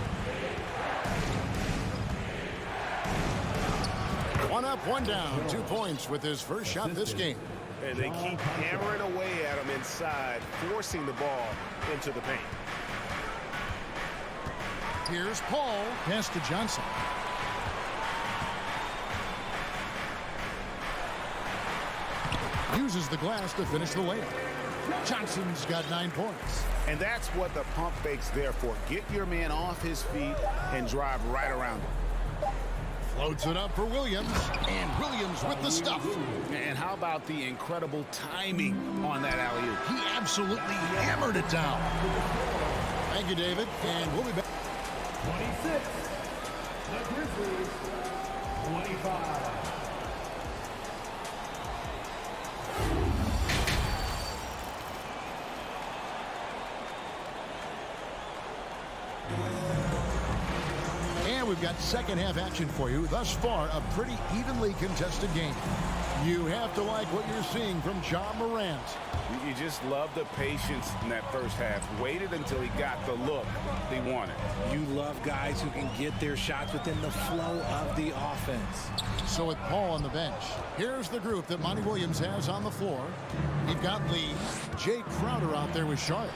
1 up, 1 down. 2 points with his first shot this game. And they keep hammering away at him inside, forcing the ball into the paint. Here's Paul. Pass to Johnson. Uses the glass to finish the layup. Johnson's got 9 points. And that's what the pump fake's there for. Get your man off his feet and drive right around him. Floats it up for Williams. And Williams with the stuff. And how about the incredible timing on that alley-oop? He absolutely hammered it down. Thank you, David. And we'll be back. 26. The Grizzlies. 25. And we've got second half action for you. Thus far, a pretty evenly contested game. You have to like what you're seeing from Ja Morant. You just love the patience in that first half. Waited until he got the look he wanted. You love guys who can get their shots within the flow of the offense. So with Paul on the bench, here's the group that Monty Williams has on the floor. You've got Lee, Jay Crowder out there with Sharp.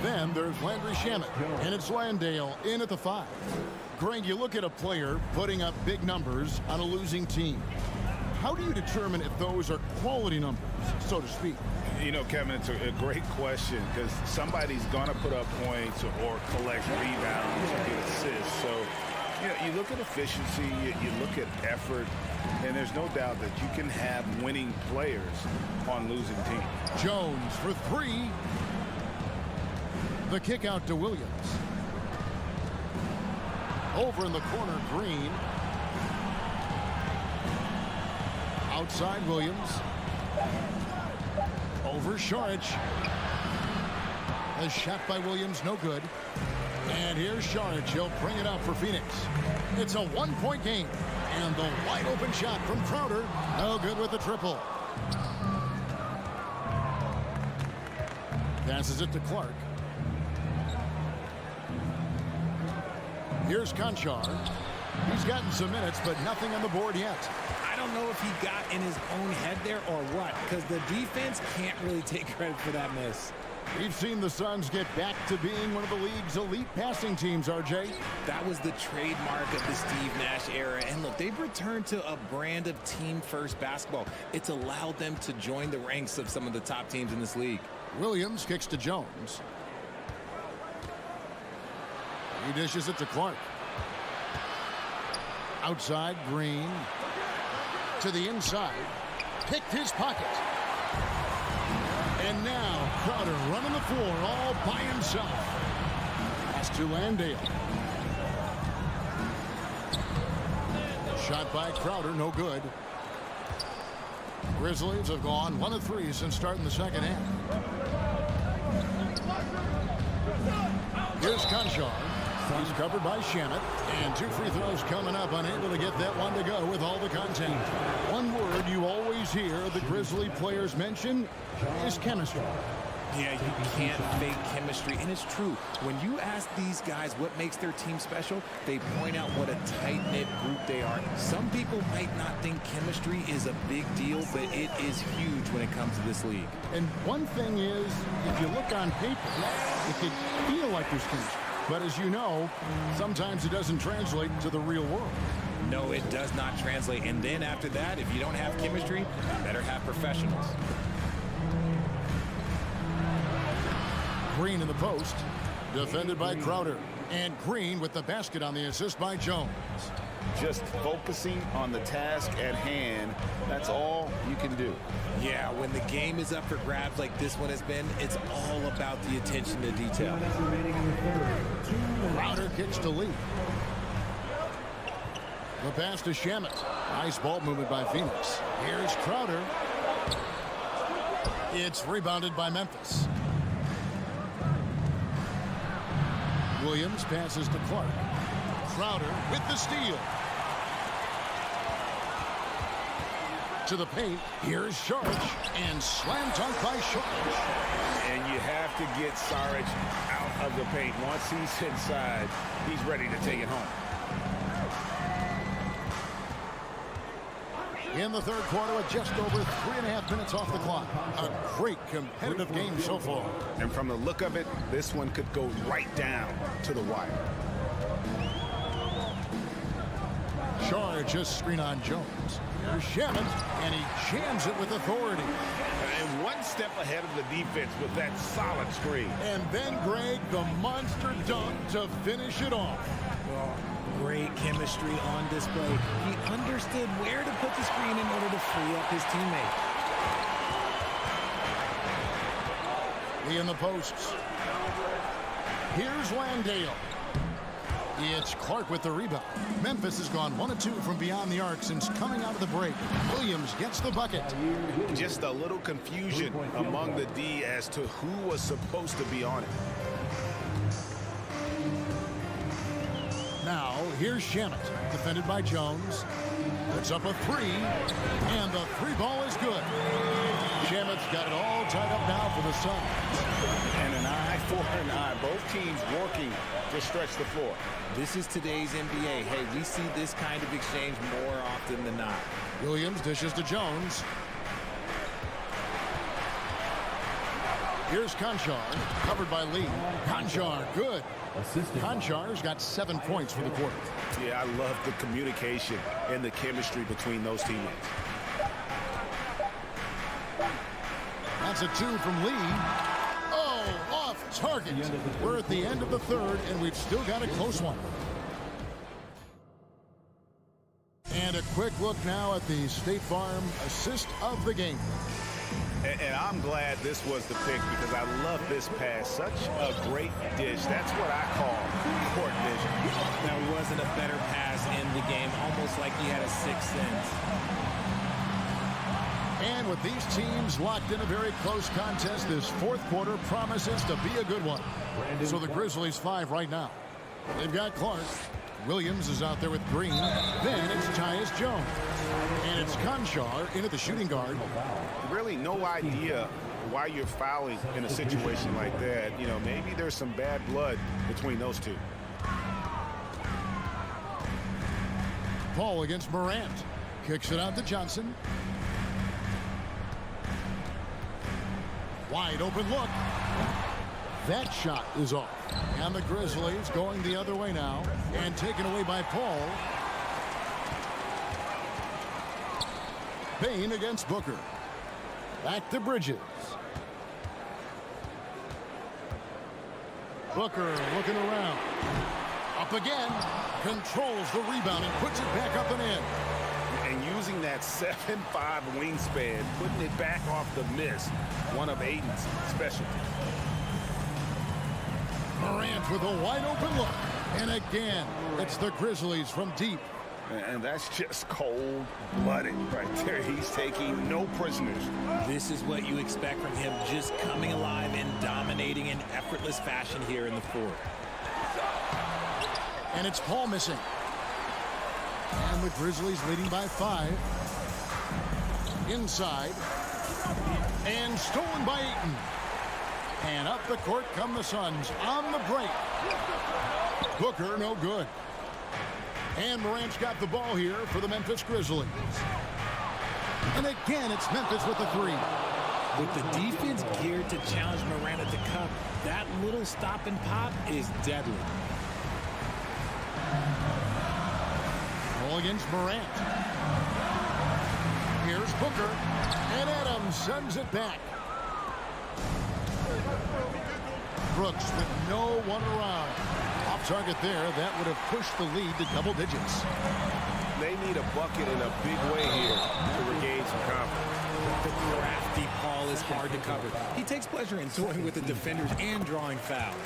Then there's Landry Shamet, and it's Landale in at the 5. Greg, you look at a player putting up big numbers on a losing team. How do you determine if those are quality numbers, so to speak? You know, Kevin, it's a great question because somebody's going to put up points or collect rebounds or get assists. So, you know, you look at efficiency, you look at effort, and there's no doubt that you can have winning players on losing teams. Jones for 3. The kick out to Williams. Over in the corner, Green. Outside Williams. Over Sharp. A shot by Williams, no good. And here's Sharp. He'll bring it up for Phoenix. It's a 1-point game. And the wide open shot from Crowder. No good with the triple. Passes it to Clark. Here's Conchar. He's gotten some minutes, but nothing on the board yet. I don't know if he got in his own head there or what, because the defense can't really take credit for that miss. We've seen the Suns get back to being one of the league's elite passing teams, RJ. That was the trademark of the Steve Nash era. And look, they've returned to a brand of team-first basketball. It's allowed them to join the ranks of some of the top teams in this league. Williams kicks to Jones. He dishes it to Clark. Outside, Green. To the inside. Picked his pocket. And now Crowder running the floor all by himself. Pass to Landale. Shot by Crowder, no good. Grizzlies have gone 1 of 3 since starting the second half. Here's Conchar. He's covered by Shamet. And 2 free throws coming up, unable to get that one to go with all the contact. One word you always hear the Grizzly players mention is chemistry. Yeah, you can't fake chemistry, and it's true. When you ask these guys what makes their team special, they point out what a tight-knit group they are. Some people might not think chemistry is a big deal, but it is huge when it comes to this league. And one thing is, if you look on paper, it could feel like there's chemistry. But as you know, sometimes it doesn't translate to the real world. No, it does not translate. And then after that, if you don't have chemistry, you better have professionals. Green in the post, defended by Crowder. And Green with the basket on the assist by Jones. Just focusing on the task at hand, that's all you can do. Yeah, when the game is up for grabs like this one has been, it's all about the attention to detail. Crowder kicks to Lee. The pass to Shamet. Nice ball movement by Phoenix. Here's Crowder. It's rebounded by Memphis. Williams passes to Clark. Crowder with the steal. To the paint. Here's Saric. And slam dunk by Saric. And you have to get Saric out of the paint. Once he's inside, he's ready to take it home. In the third quarter with just over 3.5 minutes off the clock. A great competitive game so far. And from the look of it, this one could go right down to the wire. Shard just screen on Jones. Here's Shamet, and he jams it with authority. And one step ahead of the defense with that solid screen. And then Greg, the monster dunk to finish it off. Well, great chemistry on display. He understood where to put the screen in order to free up his teammate. Lee in the posts. Here's Landale. It's Clark with the rebound. Memphis has gone 1 of 2 from beyond the arc since coming out of the break. Williams gets the bucket. Just a little confusion among the D as to who was supposed to be on it. Now, here's Shamet, defended by Jones. Puts up a 3, and the 3 ball is good. Shamet's got it all tied up now for the Suns. And an eye for an eye. Both teams working to stretch the floor. This is today's NBA. Hey, we see this kind of exchange more often than not. Williams dishes to Jones. Here's Conchar, covered by Lee. Conchar, good. Conchar's got 7 points for the quarter. Yeah, I love the communication and the chemistry between those teammates. That's a 2 from Lee. Oh, off target. We're at the end of the third, and we've still got a close one. And a quick look now at the State Farm assist of the game. And I'm glad this was the pick because I love this pass. Such a great dish. That's what I call court vision. There wasn't a better pass in the game, almost like he had a sixth sense. And with these teams locked in a very close contest, this fourth quarter promises to be a good one. So the Grizzlies 5 right now. They've got Clark. Williams is out there with Green. Then it's Tyus Jones. And it's Conchar in at the shooting guard. Really no idea why you're fouling in a situation like that. You know, maybe there's some bad blood between those two. Paul against Morant. Kicks it out to Johnson. Wide open look. That shot is off. And the Grizzlies going the other way now. And taken away by Paul. Payne against Booker. Back to Bridges. Booker looking around. Up again. Controls the rebound and puts it back up and in. And using that 7'5" wingspan, putting it back off the miss, one of Aiden's specialties. Morant with a wide open look. And again, it's the Grizzlies from deep. And that's just cold-blooded right there. He's taking no prisoners. This is what you expect from him, just coming alive and dominating in effortless fashion here in the fourth. And it's Paul missing. And the Grizzlies leading by 5. Inside. And stolen by Ayton. And up the court come the Suns on the break. Booker, no good. And Morant's got the ball here for the Memphis Grizzlies. And again, it's Memphis with the 3. With the defense geared to challenge Morant at the cup, that little stop and pop is deadly. Ball against Morant. Here's Booker. And Adams sends it back. Brooks with no one around. Off target there. That would have pushed the lead to double digits. They need a bucket in a big way here to regain some confidence. The crafty Paul is hard to cover. He takes pleasure in toying with the defenders and drawing fouls.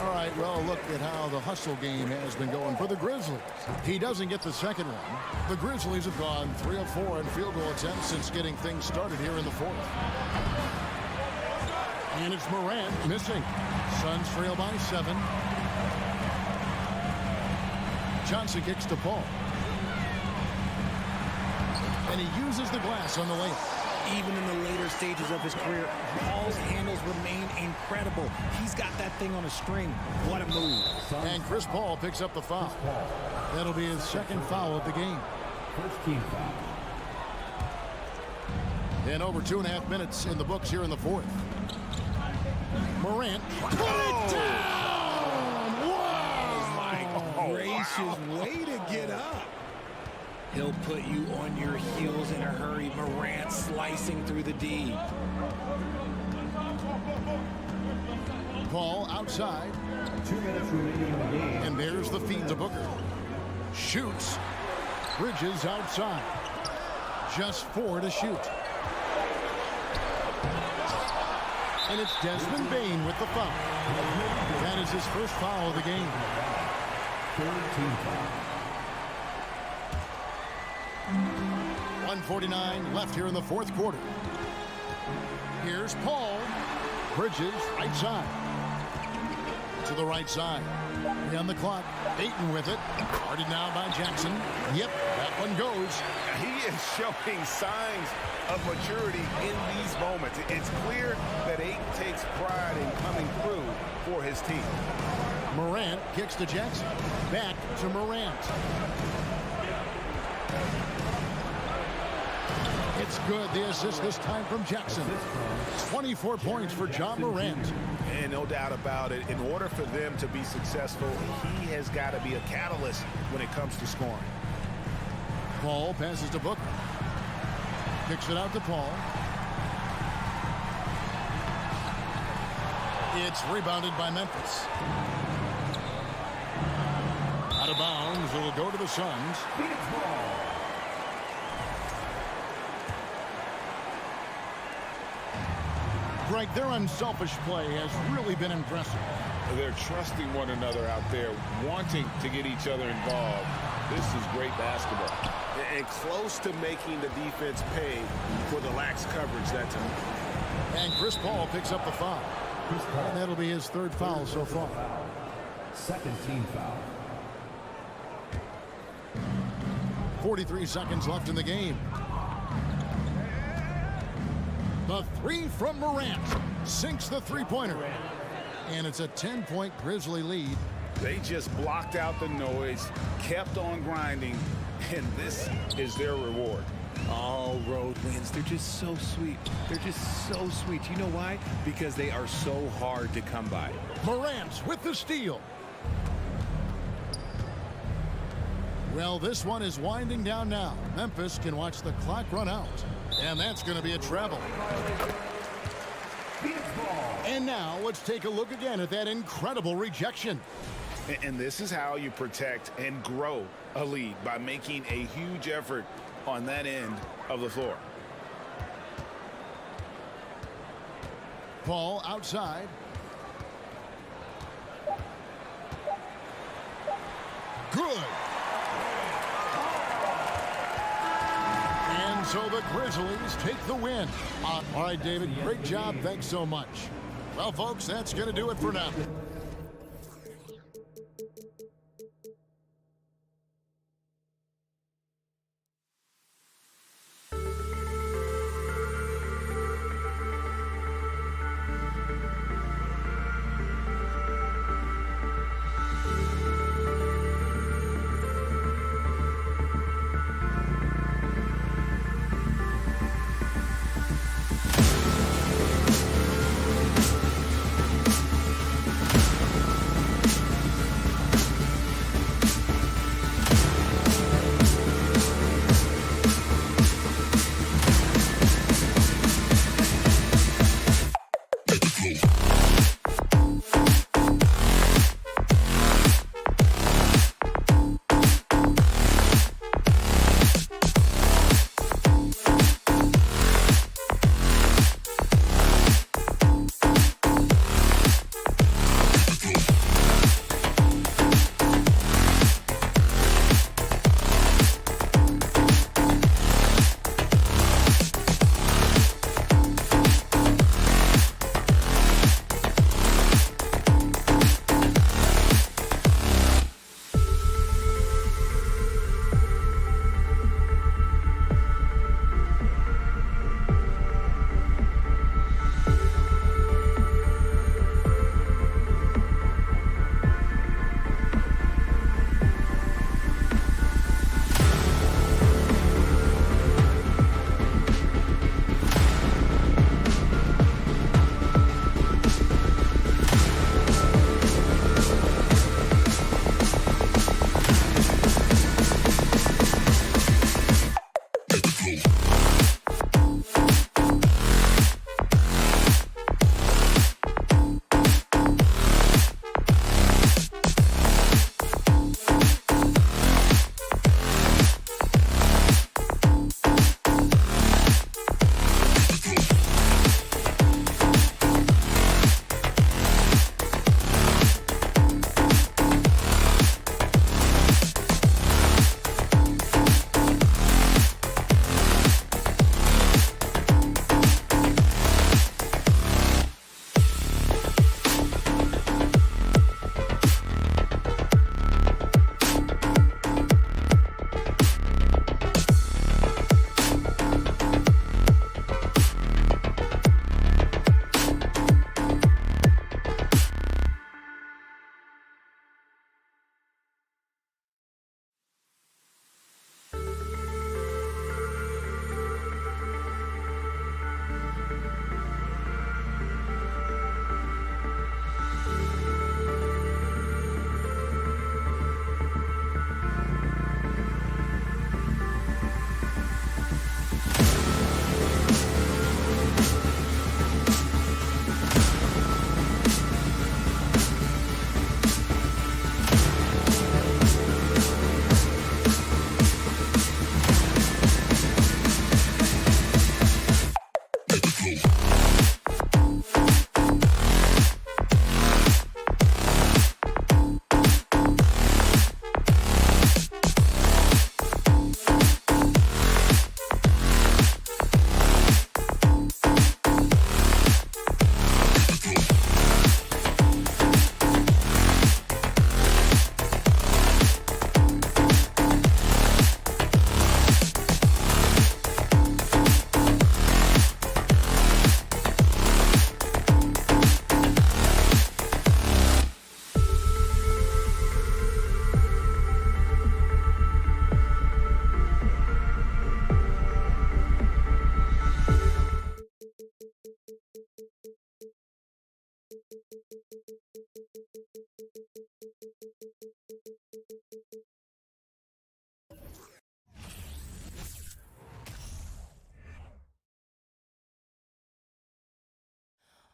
All right, well, look at how the hustle game has been going for the Grizzlies. He doesn't get the second one. The Grizzlies have gone 3 of 4 in field goal attempts since getting things started here in the fourth. And it's Morant missing. Suns trail by 7. Johnson kicks to Paul. And he uses the glass on the layup. Even in the later stages of his career, Paul's handles remain incredible. He's got that thing on a string. What a move. And Chris Paul picks up the foul. That'll be his second foul of the game. First team foul. And over 2.5 minutes in the books here in the fourth. Morant. Put it down! Oh, my gracious. Way to get up. He'll put you on your heels in a hurry. Morant slicing through the D. Paul outside. 2 minutes remaining in the game. And there's the feed to Booker. Shoots. Bridges outside. Just 4 to shoot. And it's Desmond Bane with the foul. That is his first foul of the game. Third team foul. 1:49 left here in the fourth quarter. Here's Paul. Bridges right side. To the right side. 3 on the clock. Ayton with it. Guarded now by Jackson. Yep, that one goes. He is showing signs of maturity in these moments. It's clear that Ayton takes pride in coming through for his team. Morant kicks to Jackson. Back to Morant. It's good. The assist this time from Jackson. 24 points for John Morant. And no doubt about it, in order for them to be successful, he has got to be a catalyst when it comes to scoring. Paul passes to Booker. Kicks it out to Paul. It's rebounded by Memphis. Out of bounds. It'll go to the Suns. Greg, their unselfish play has really been impressive. They're trusting one another out there, wanting to get each other involved. This is great basketball. And close to making the defense pay for the lax coverage that time. And Chris Paul picks up the foul. And that'll be his third foul so far. Second team foul. 43 seconds left in the game. The 3 from Morant sinks the three-pointer. And it's a 10-point Grizzly lead. They just blocked out the noise, kept on grinding, and this is their reward. All road wins. They're just so sweet. They're just so sweet. You know why? Because they are so hard to come by. Morant with the steal. Well, this one is winding down now. Memphis can watch the clock run out. And that's going to be a travel. And now let's take a look again at that incredible rejection. And this is how you protect and grow a lead, by making a huge effort on that end of the floor. Ball outside. Good. And so the Grizzlies take the win. All right, David, great job. Thanks so much. Well, folks, that's going to do it for now.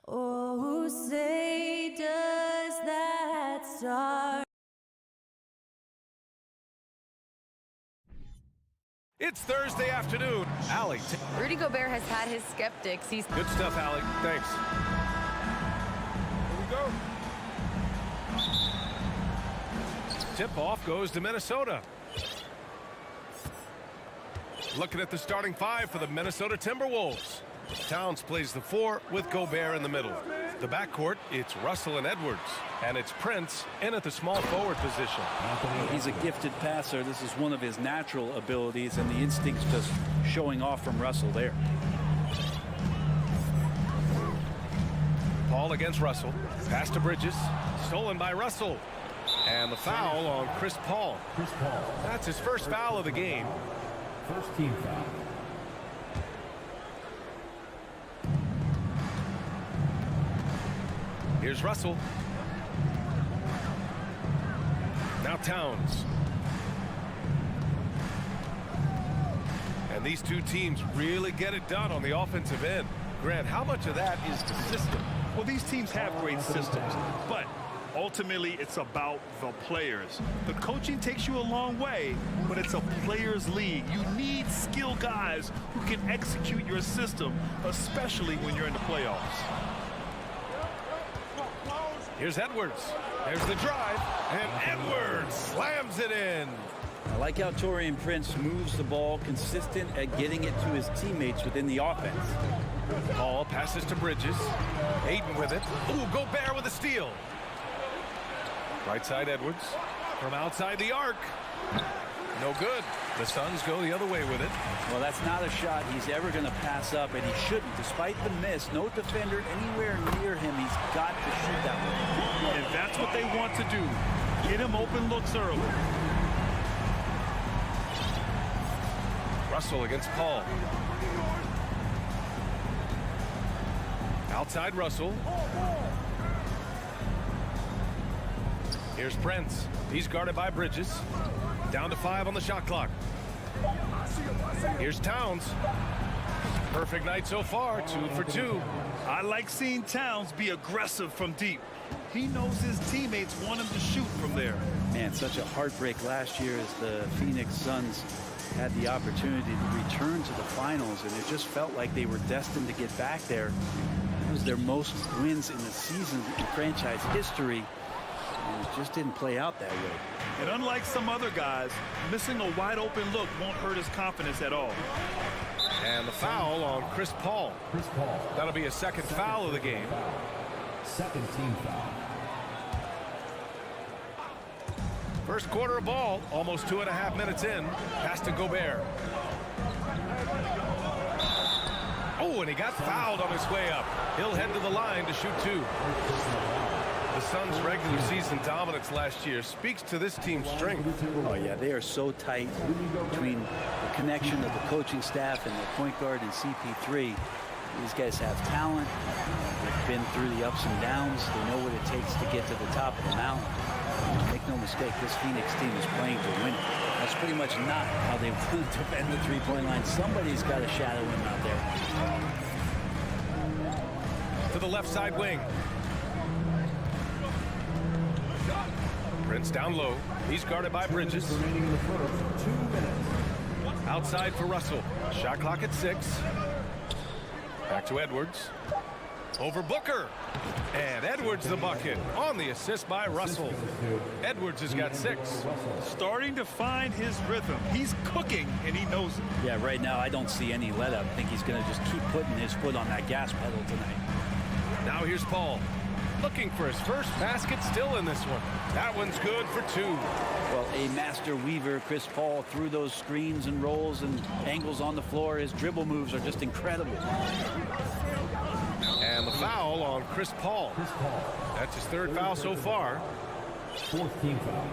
Oh, say does that star It's Thursday afternoon. Allie. Rudy Gobert has had his skeptics. He's Good stuff, Allie. Thanks. Here we go. Tip-off goes to Minnesota. Looking at the starting five for the Minnesota Timberwolves. Towns plays the 4 with Gobert in the middle. The backcourt, it's Russell and Edwards. And it's Prince in at the small forward position. He's a gifted passer. This is one of his natural abilities, and the instinct's just showing off from Russell there. Paul against Russell. Pass to Bridges. Stolen by Russell. And the foul on Chris Paul. That's his first foul of the game. First team foul. Here's Russell. Now Towns. And these two teams really get it done on the offensive end. Grant, how much of that is the system? Well, these teams have great systems, but ultimately it's about the players. The coaching takes you a long way, but it's a players' league. You need skilled guys who can execute your system, especially when you're in the playoffs. Here's Edwards. There's the drive, and Edwards slams it in. I like how Taurean Prince moves the ball, consistent at getting it to his teammates within the offense. Paul passes to Bridges. Aiden with it. Ooh, Gobert with a steal. Right side Edwards. From outside the arc. No good. The Suns go the other way with it. Well, that's not a shot he's ever going to pass up, and he shouldn't. Despite the miss, no defender anywhere near him. He's got to shoot that one. And that's what they want to do. Get him open looks early. Russell against Paul. Outside Russell. Here's Prince. He's guarded by Bridges. Down to 5 on the shot clock. Here's Towns. Perfect night so far, 2 for 2. I like seeing Towns be aggressive from deep. He knows his teammates want him to shoot from there. Man, such a heartbreak last year as the Phoenix Suns had the opportunity to return to the finals, and it just felt like they were destined to get back there. It was their most wins in the season in franchise history, and it just didn't play out that way. And unlike some other guys, missing a wide open look won't hurt his confidence at all. And the foul on Chris Paul. That'll be a second foul of the game. Second team foul. First quarter of ball, almost 2.5 minutes in. Pass to Gobert. Oh, and he got fouled on his way up. He'll head to the line to shoot 2. The Suns' regular season dominance last year speaks to this team's strength. Oh, yeah, they are so tight between the connection of the coaching staff and the point guard and CP3. These guys have talent. They've been through the ups and downs. They know what it takes to get to the top of the mountain. Make no mistake, this Phoenix team is playing to win. That's pretty much not how they want to defend the three-point line. Somebody's got to shadow him out there. To the left side wing. Prince down low. He's guarded by Bridges. Outside for Russell. Shot clock at 6. Back to Edwards. Over Booker. And Edwards the bucket on the assist by Russell. Edwards has got 6. Starting to find his rhythm. He's cooking, and he knows it. Yeah, right now I don't see any let up. I think he's going to just keep putting his foot on that gas pedal tonight. Now here's Paul. Looking for his first basket still in this one. That one's good for 2. Well, a master weaver, Chris Paul, through those screens and rolls and angles on the floor. His dribble moves are just incredible. And the foul on Chris Paul. That's his 3rd foul so far. 4th team foul.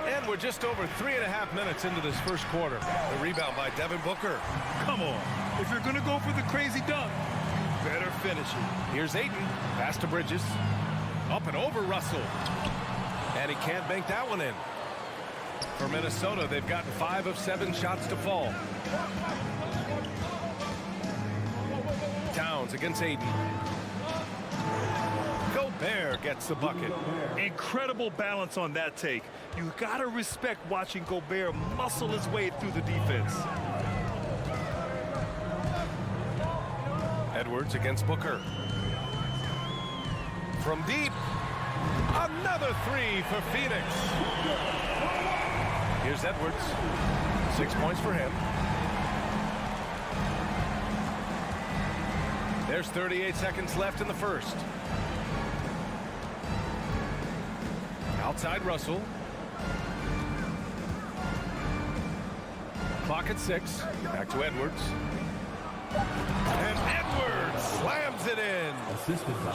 And we're just over 3.5 minutes into this first quarter. The rebound by Devin Booker. Come on. If you're going to go for the crazy dunk, you better finish it. Here's Aiden. Pass to Bridges. Up and over Russell. And he can't bank that one in. For Minnesota, they've gotten 5 of 7 shots to fall. Towns against Aiden. Gobert Gobert gets the bucket. Incredible balance on that take. You got to respect watching Gobert muscle his way through the defense. Edwards against Booker. From deep, another three for Phoenix. Here's Edwards. 6 points for him. There's 38 seconds left in the first. Outside Russell. Clock at 6. Back to Edwards. And Edwards slams it in.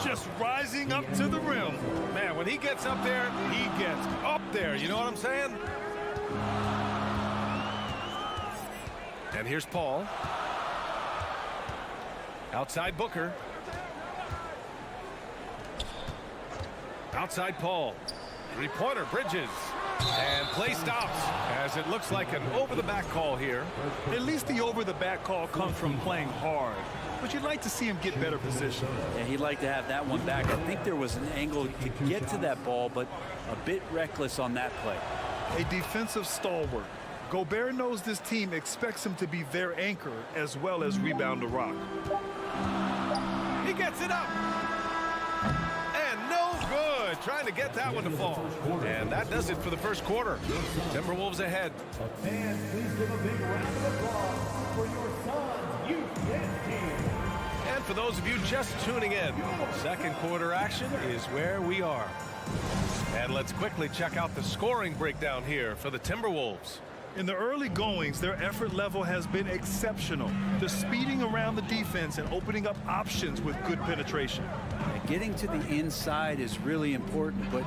Just rising up to the rim. Man, when he gets up there, he gets up there. You know what I'm saying? And here's Paul. Outside Booker. Outside Paul. Three-pointer, Bridges. And play stops as it looks like an over-the-back call here. At least the over-the-back call comes from playing hard. But you'd like to see him get better position. Yeah, he'd like to have that one back. I think there was an angle to get to that ball, but a bit reckless on that play. A defensive stalwart. Gobert knows this team expects him to be their anchor as well as rebound the rock. He gets it up. And no good. Trying to get that one to fall. And that does it for the first quarter. Timberwolves ahead. Fans, please give a big round of applause for your son's youth team. And for those of you just tuning in, second quarter action is where we are. And let's quickly check out the scoring breakdown here for the Timberwolves. In the early goings, their effort level has been exceptional. They're speeding around the defense and opening up options with good penetration. Getting to the inside is really important, but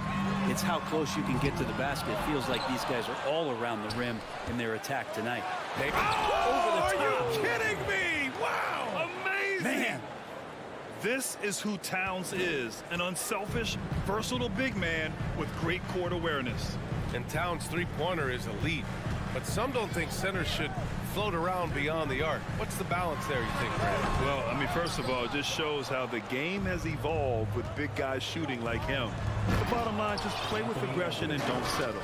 it's how close you can get to the basket. It feels like these guys are all around the rim in their attack tonight. Are you kidding me? Wow! Amazing! Man! This is who Towns is, an unselfish, versatile big man with great court awareness. And Towns' three-pointer is elite, but some don't think centers should float around beyond the arc. What's the balance there, you think, Brad? Well, I mean, first of all, it just shows how the game has evolved with big guys shooting like him. The bottom line, just play with aggression and don't settle.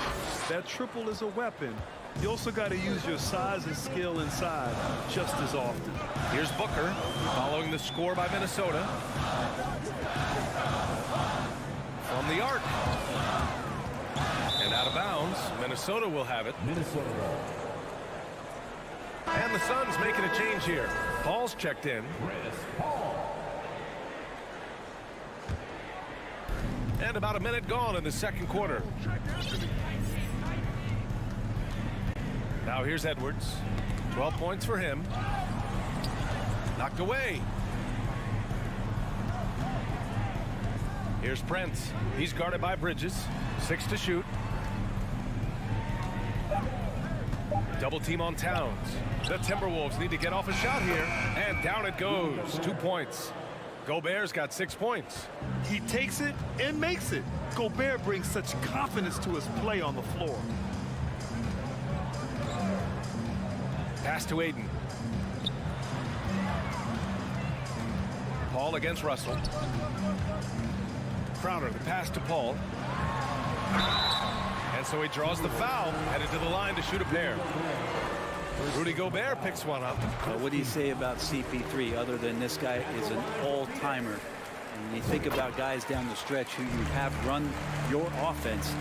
That triple is a weapon. You also got to use your size and skill inside just as often. Here's Booker following the score by Minnesota. From the arc. And out of bounds, Minnesota will have it. Minnesota. And the Suns making a change here. Paul's checked in. And about a minute gone in the second quarter. Now here's Edwards. 12 points for him. Knocked away. Here's Prince. He's guarded by Bridges. 6 to shoot. Double team on Towns. The Timberwolves need to get off a shot here. And down it goes. 2 points. Gobert's got 6 points. He takes it and makes it. Gobert brings such confidence to his play on the floor. Pass to Aiden. Paul against Russell. Crowder, the pass to Paul. And so he draws the foul, headed to the line to shoot a pair. Rudy Gobert picks one up. What do you say about CP3 other than this guy is an all-timer? And when you think about guys down the stretch who you have run your offense,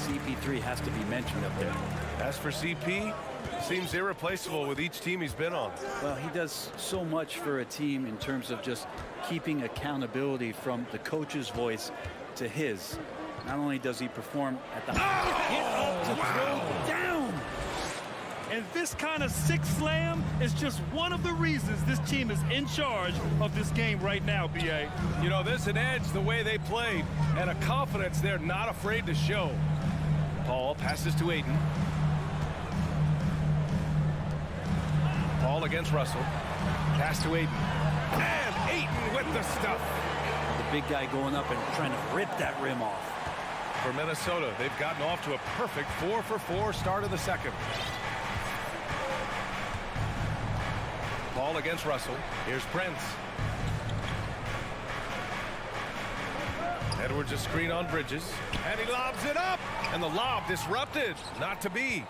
CP3 has to be mentioned up there. As for CP, seems irreplaceable with each team he's been on. Well, he does so much for a team in terms of just keeping accountability from the coach's voice to his. Not only does he perform at the throw down. And this kind of sick slam is just one of the reasons this team is in charge of this game right now, B.A. You know, there's an edge the way they played and a confidence they're not afraid to show. Paul passes to Aiden. Paul against Russell. Pass to Aiden. And Aiden with the stuff. The big guy going up and trying to rip that rim off. For Minnesota, they've gotten off to a perfect 4-for-4 start of the second. Paul against Russell. Here's Prince. Edwards a screen on Bridges, and he lobs it up, and the lob disrupted. Not to be.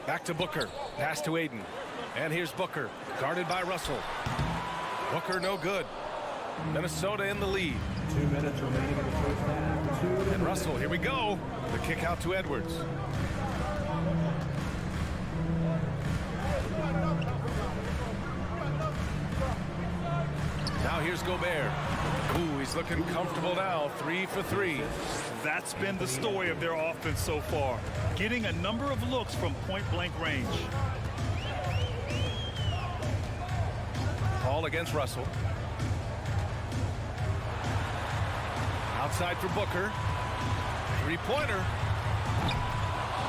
Back to Booker. Pass to Aiden. And here's Booker, guarded by Russell. Booker no good. Minnesota in the lead. 2 minutes remaining in the first half. And Russell, here we go. The kick out to Edwards. Now here's Gobert. Ooh, he's looking comfortable now. 3 for 3. That's been the story of their offense so far. Getting a number of looks from point-blank range. Paul against Russell. Outside for Booker. Three-pointer.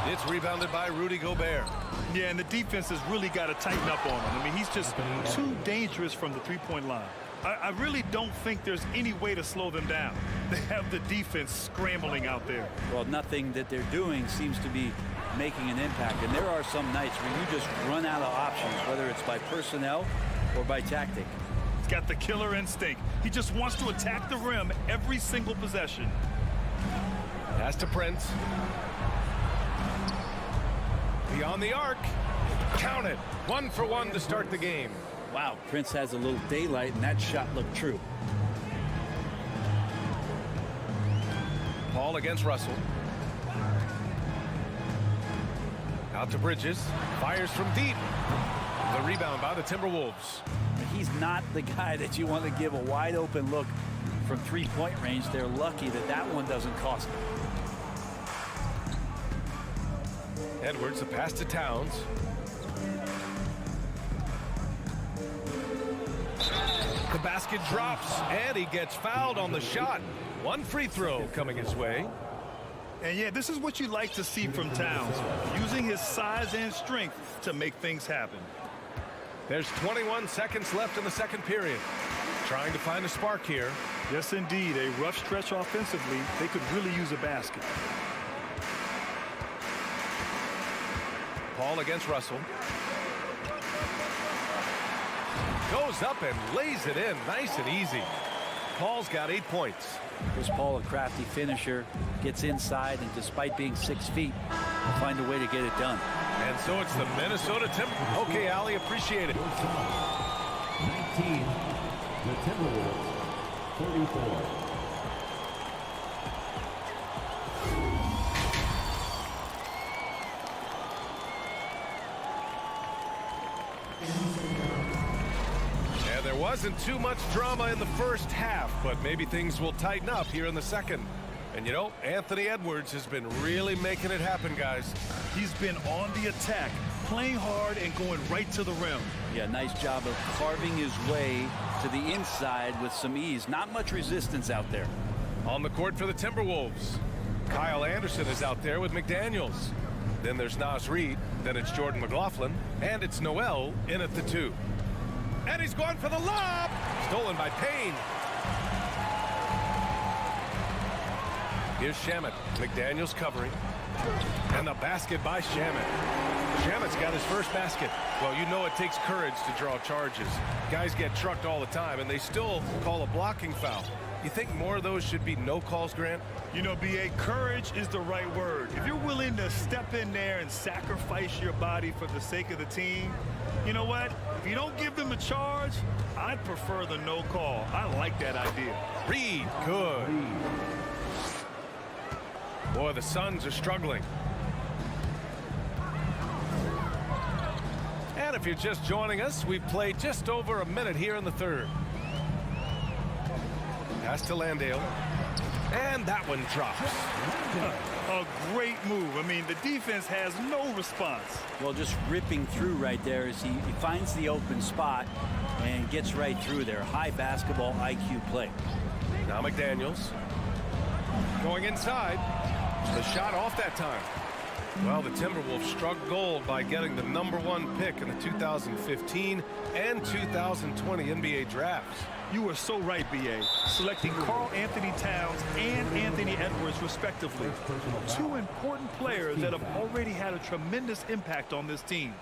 It's rebounded by Rudy Gobert. Yeah, and the defense has really got to tighten up on him. I mean, he's just too dangerous from the three-point line. I really don't think there's any way to slow them down. They have the defense scrambling out there. Well, nothing that they're doing seems to be making an impact. And there are some nights where you just run out of options, whether it's by personnel or by tactic. He's got the killer instinct. He just wants to attack the rim every single possession. Pass to Prince. Beyond the arc. Count it. 1 for 1 to start the game. Wow, Prince has a little daylight, and that shot looked true. Paul against Russell. Out to Bridges. Fires from deep. The rebound by the Timberwolves. He's not the guy that you want to give a wide open look from three-point range. They're lucky that that one doesn't cost them. Edwards, a pass to Towns. The basket drops, and he gets fouled on the shot. 1 free throw coming his way. And yeah, this is what you like to see from Towns, using his size and strength to make things happen. There's 21 seconds left in the second period. Trying to find a spark here. Yes, indeed. A rough stretch offensively. They could really use a basket. Paul against Russell. Goes up and lays it in nice and easy. Paul's got 8 points. Chris Paul, a crafty finisher, gets inside, and despite being 6 feet, will find a way to get it done. And so it's the Minnesota Timberwolves. Okay, Ali, appreciate it. 19, the Timberwolves, 34. And there wasn't too much drama in the first half, but maybe things will tighten up here in the second. And you know, Anthony Edwards has been really making it happen, guys. He's been on the attack, playing hard and going right to the rim. Yeah, nice job of carving his way to the inside with some ease. Not much resistance out there. On the court for the Timberwolves, Kyle Anderson is out there with McDaniels. Then there's Naz Reid, then it's Jordan McLaughlin, and it's Noel in at the 2. And he's going for the lob! Stolen by Payne. Here's Shamet. McDaniels covering. And the basket by Shamet. Shamet's got his first basket. Well, you know it takes courage to draw charges. Guys get trucked all the time, and they still call a blocking foul. You think more of those should be no calls, Grant? You know, B.A., courage is the right word. If you're willing to step in there and sacrifice your body for the sake of the team, you know what? If you don't give them a charge, I'd prefer the no call. I like that idea. Reid, good. Boy, the Suns are struggling. And if you're just joining us, we've played just over a minute here in the third. Pass to Landale. And that one drops. A great move. I mean, the defense has no response. Well, just ripping through right there as he finds the open spot and gets right through there. High basketball IQ play. Now McDaniels. Going inside. The shot off that time. Well, the Timberwolves struck gold by getting the #1 pick in the 2015 and 2020 NBA drafts. You are so right, B.A. Selecting Karl Anthony Towns and Anthony Edwards, respectively. 2 important players that have already had a tremendous impact on this team.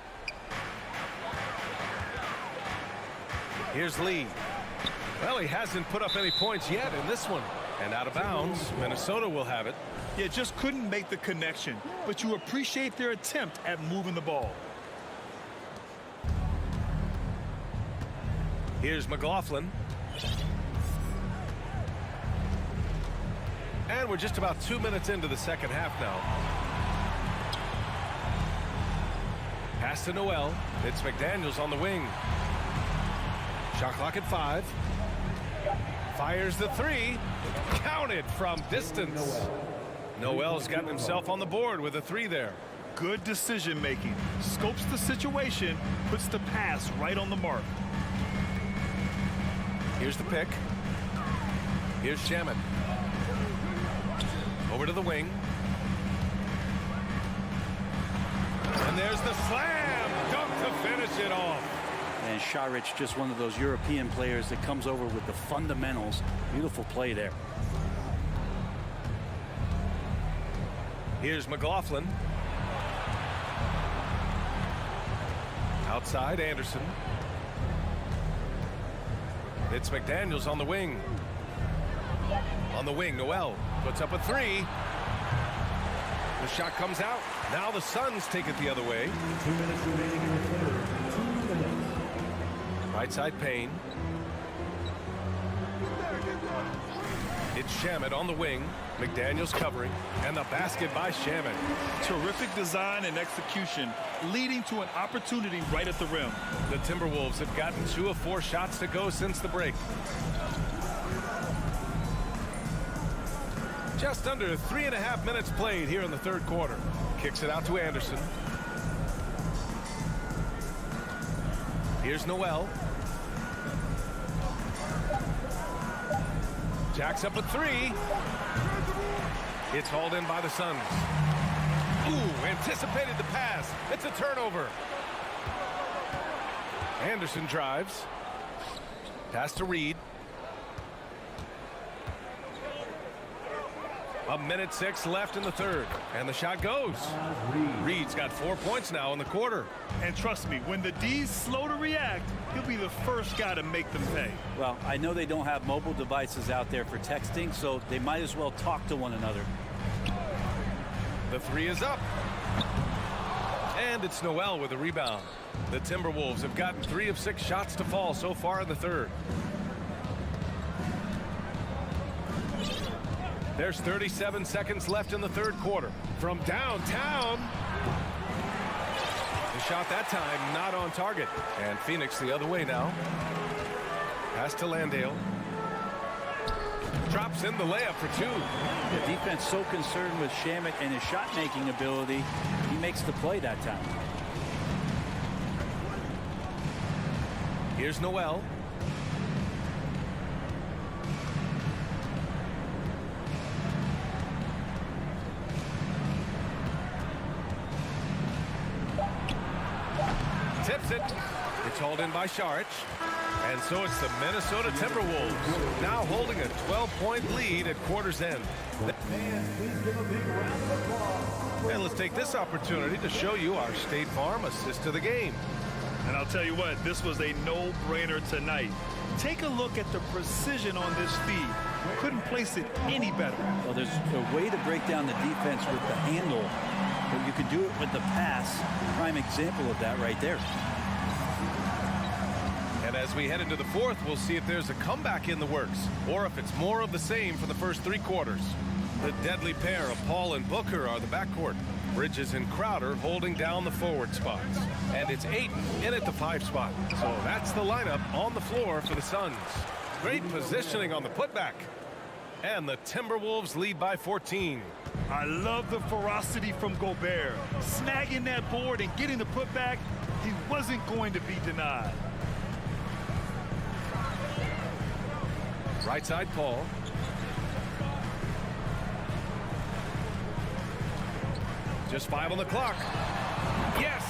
Here's Lee. Well, he hasn't put up any points yet in this one. And out of bounds, Minnesota will have it. Yeah, just couldn't make the connection, but you appreciate their attempt at moving the ball. Here's McLaughlin. And we're just about 2 minutes into the second half now. Pass to Noel. It's McDaniels on the wing. Shot clock at 5. Fires the 3. Counted from distance. Noel's gotten himself on the board with a 3 there. Good decision making. Scopes the situation, puts the pass right on the mark. Here's the pick. Here's Shaman. Over to the wing. And there's the slam dunk to finish it off. And Šarić, just one of those European players that comes over with the fundamentals. Beautiful play there. Here's McLaughlin. Outside, Anderson. It's McDaniels on the wing. On the wing, Noel puts up a 3. The shot comes out. Now the Suns take it the other way. 2 minutes remaining in the third. 2 minutes. Right side, Payne. It's Shamet on the wing. McDaniels covering. And the basket by Shamet. Terrific design and execution, leading to an opportunity right at the rim. The Timberwolves have gotten 2 of 4 shots to go since the break. Just under 3.5 minutes played here in the third quarter. Kicks it out to Anderson. Here's Noel. Jacks up a 3. It's hauled in by the Suns. Ooh, anticipated the pass. It's a turnover. Anderson drives. Pass to Reed. 1:06 left in the third. And the shot goes. Reed's got 4 points now in the quarter. And trust me, when the D's slow to react, he'll be the first guy to make them pay. Well, I know they don't have mobile devices out there for texting, so they might as well talk to one another. The 3 is up. And it's Noel with a rebound. The Timberwolves have gotten 3 of 6 shots to fall so far in the third. There's 37 seconds left in the third quarter. From downtown. The shot that time not on target. And Phoenix the other way now. Pass to Landale. Drops in the layup for 2. The defense so concerned with Shamet and his shot-making ability, he makes the play that time. Here's Noel. Tips it. It's hauled in by Šarić. And so it's the Minnesota Timberwolves now holding a 12-point lead at quarter's end. And let's take this opportunity to show you our State Farm assist to the game. And I'll tell you what, this was a no-brainer tonight. Take a look at the precision on this feed. Couldn't place it any better. Well, there's a way to break down the defense with the handle, but you can do it with the pass. Prime example of that right there. And as we head into the fourth, we'll see if there's a comeback in the works or if it's more of the same for the first 3 quarters. The deadly pair of Paul and Booker are the backcourt. Bridges and Crowder holding down the forward spots. And it's Ayton in at the 5 spot. So that's the lineup on the floor for the Suns. Great positioning on the putback. And the Timberwolves lead by 14. I love the ferocity from Gobert. Snagging that board and getting the putback, he wasn't going to be denied. Right side, Paul. Just 5 on the clock. Yes,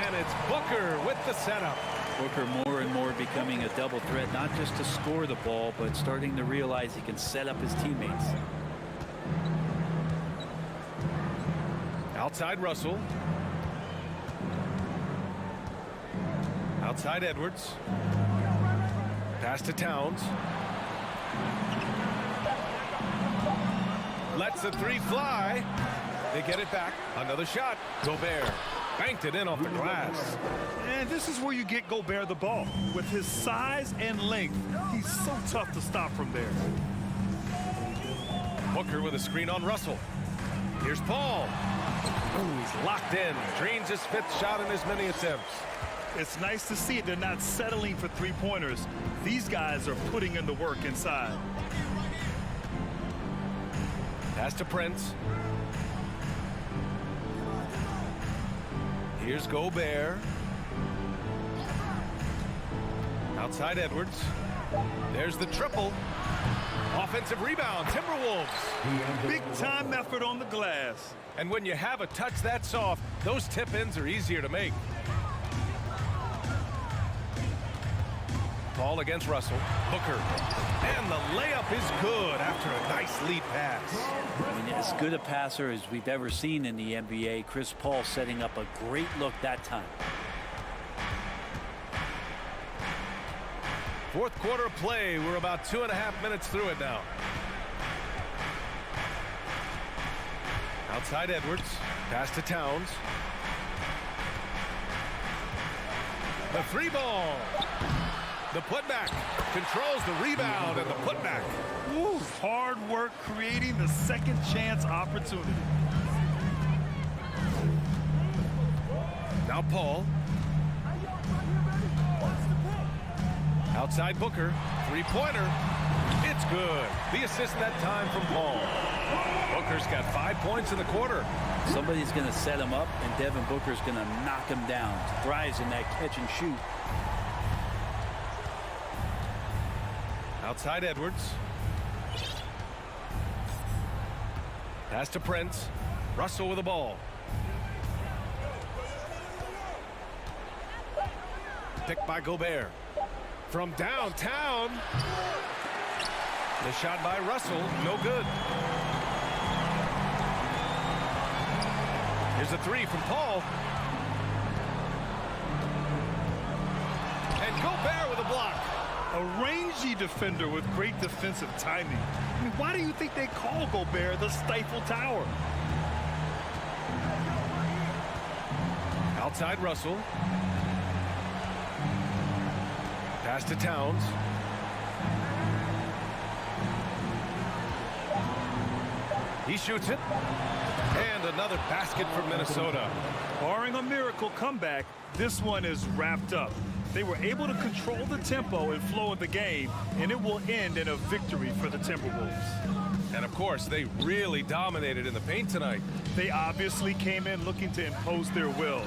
and it's Booker with the setup. Booker more and more becoming a double threat, not just to score the ball, but starting to realize he can set up his teammates. Outside Russell. Outside Edwards. Pass to Towns. Lets the three fly. They get it back. Another shot. Gobert banked it in off the glass. And this is where you get Gobert the ball. With his size and length, he's so tough to stop from there. Booker with a screen on Russell. Here's Paul. Ooh, he's locked in. Drains his 5th shot in as many attempts. It's nice to see they're not settling for three-pointers. These guys are putting in the work inside. Pass to Prince. Here's Gobert. Outside Edwards. There's the triple. Offensive rebound, Timberwolves. Big time effort on the glass. And when you have a touch that soft, those tip-ins are easier to make. Paul against Russell. Booker. And the layup is good after a nice lead pass. I mean, as good a passer as we've ever seen in the NBA. Chris Paul setting up a great look that time. 4th quarter of play. We're about 2.5 minutes through it now. Outside Edwards. Pass to Towns. The 3 ball. The putback. Controls the rebound and the putback. Woo, hard work creating the second chance opportunity. Now Paul. Outside Booker. 3-pointer. It's good. The assist that time from Paul. Booker's got 5 points in the quarter. Somebody's going to set him up, and Devin Booker's going to knock him down. Thrives in that catch and shoot. Outside Edwards. Pass to Prince. Russell with the ball. Picked by Gobert. From downtown. The shot by Russell, no good. Here's a 3 from Paul. And Gobert with a block. A rangy defender with great defensive timing. I mean, why do you think they call Gobert the Stifle Tower? Outside Russell. Pass to Towns. He shoots it. And another basket for Minnesota. Barring a miracle comeback, this one is wrapped up. They were able to control the tempo and flow of the game, and it will end in a victory for the Timberwolves. And of course, they really dominated in the paint tonight. They obviously came in looking to impose their will,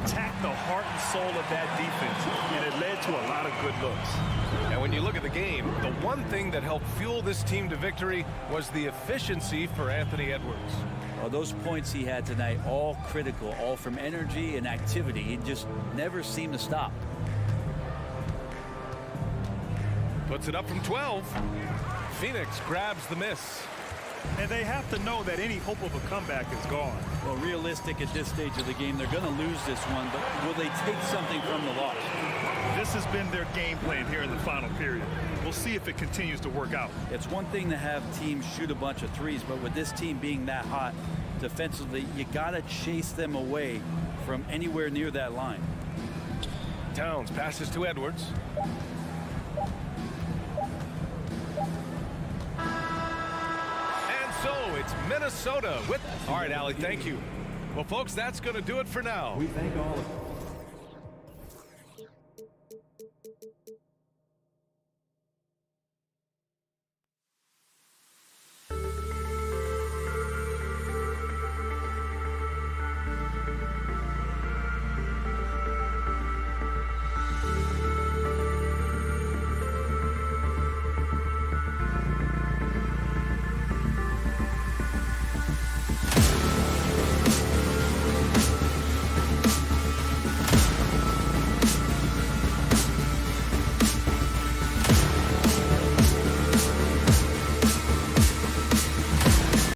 attack the heart and soul of that defense, and it led to a lot of good looks. And when you look at the game, the one thing that helped fuel this team to victory was the efficiency for Anthony Edwards. Well, those points he had tonight, all critical, all from energy and activity. He just never seemed to stop. Puts it up from 12. Phoenix grabs the miss. And they have to know that any hope of a comeback is gone. Well, realistic at this stage of the game, they're going to lose this one, but will they take something from the loss? This has been their game plan here in the final period. We'll see if it continues to work out. It's one thing to have teams shoot a bunch of threes, but with this team being that hot defensively, you got to chase them away from anywhere near that line. Towns passes to Edwards. So it's Minnesota with... All right, Allie, thank you. Well, folks, that's going to do it for now. We thank all of